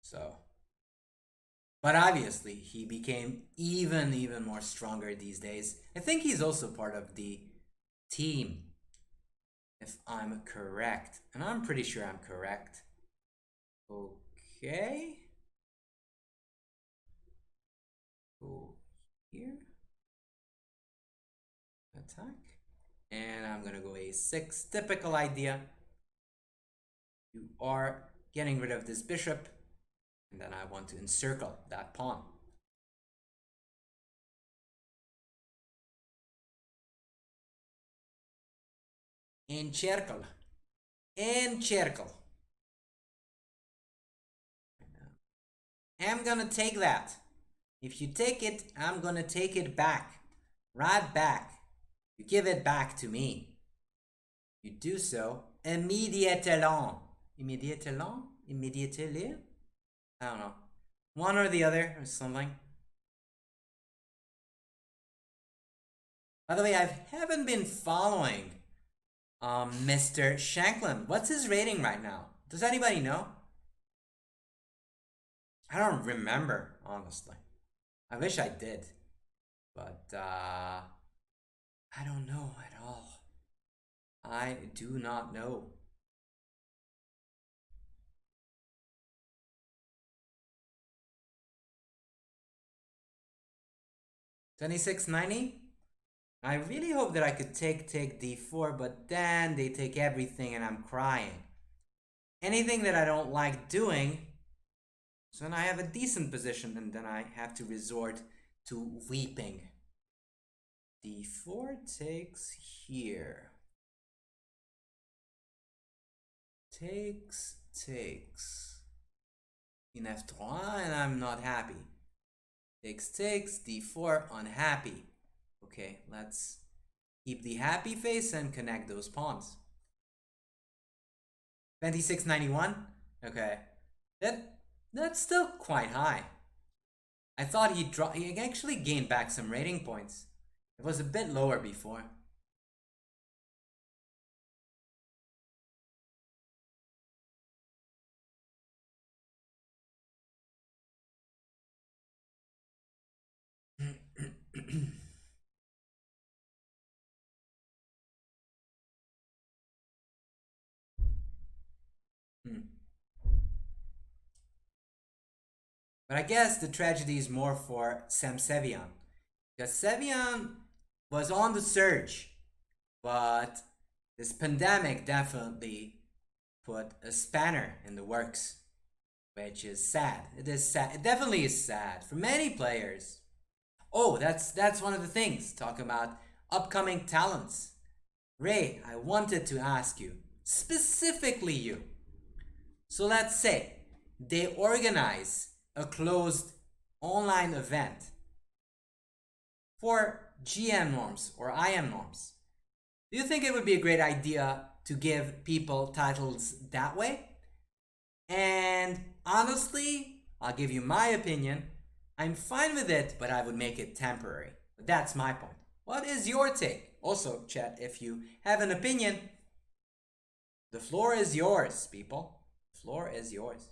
So, but obviously he became even more stronger these days. I think he's also part of the team if I'm correct. And I'm pretty sure I'm correct. Okay. Go here. Attack. And I'm gonna go a6. Typical idea. You are getting rid of this bishop. And then I want to encircle that pawn. Encircle. Encircle. I'm gonna take that. If you take it, I'm gonna take it back. Right back. You give it back to me. You do so immediately. Immediately? Immediately? I don't know. One or the other or something. By the way, I haven't been following Mr. Shanklin. What's his rating right now? Does anybody know? I don't remember, honestly. I wish I did. But I don't know at all. I do not know. $26.90? I really hope that I could take d4, but then they take everything and I'm crying. Anything that I don't like doing, so then I have a decent position and then I have to resort to weeping. d4 takes here. Takes. In f3 and I'm not happy. Takes, d4, unhappy. Okay, let's keep the happy face and connect those pawns. 26.91? Okay. That's still quite high. I thought he actually gained back some rating points. It was a bit lower before. But I guess the tragedy is more for Sam Sevian. Because Sevian was on the surge. But this pandemic definitely put a spanner in the works. Which is sad. It is sad. It definitely is sad for many players. Oh, that's one of the things. Talking about upcoming talents. Ray, I wanted to ask you, specifically you. So let's say they organize a closed online event for GM norms or IM norms. Do you think it would be a great idea to give people titles that way? And honestly, I'll give you my opinion. I'm fine with it, but I would make it temporary. But that's my point. What is your take? Also, chat, if you have an opinion, the floor is yours, people. The floor is yours.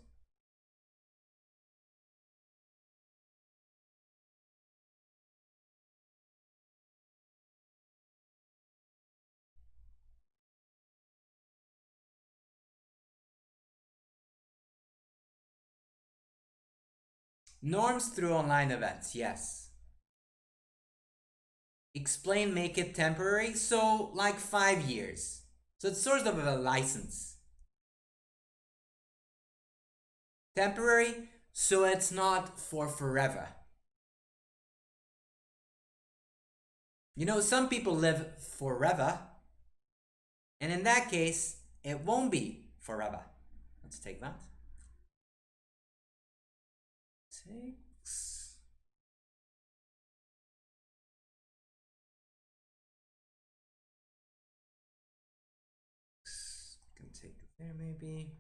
Norms through online events, yes. Explain, make it temporary, so like 5 years. So it's sort of a license. Temporary, so it's not for forever. You know, some people live forever, and in that case, it won't be forever. Let's take that. Takes. Can take it there maybe.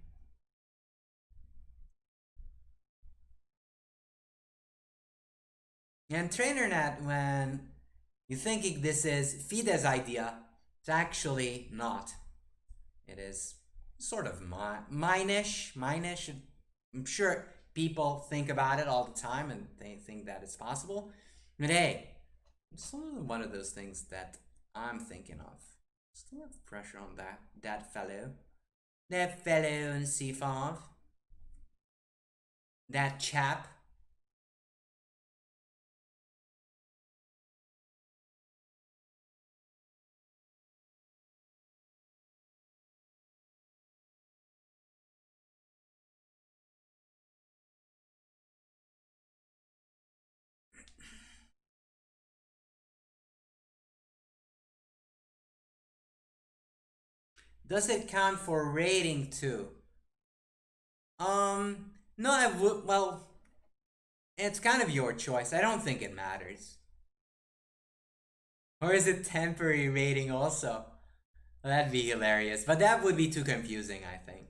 And TrainerNet, when you think this is Fide's idea, it's actually not. It is sort of mine-ish. I'm sure people think about it all the time and they think that it's possible. But hey, it's one of those things that I'm thinking of. Still have pressure on that fellow. That fellow in c5. That chap. Does it count for rating too? No, I would. Well, it's kind of your choice. I don't think it matters. Or is it temporary rating also? Well, that'd be hilarious, but that would be too confusing, I think.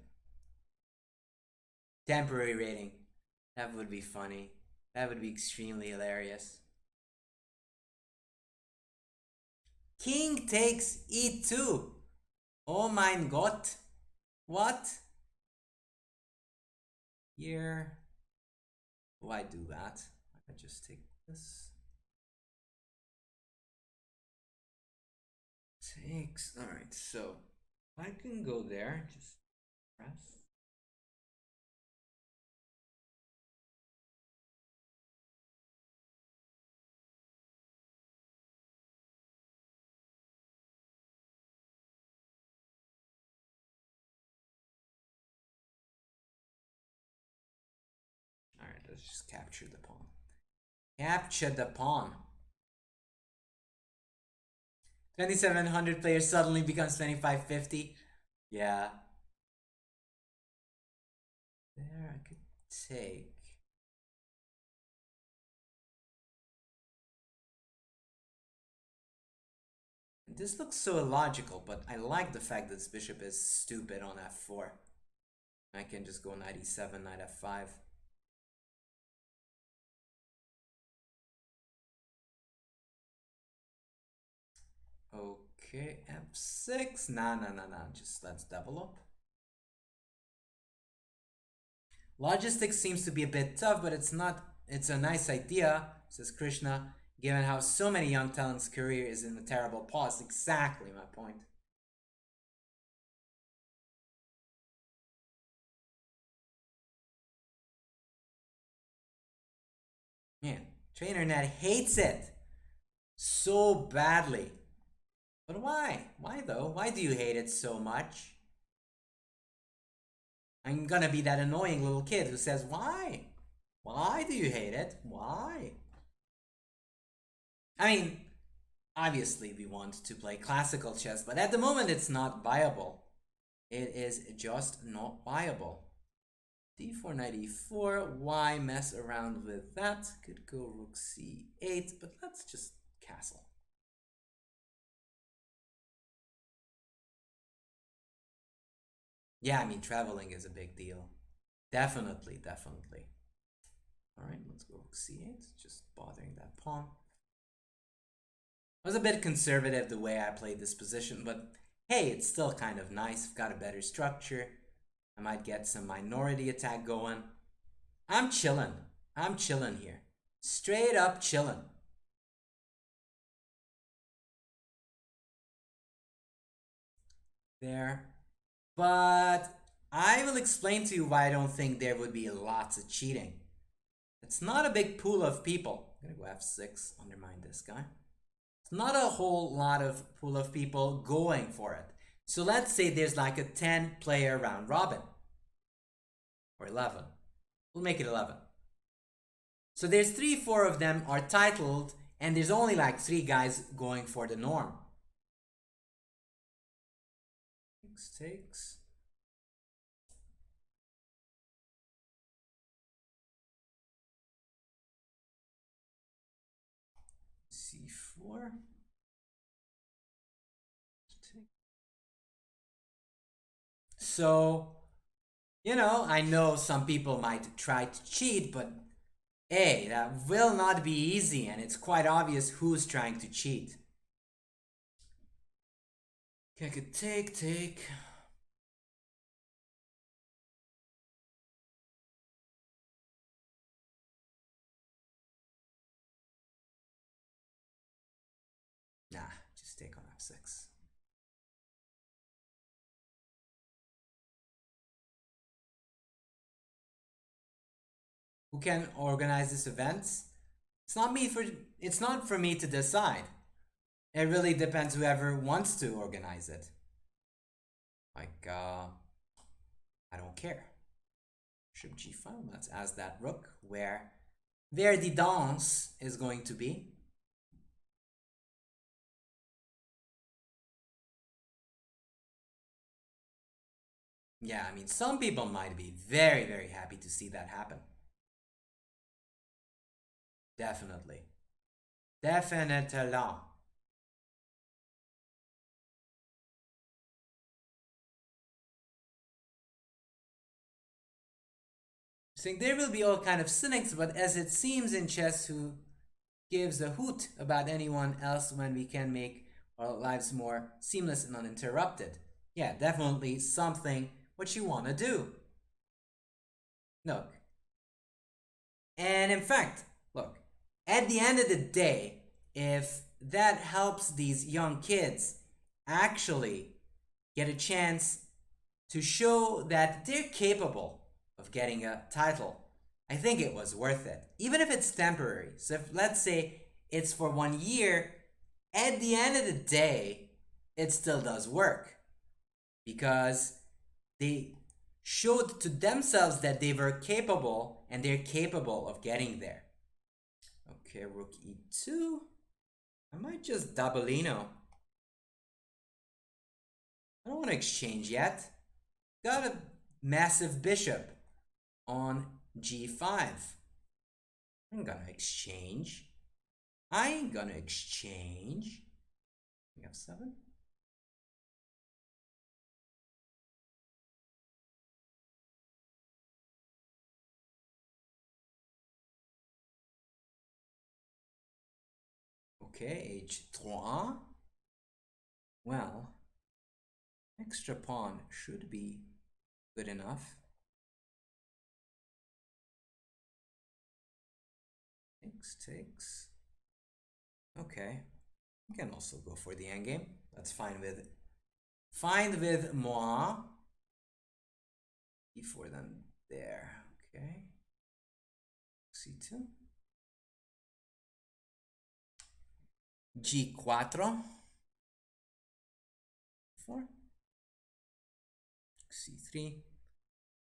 Temporary rating. That would be funny. That would be extremely hilarious. King takes e2. Oh mein Gott. What? Here. Why do that? I just take this. Takes. Alright, so I can go there. Just press. Alright, let's just capture the pawn. Capture the pawn. 2,700 players suddenly becomes 2,550. Yeah. There I could take. This looks so illogical, but I like the fact that this bishop is stupid on f4. I can just go knight e7, knight f5. Okay, f6. Nah. Just let's develop. Logistics seems to be a bit tough, but it's not. It's a nice idea, says Krishna, given how so many young talents' career is in a terrible pause. Exactly my point. Man, TrainerNet hates it so badly. But why? Why though? Why do you hate it so much? I'm gonna be that annoying little kid who says, why? Why do you hate it? Why? I mean, obviously we want to play classical chess, but at the moment it's not viable. It is just not viable. d4, knight e4, why mess around with that? Could go rook c8, but let's just castle. Yeah, I mean, traveling is a big deal. Definitely. Alright, let's go rook c8, just bothering that pawn. I was a bit conservative the way I played this position, but hey, it's still kind of nice. I've got a better structure. I might get some minority attack going. I'm chilling. I'm chilling here. Straight up chilling. There. But I will explain to you why I don't think there would be lots of cheating. It's not a big pool of people. I'm gonna go f6, undermine this guy. It's not a whole lot of pool of people going for it. So let's say there's like a 10-player round robin. Or 11. We'll make it 11. So there's 3-4 of them are titled, and there's only like 3 guys going for the norm. X takes. C4. So, I know some people might try to cheat, but hey, that will not be easy, and it's quite obvious who's trying to cheat. Okay, I could take. Nah, just take on f6. who can organize this event? It's not for me to decide. It really depends whoever wants to organize it. Like, I don't care. Bishop g5. Let's ask that rook where the dance is going to be. Yeah, I mean, some people might be very, very happy to see that happen. Definitely. Definitely. Saying there will be all kind of cynics, but as it seems in chess, who gives a hoot about anyone else when we can make our lives more seamless and uninterrupted? Yeah, definitely something what you want to do. Look, and in fact, look, at the end of the day, if that helps these young kids actually get a chance to show that they're capable of getting a title, I think it was worth it. Even if it's temporary. So if, let's say, it's for 1 year, at the end of the day, it still does work. Because they showed to themselves that they were capable and they're capable of getting there. Okay, rook e2. I might just doubleino. I don't want to exchange yet. Got a massive bishop on g5. I'm gonna exchange. I ain't gonna exchange. We have 7. Okay, h3. Well, extra pawn should be good enough. Takes. Okay. You can also go for the endgame. That's fine with moi. E4 then there. Okay. C2. G4. 4. C3.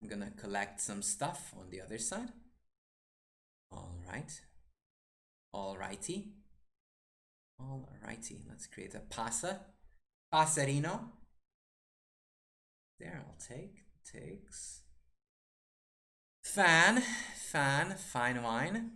I'm gonna collect some stuff on the other side. Alright. Alrighty. Alrighty. Let's create a passa. Passarino. There, I'll take. Takes. Fine wine.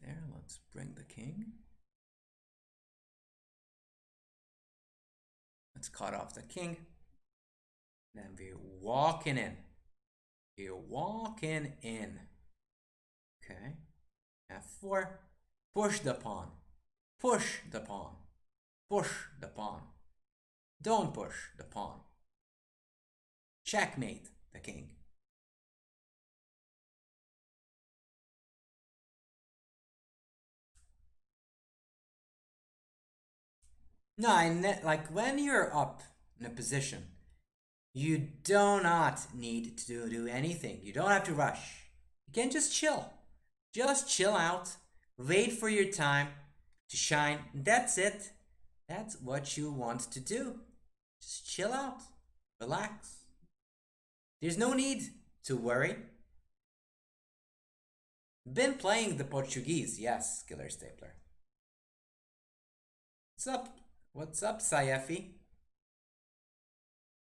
There, let's bring the king. Let's cut off the king. Then we're walking in. We're walking in. Okay. F4. Push the pawn. Push the pawn. Push the pawn. Don't push the pawn. Checkmate the king. No, like when you're up in a position, you do not need to do anything. You don't have to rush. You can just chill. Just chill out. Wait for your time to shine. That's it. That's what you want to do. Just chill out. Relax. There's no need to worry. Been playing the Portuguese, yes, Killer Stapler. What's up? What's up, Sayefi?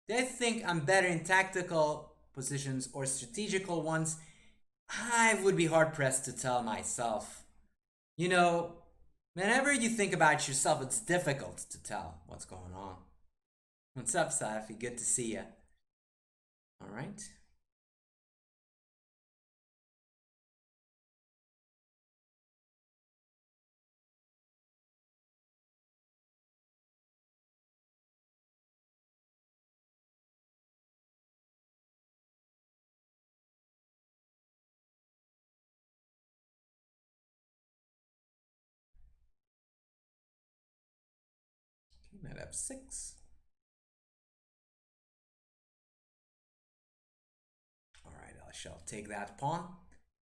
They think I'm better in tactical positions or strategical ones. I would be hard pressed to tell myself. You know, whenever you think about yourself, it's difficult to tell what's going on. What's up, Sayefi? Good to see you. All right. Knight f6. Alright, I shall take that pawn.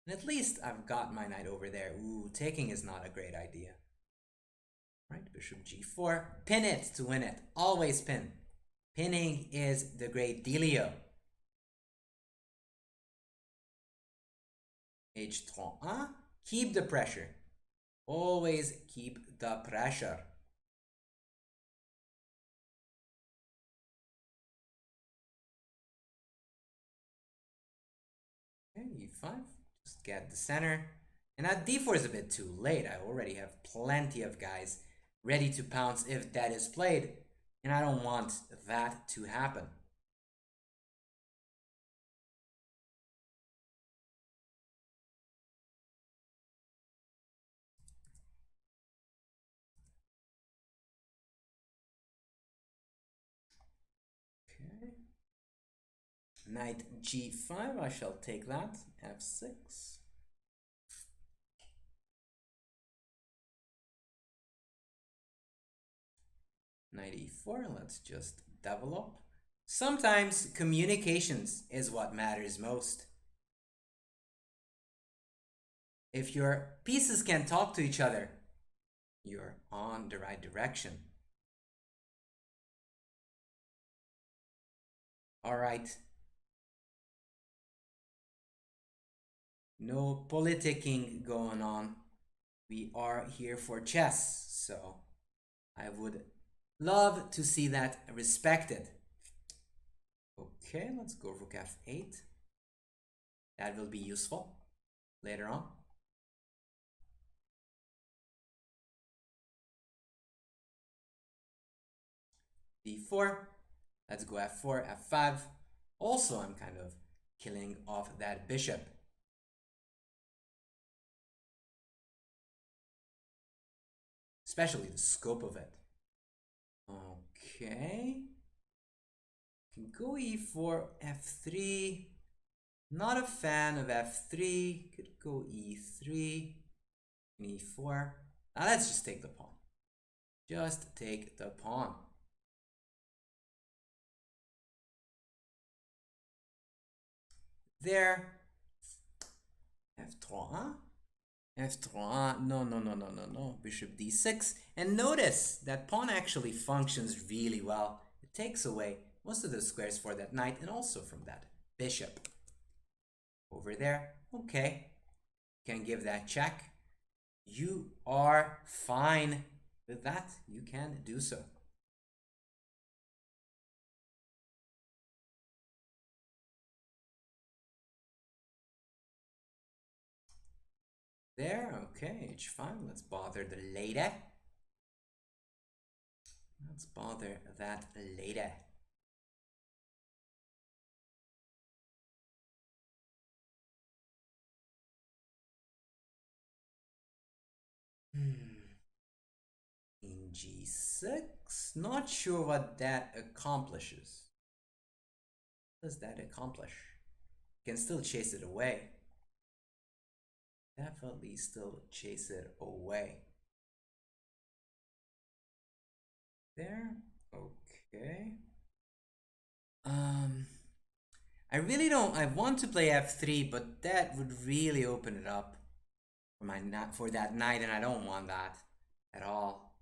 And at least I've got my knight over there. Ooh, taking is not a great idea. Right, bishop g4. Pin it to win it. Always pin. Pinning is the great dealio. h3. Keep the pressure. Always keep the pressure. Okay, e5. Just get the center. And that d4 is a bit too late. I already have plenty of guys ready to pounce if that is played. And I don't want that to happen. Okay. Knight g5, I shall take that. f6. Knight e4, let's just develop. Sometimes communications is what matters most. If your pieces can talk to each other, you're on the right direction. All right. No politicking going on. We are here for chess, so I would love to see that respected. Okay, let's go rook f8. That will be useful later on. d4. Let's go f4, f5. Also, I'm kind of killing off that bishop. Especially the scope of it. Okay. Can go e4, f3. Not a fan of f3. Could go e3, e4. Now let's just take the pawn. Just take the pawn. There. f3. f3. No. Bishop d6. And notice that pawn actually functions really well. It takes away most of the squares for that knight and also from that bishop. Over there. Okay. Can give that check. You are fine with that. You can do so. There, okay, h5. Let's bother the lady. Let's bother that lady. In g6, not sure what that accomplishes. What does that accomplish? Can still chase it away. Definitely still chase it away. There, okay. I really don't. I want to play f3, but that would really open it up for that knight, and I don't want that at all.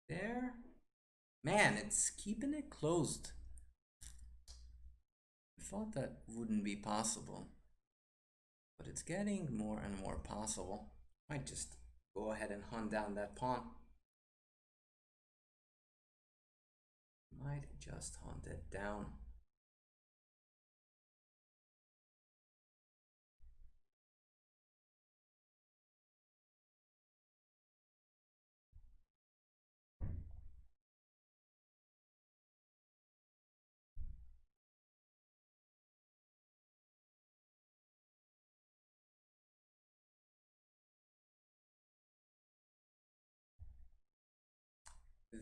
There, man, it's keeping it closed. I thought that wouldn't be possible, but it's getting more and more possible. Might just go ahead and hunt down that pawn. Might just hunt it down.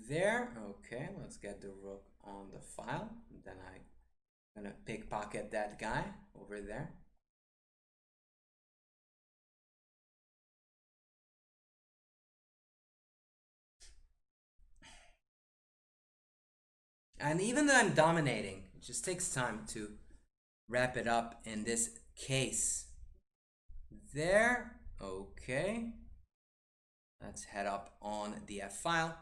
There, okay, let's get the rook on the file. Then I'm gonna pickpocket that guy over there. And even though I'm dominating, it just takes time to wrap it up in this case. There. Okay. Let's head up on the F file.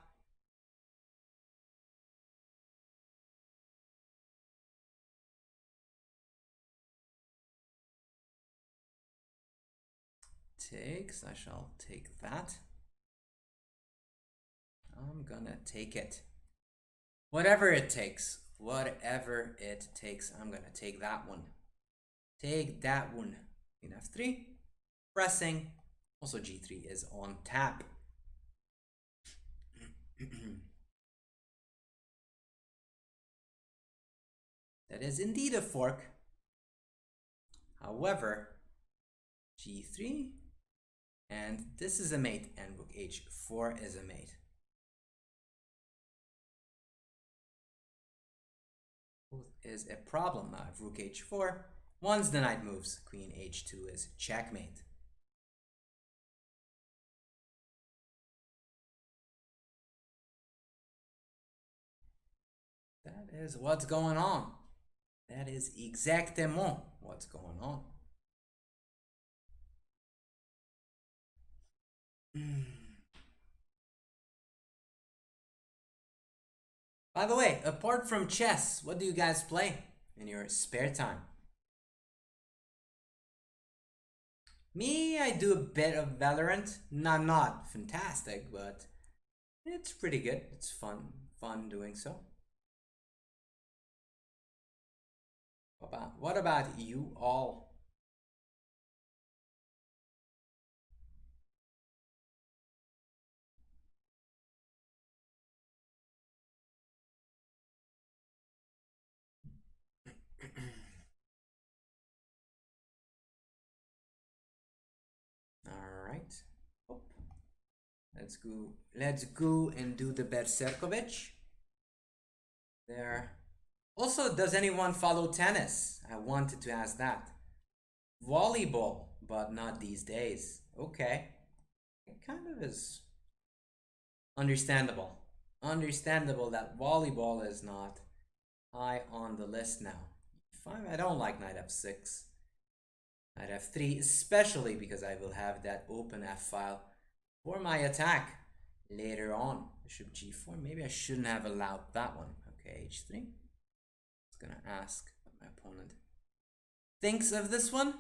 Takes. I shall take that. I'm gonna take it. Whatever it takes. Whatever it takes. I'm gonna take that one. Take that one. Queen F3. Pressing. Also G3 is on tap. That is indeed a fork. However, G3, and this is a mate, and Rook H4 is a mate. Both is a problem. Now, if Rook H4, once the knight moves, Queen H2 is checkmate. That is what's going on. That is exactement what's going on. By the way, apart from chess, what do you guys play in your spare time? Me, I do a bit of Valorant. Not fantastic, but it's pretty good. It's fun doing so. What about you all? All right. Oh, let's go. Let's go and do the Berserkovich. There. Also, does anyone follow tennis? I wanted to ask that. Volleyball, but not these days. Okay. It kind of is understandable. Understandable that volleyball is not high on the list now. I don't like knight f6. Knight f3, especially because I will have that open f file for my attack later on. Bishop g4. Maybe I shouldn't have allowed that one. Okay, h3. I was gonna ask what my opponent thinks of this one.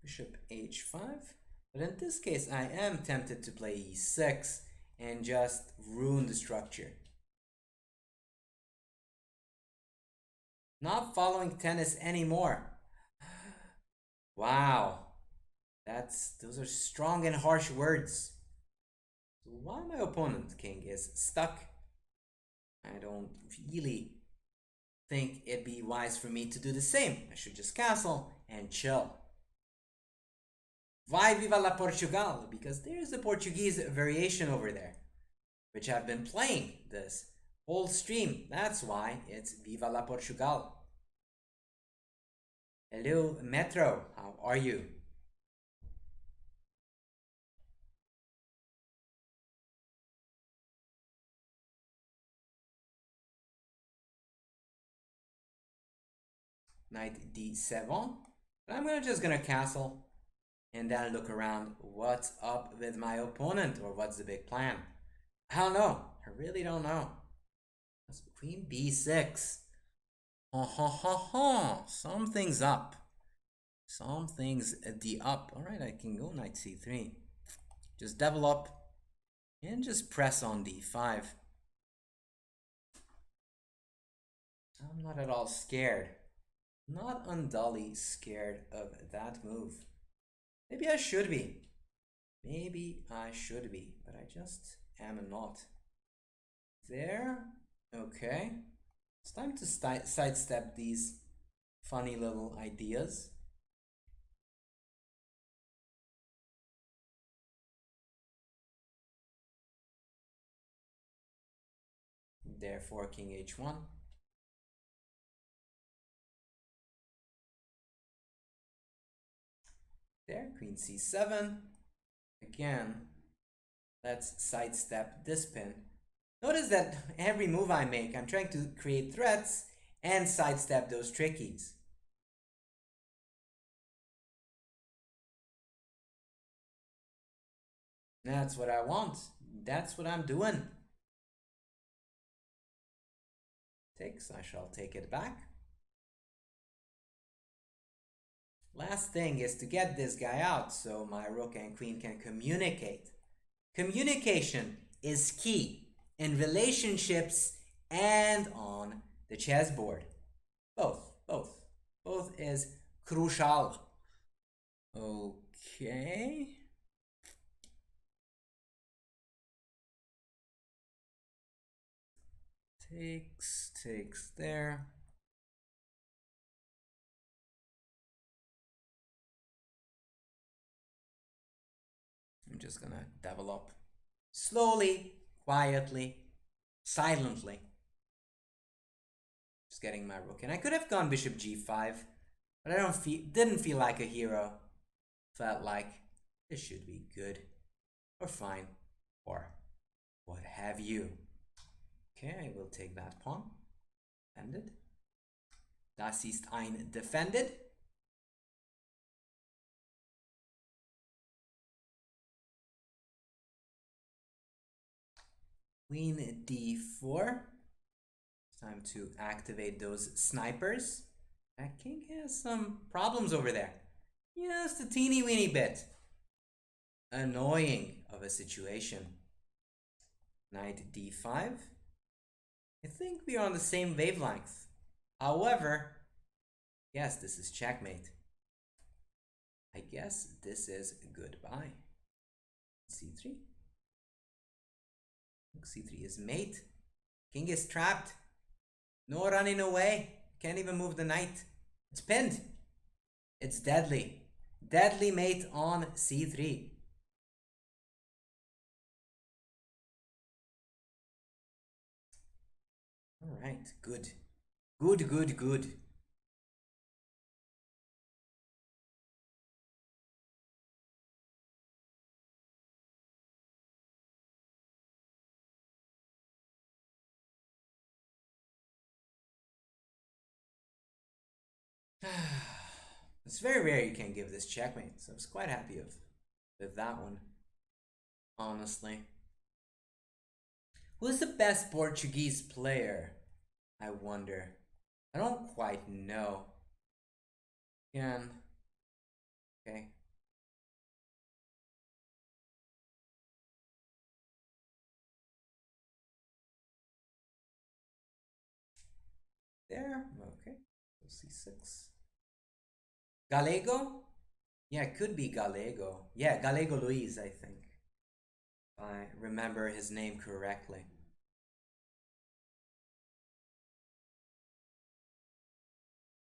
Bishop h5. But in this case, I am tempted to play e6 and just ruin the structure. Not following tennis anymore. Wow. Those are strong and harsh words. So why my opponent king is stuck? I don't really think it'd be wise for me to do the same. I should just castle and chill. Why Viva la Portugal? Because there's a Portuguese variation over there, which I've been playing this whole stream. That's why it's Viva la Portugal. Hello, Metro. How are you? Knight d7. I'm just gonna castle and then look around what's up with my opponent or what's the big plan. I don't know. I really don't know. Queen b6. Something's up. Something's the up. Alright, I can go knight c3. Just develop and just press on d5. I'm not at all scared. Not undully scared of that move. Maybe I should be. Maybe I should be, but I just am not. There. Okay. It's time to sidestep these funny little ideas. therefore king h1. There, queen c7. Again, let's sidestep this pin. Notice that every move I make, I'm trying to create threats and sidestep those trickies. That's what I want. That's what I'm doing. Takes, I shall take it back. Last thing is to get this guy out so my rook and queen can communicate. Communication is key in relationships and on the chessboard. Both is crucial. Okay. Takes there. I'm just gonna develop slowly, quietly, silently. Just getting my rook in. I could have gone bishop g5, but I didn't feel like a hero. Felt like this should be good or fine or what have you. Okay, I will take that pawn. Defended. Das ist ein defended. Queen d4. It's time to activate those snipers. That king has some problems over there. Just a teeny weeny bit. Annoying of a situation. Knight d5. I think we are on the same wavelength. However, yes, this is checkmate. I guess this is goodbye. c3. c3 is mate. King is trapped. No running away. Can't even move the knight. It's pinned. It's deadly. Deadly mate on c3. All right, good. Good. It's very rare you can give this checkmate, so I was quite happy with that one, honestly. Who's the best Portuguese player? I wonder. I don't quite know. Again. Okay. There. Okay. c6. Gallego? Yeah, it could be Gallego. Yeah, Gallego Luis, I think. If I remember his name correctly.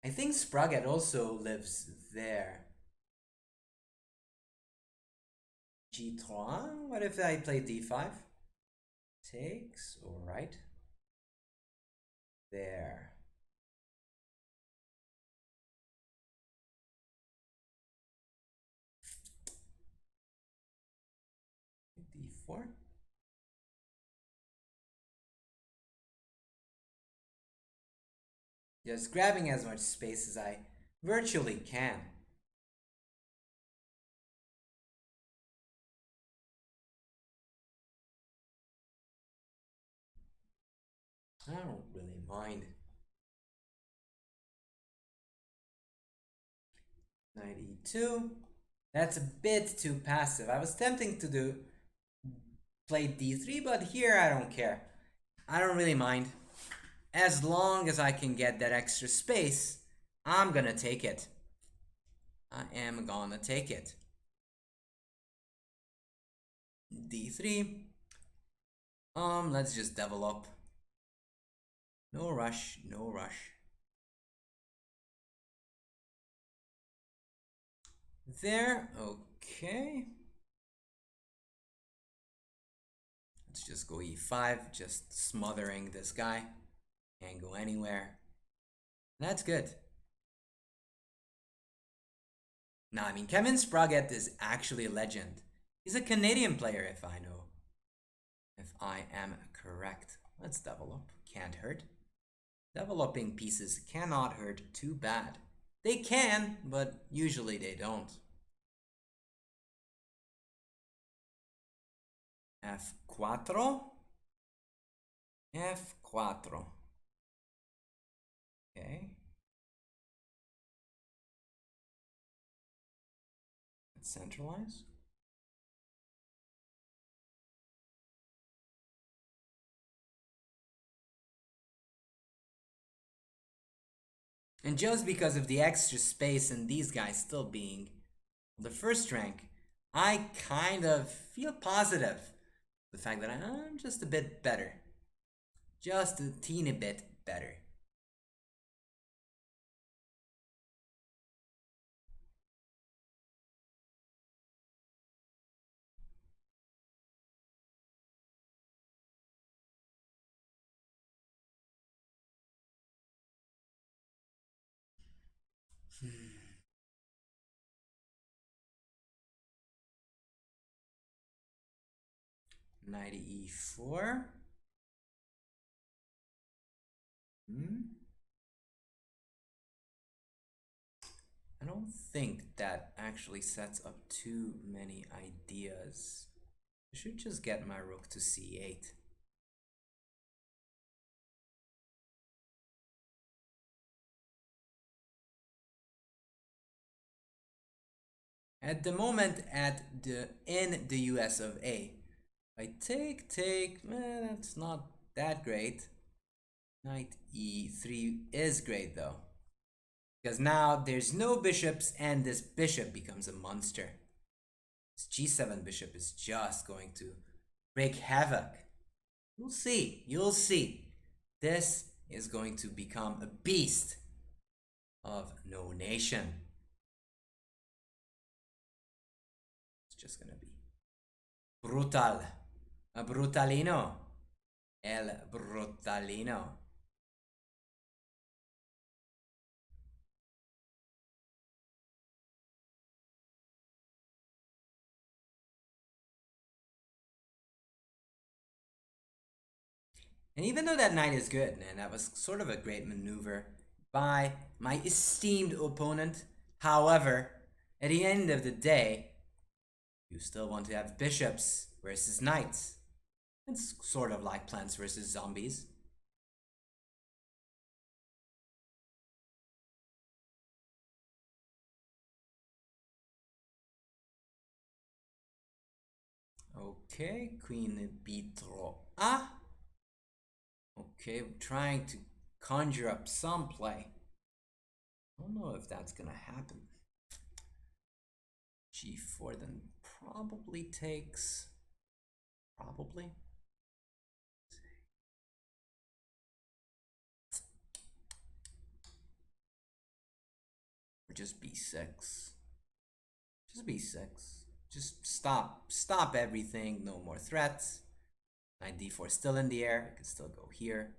I think Spraget also lives there. g3? What if I play d5? Takes, alright. There. d4. Just grabbing as much space as I virtually can. I don't really mind. 92. That's a bit too passive. I was tempting to play d3, but here I don't care. I don't really mind. As long as I can get that extra space, I'm gonna take it. I am gonna take it. d3. Let's just develop. No rush. There, okay. Let's just go e5, just smothering this guy. Can't go anywhere. That's good. Now, I mean, Kevin Spraguet is actually a legend. He's a Canadian player, if I am correct. Let's develop. Can't hurt. Developing pieces cannot hurt too bad. They can, but usually they don't. F4. F4. Okay. Let's centralize. And just because of the extra space and these guys still being the first rank, I kind of feel positive. The fact that I'm just a bit better. Just a teeny bit better. Knight e4. I don't think that actually sets up too many ideas. I should just get my rook to c8. At the moment, in the US of A, I take, that's not that great. Knight e3 is great though. Because now there's no bishops and this bishop becomes a monster. This g7 bishop is just going to wreak havoc. You'll see, you'll see. This is going to become a beast of no nation. It's just gonna be brutal. A brutalino. El brutalino. And even though that knight is good, and that was sort of a great maneuver by my esteemed opponent, however, at the end of the day, you still want to have bishops versus knights. It's sort of like Plants versus Zombies. Okay, Queen b3 A. Okay, we're trying to conjure up some play. I don't know if that's gonna happen. G4 then probably takes. Probably. Or just b6. Just b6. Just stop everything. No more threats. Knight d4 still in the air. I can still go here.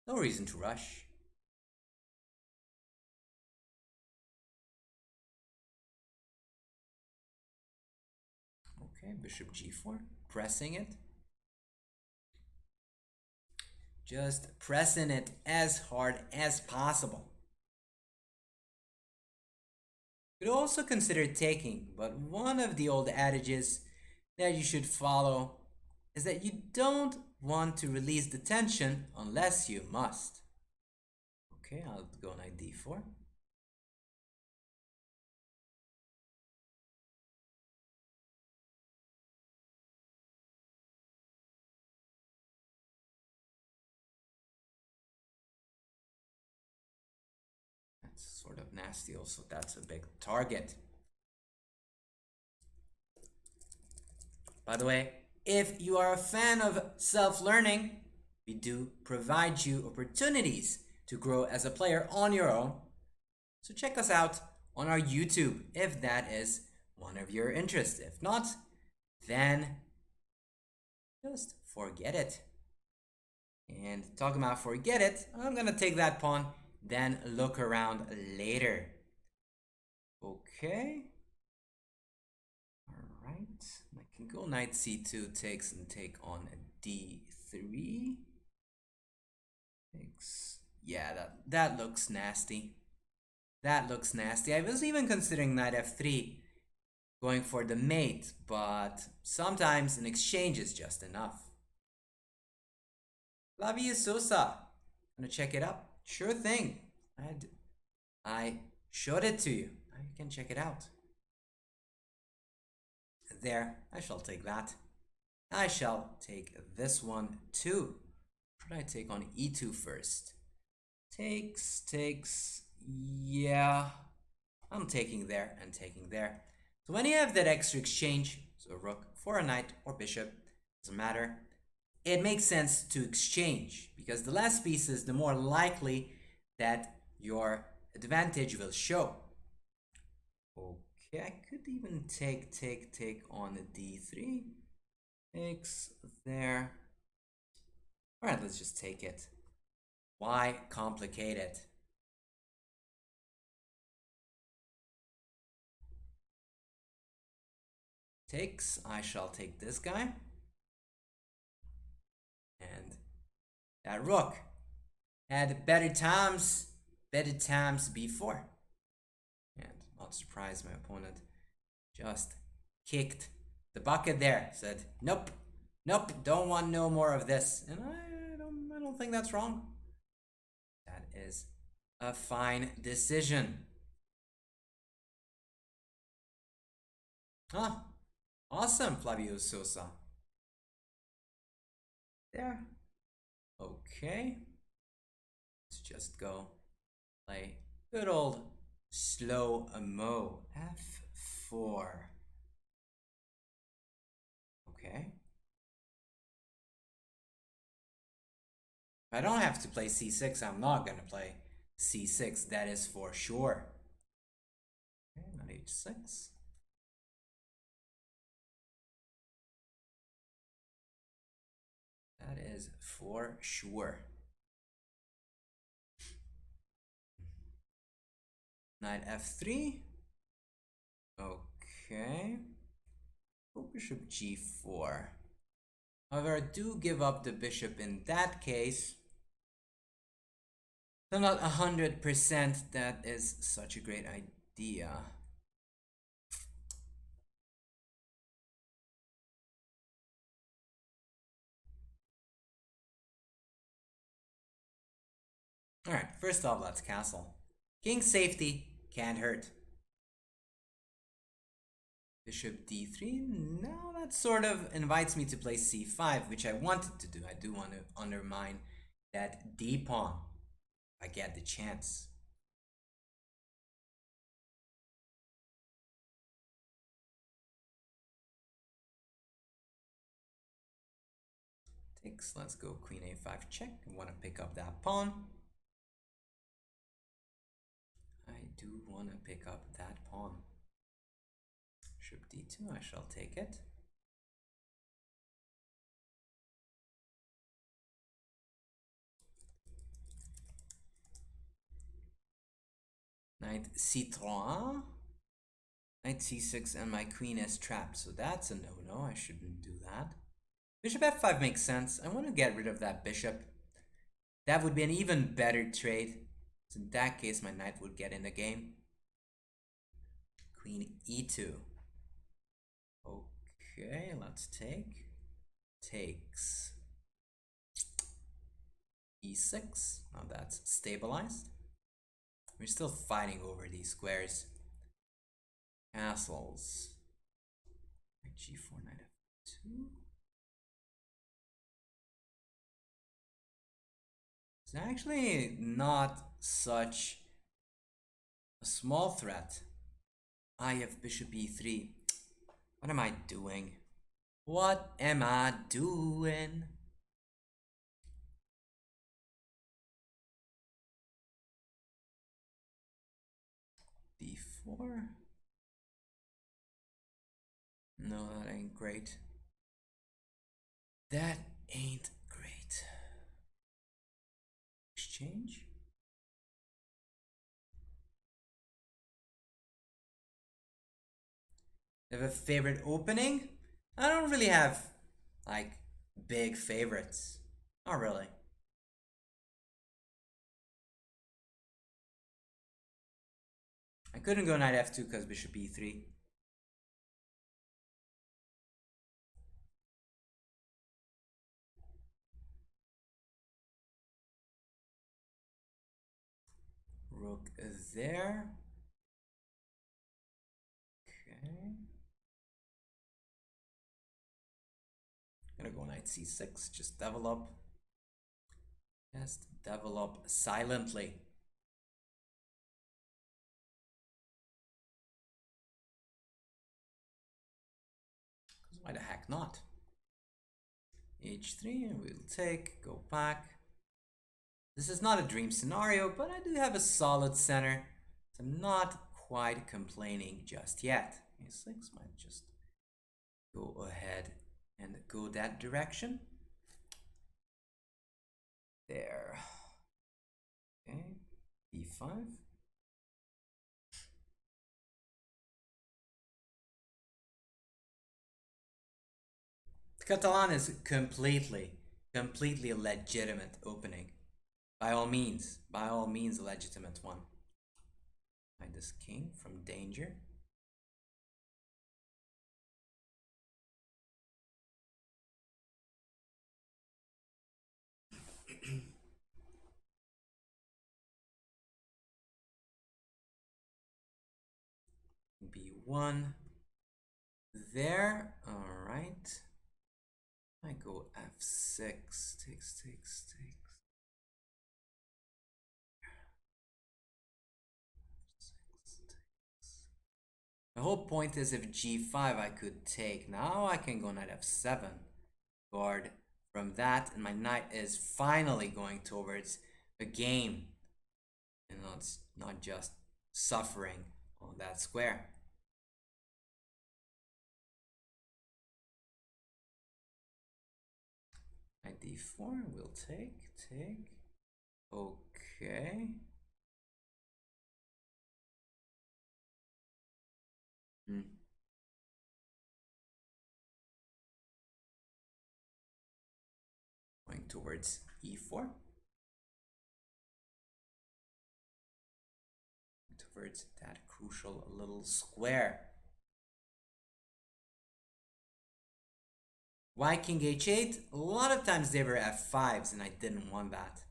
No reason to rush. Okay, bishop g4. Pressing it. Just pressing it as hard as possible. You could also consider taking, but one of the old adages that you should follow is that you don't want to release the tension unless you must. Okay, I'll go knight d4. That's sort of nasty also. That's a big target. By the way, if you are a fan of self-learning, we do provide you opportunities to grow as a player on your own. So check us out on our YouTube if that is one of your interests. If not, then Just forget it. And talking about forget it, I'm gonna take that pawn, then look around later. Okay. Alright. I can go knight c2 takes and take on a d3. Takes. Yeah, that looks nasty. That looks nasty. I was even considering knight f3, going for the mate, but sometimes an exchange is just enough. Flavia Sosa. Wanna check it out? Sure thing. I showed it to you. Now you can check it out. There, I shall take that. I shall take this one too. Should I take on e2 first? Takes. Yeah, I'm taking there and taking there. So when you have that extra exchange, so rook for a knight or bishop, doesn't matter, it makes sense to exchange because the less pieces, the more likely that your advantage will show. Okay, I could even take on a d3. Takes there. All right, let's just take it. Why complicate it? Takes. I shall take this guy. And that rook had better times before. And not surprised, my opponent just kicked the bucket there. Said, nope, don't want no more of this. And I don't think that's wrong. That is a fine decision. Ah, awesome, Flavio Sosa. There. Okay. Let's just go play good old slow mo. F4. Okay. If I don't have to play c6, I'm not gonna play c6. That is for sure. Okay, not h6. That is for sure. Knight f3. Okay. Bishop g4. However, I do give up the bishop in that case. So not 100% that is such a great idea. Alright, first off, let's castle. King safety can't hurt. Bishop d3. Now that sort of invites me to play c5, which I wanted to do. I do want to undermine that d pawn if I get the chance. Takes. Let's go queen a5 check. I want to pick up that pawn. I do want to pick up that pawn. Bishop d2. I shall take it. Knight c3. Knight c6 and my queen is trapped. So that's a no-no. I shouldn't do that. Bishop f5 makes sense. I want to get rid of that bishop. That would be an even better trade. So in that case, my knight would get in the game. Queen e2. Okay, let's take. Takes. e6. Now that's stabilized. We're still fighting over these squares. Castles. Knight g4, knight f2. It's actually not such a small threat. I have bishop e3. What am I doing? What am I doing? d4. No, that ain't great. That ain't great. Exchange. You have a favorite opening? I don't really have, like, big favorites. Not really. I couldn't go knight f2 because bishop e3. Rook there. Okay. Gonna go knight c6. Just develop. Just develop silently. Why the heck not? h3, and we'll take, go back. This is not a dream scenario, but I do have a solid center, so I'm not quite complaining just yet. a6 might just go ahead and go that direction. There. Okay, b5. Catalan is completely a legitimate opening. By all means a legitimate one. Hide this king from danger. b1 there. All right, I go f6, takes. The whole point is if g5 I could take. Now I can go knight f7. Guard from that, and my knight is finally going towards a game. And it's not just suffering on that square. Knight d4 will take. Okay. Going towards e4. Towards that crucial little square. Why king h8? A lot of times they were f5s and I didn't want that.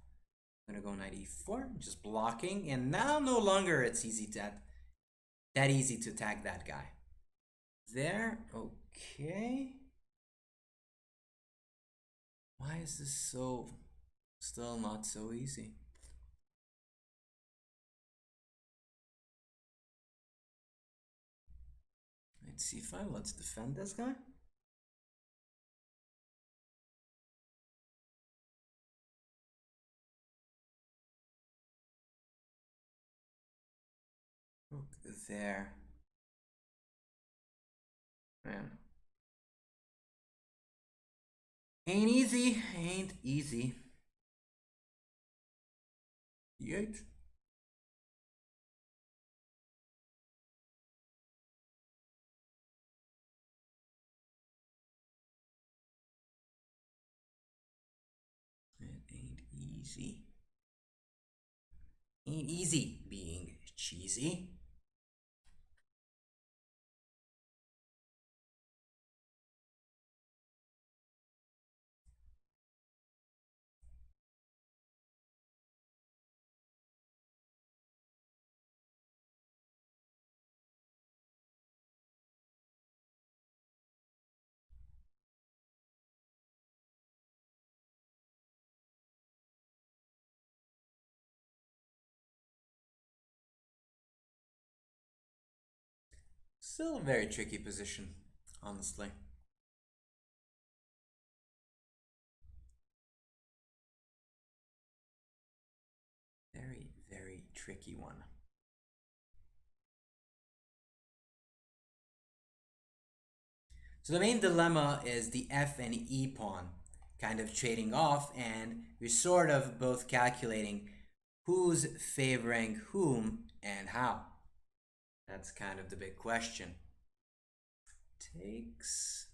I'm gonna go knight e4, just blocking, and now no longer it's easy that easy to attack that guy. There, okay. Why is this still not so easy? Knight c5, let's defend this guy. Rook there. Man. Ain't easy. e8. It ain't easy. Ain't easy being cheesy. Still a very tricky position, honestly. Very tricky one. So the main dilemma is the f and e pawn. kind of trading off, and we're sort of both calculating who's favoring whom and how. That's kind of the big question. Takes.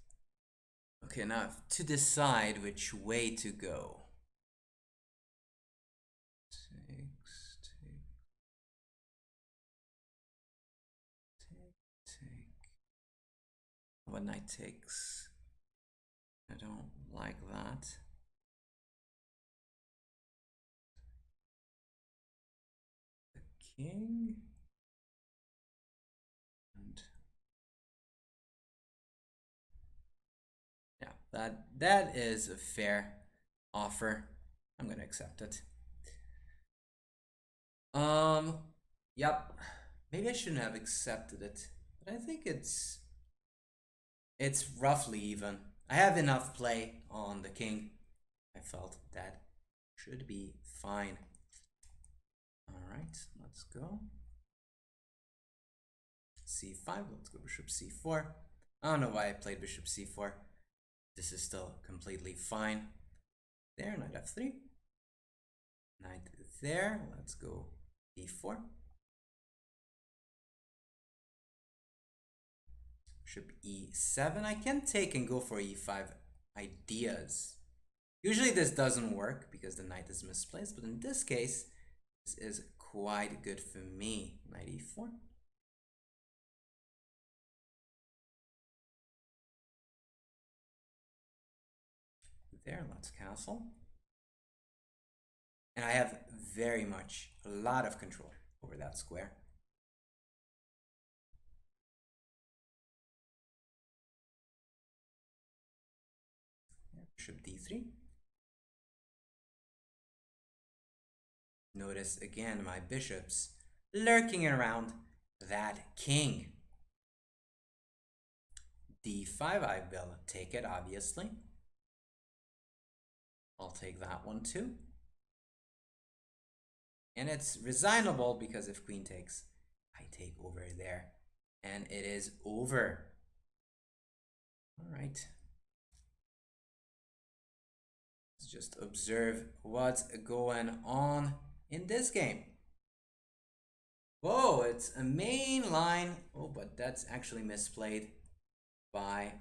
Okay, now to decide which way to go. Takes, take. What knight takes? I don't like that. The king. And yeah, that is a fair offer. I'm gonna accept it. Yep. Maybe I shouldn't have accepted it, but I think it's roughly even. I have enough play on the king. I felt that should be fine. All right, let's go. C5, let's go bishop c4. I don't know why I played bishop c4. This is still completely fine. There, knight f3. Knight there, let's go d4. Bishop e7. I can take and go for e5 ideas. Usually this doesn't work because the knight is misplaced, but in this case, this is quite good for me. Knight e4. There, let's castle. And I have very much, a lot of control over that square. Bishop d3. Notice again my bishops lurking around that king. d5, I will take it, obviously. I'll take that one too. And it's resignable because if queen takes, I take over there. And it is over. All right. Let's just observe what's going on in this game. Whoa, it's a main line. Oh, but that's actually misplayed by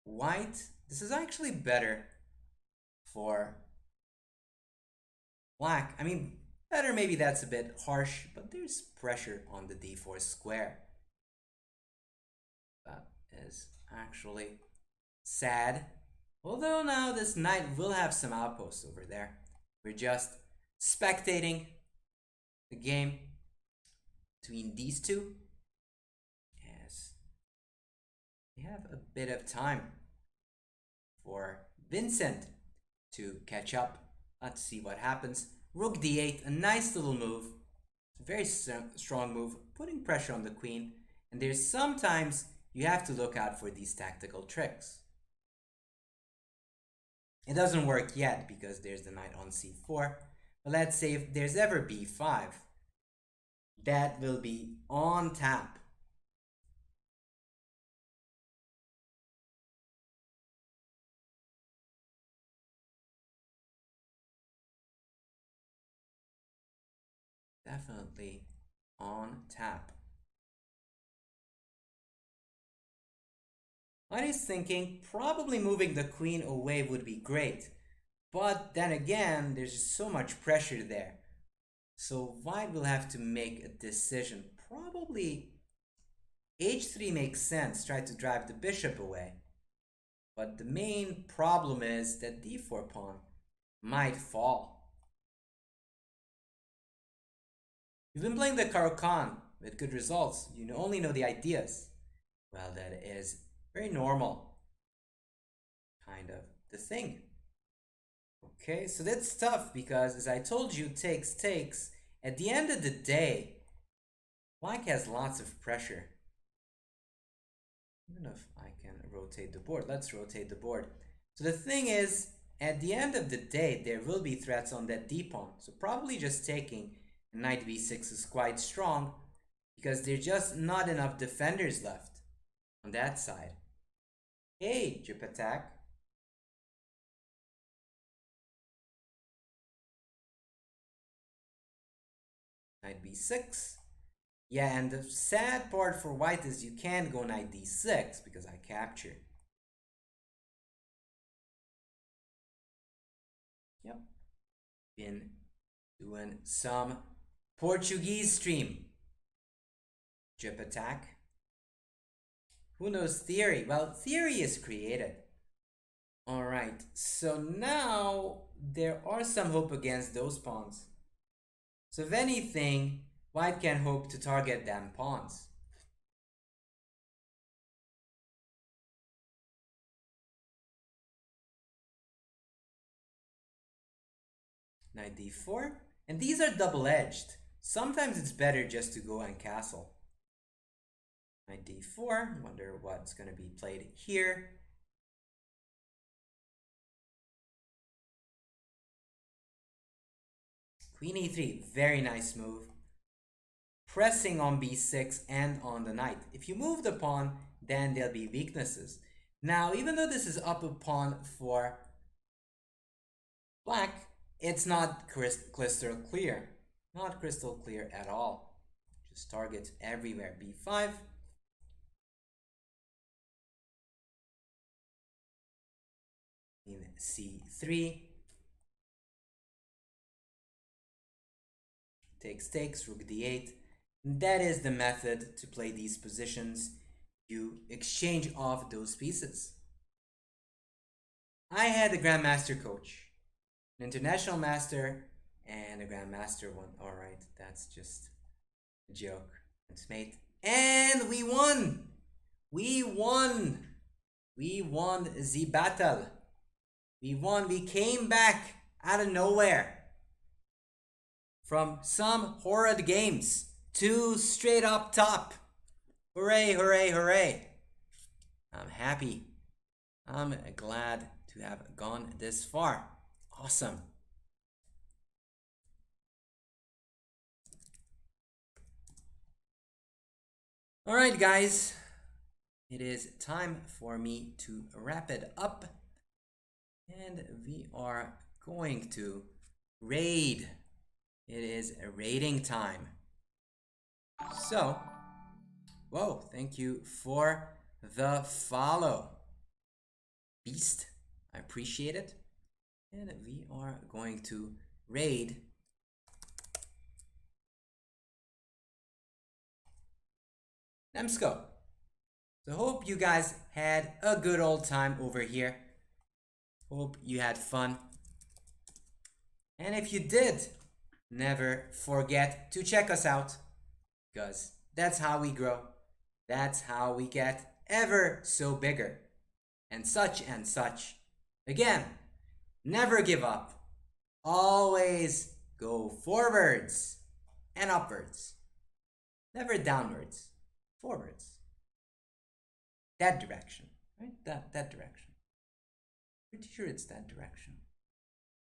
white. This is actually better for black. I mean, better, maybe that's a bit harsh, but there's pressure on the d4 square. That is actually sad. Although now this knight will have some outposts over there. We're just spectating the game between these two. Yes. We have a bit of time for Vincent to catch up. Let's see what happens. Rook d8, a nice little move. It's a very strong move, putting pressure on the queen. And there's sometimes you have to look out for these tactical tricks. It doesn't work yet because there's the knight on c4. But let's say if there's ever b5, that will be on tap. Definitely on tap. White is thinking probably moving the queen away would be great. But then again, there's just so much pressure there. So white will have to make a decision. Probably h3 makes sense, try to drive the bishop away. But the main problem is that d4 pawn might fall. You've been playing the Caro-Kann with good results. You only know the ideas. Well, that is very normal. Kind of the thing. Okay, so that's tough because, as I told you, takes. At the end of the day, black has lots of pressure. Even if I can rotate the board. Let's rotate the board. So the thing is, at the end of the day, there will be threats on that d-pawn. So probably just taking knight b6 is quite strong because there's just not enough defenders left on that side. Hey, jip attack. Knight b6. Yeah, and the sad part for white is you can't go knight d6 because I captured. Yep. Been doing some Portuguese stream. Jip attack. Who knows theory? Well, theory is created. Alright, so now there are some hope against those pawns. So if anything, white can hope to target them pawns. Knight d4. And these are double-edged. Sometimes it's better just to go and castle. Knight d4. Wonder what's going to be played here. Queen e3. Very nice move. Pressing on b6 and on the knight. If you move the pawn, then there'll be weaknesses. Now, even though this is up a pawn for black, it's not crystal clear. Not crystal clear at all. Just targets everywhere. b5. In c3. Takes, rook d8. That is the method to play these positions. You exchange off those pieces. I had a Grandmaster coach, an international master, and a Grandmaster one. Alright, that's just a joke. It's mate. And we won! We won! We won the battle. We won. We came back out of nowhere. From some horrid games to straight up top. Hooray, hooray, hooray. I'm happy. I'm glad to have gone this far. Awesome. Alright guys, it is time for me to wrap it up. And we are going to raid. It is a raiding time. So, whoa, thank you for the follow. Beast, I appreciate it. And we are going to raid Nemsko. So hope you guys had a good old time over here. Hope you had fun. And if you did, never forget to check us out, because that's how we grow. That's how we get ever so bigger. And such and such. Again, never give up. Always go forwards and upwards. Never downwards. Forwards. That direction. Right? That direction. Pretty sure it's that direction.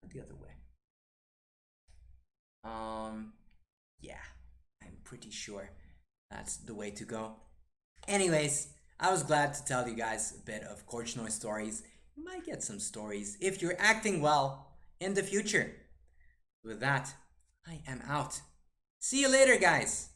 Not the other way. Yeah, I'm pretty sure that's the way to go. Anyways, I was glad to tell you guys a bit of Korchnoi stories. You might get some stories if you're acting well in the future. With that, I am out. See you later, guys.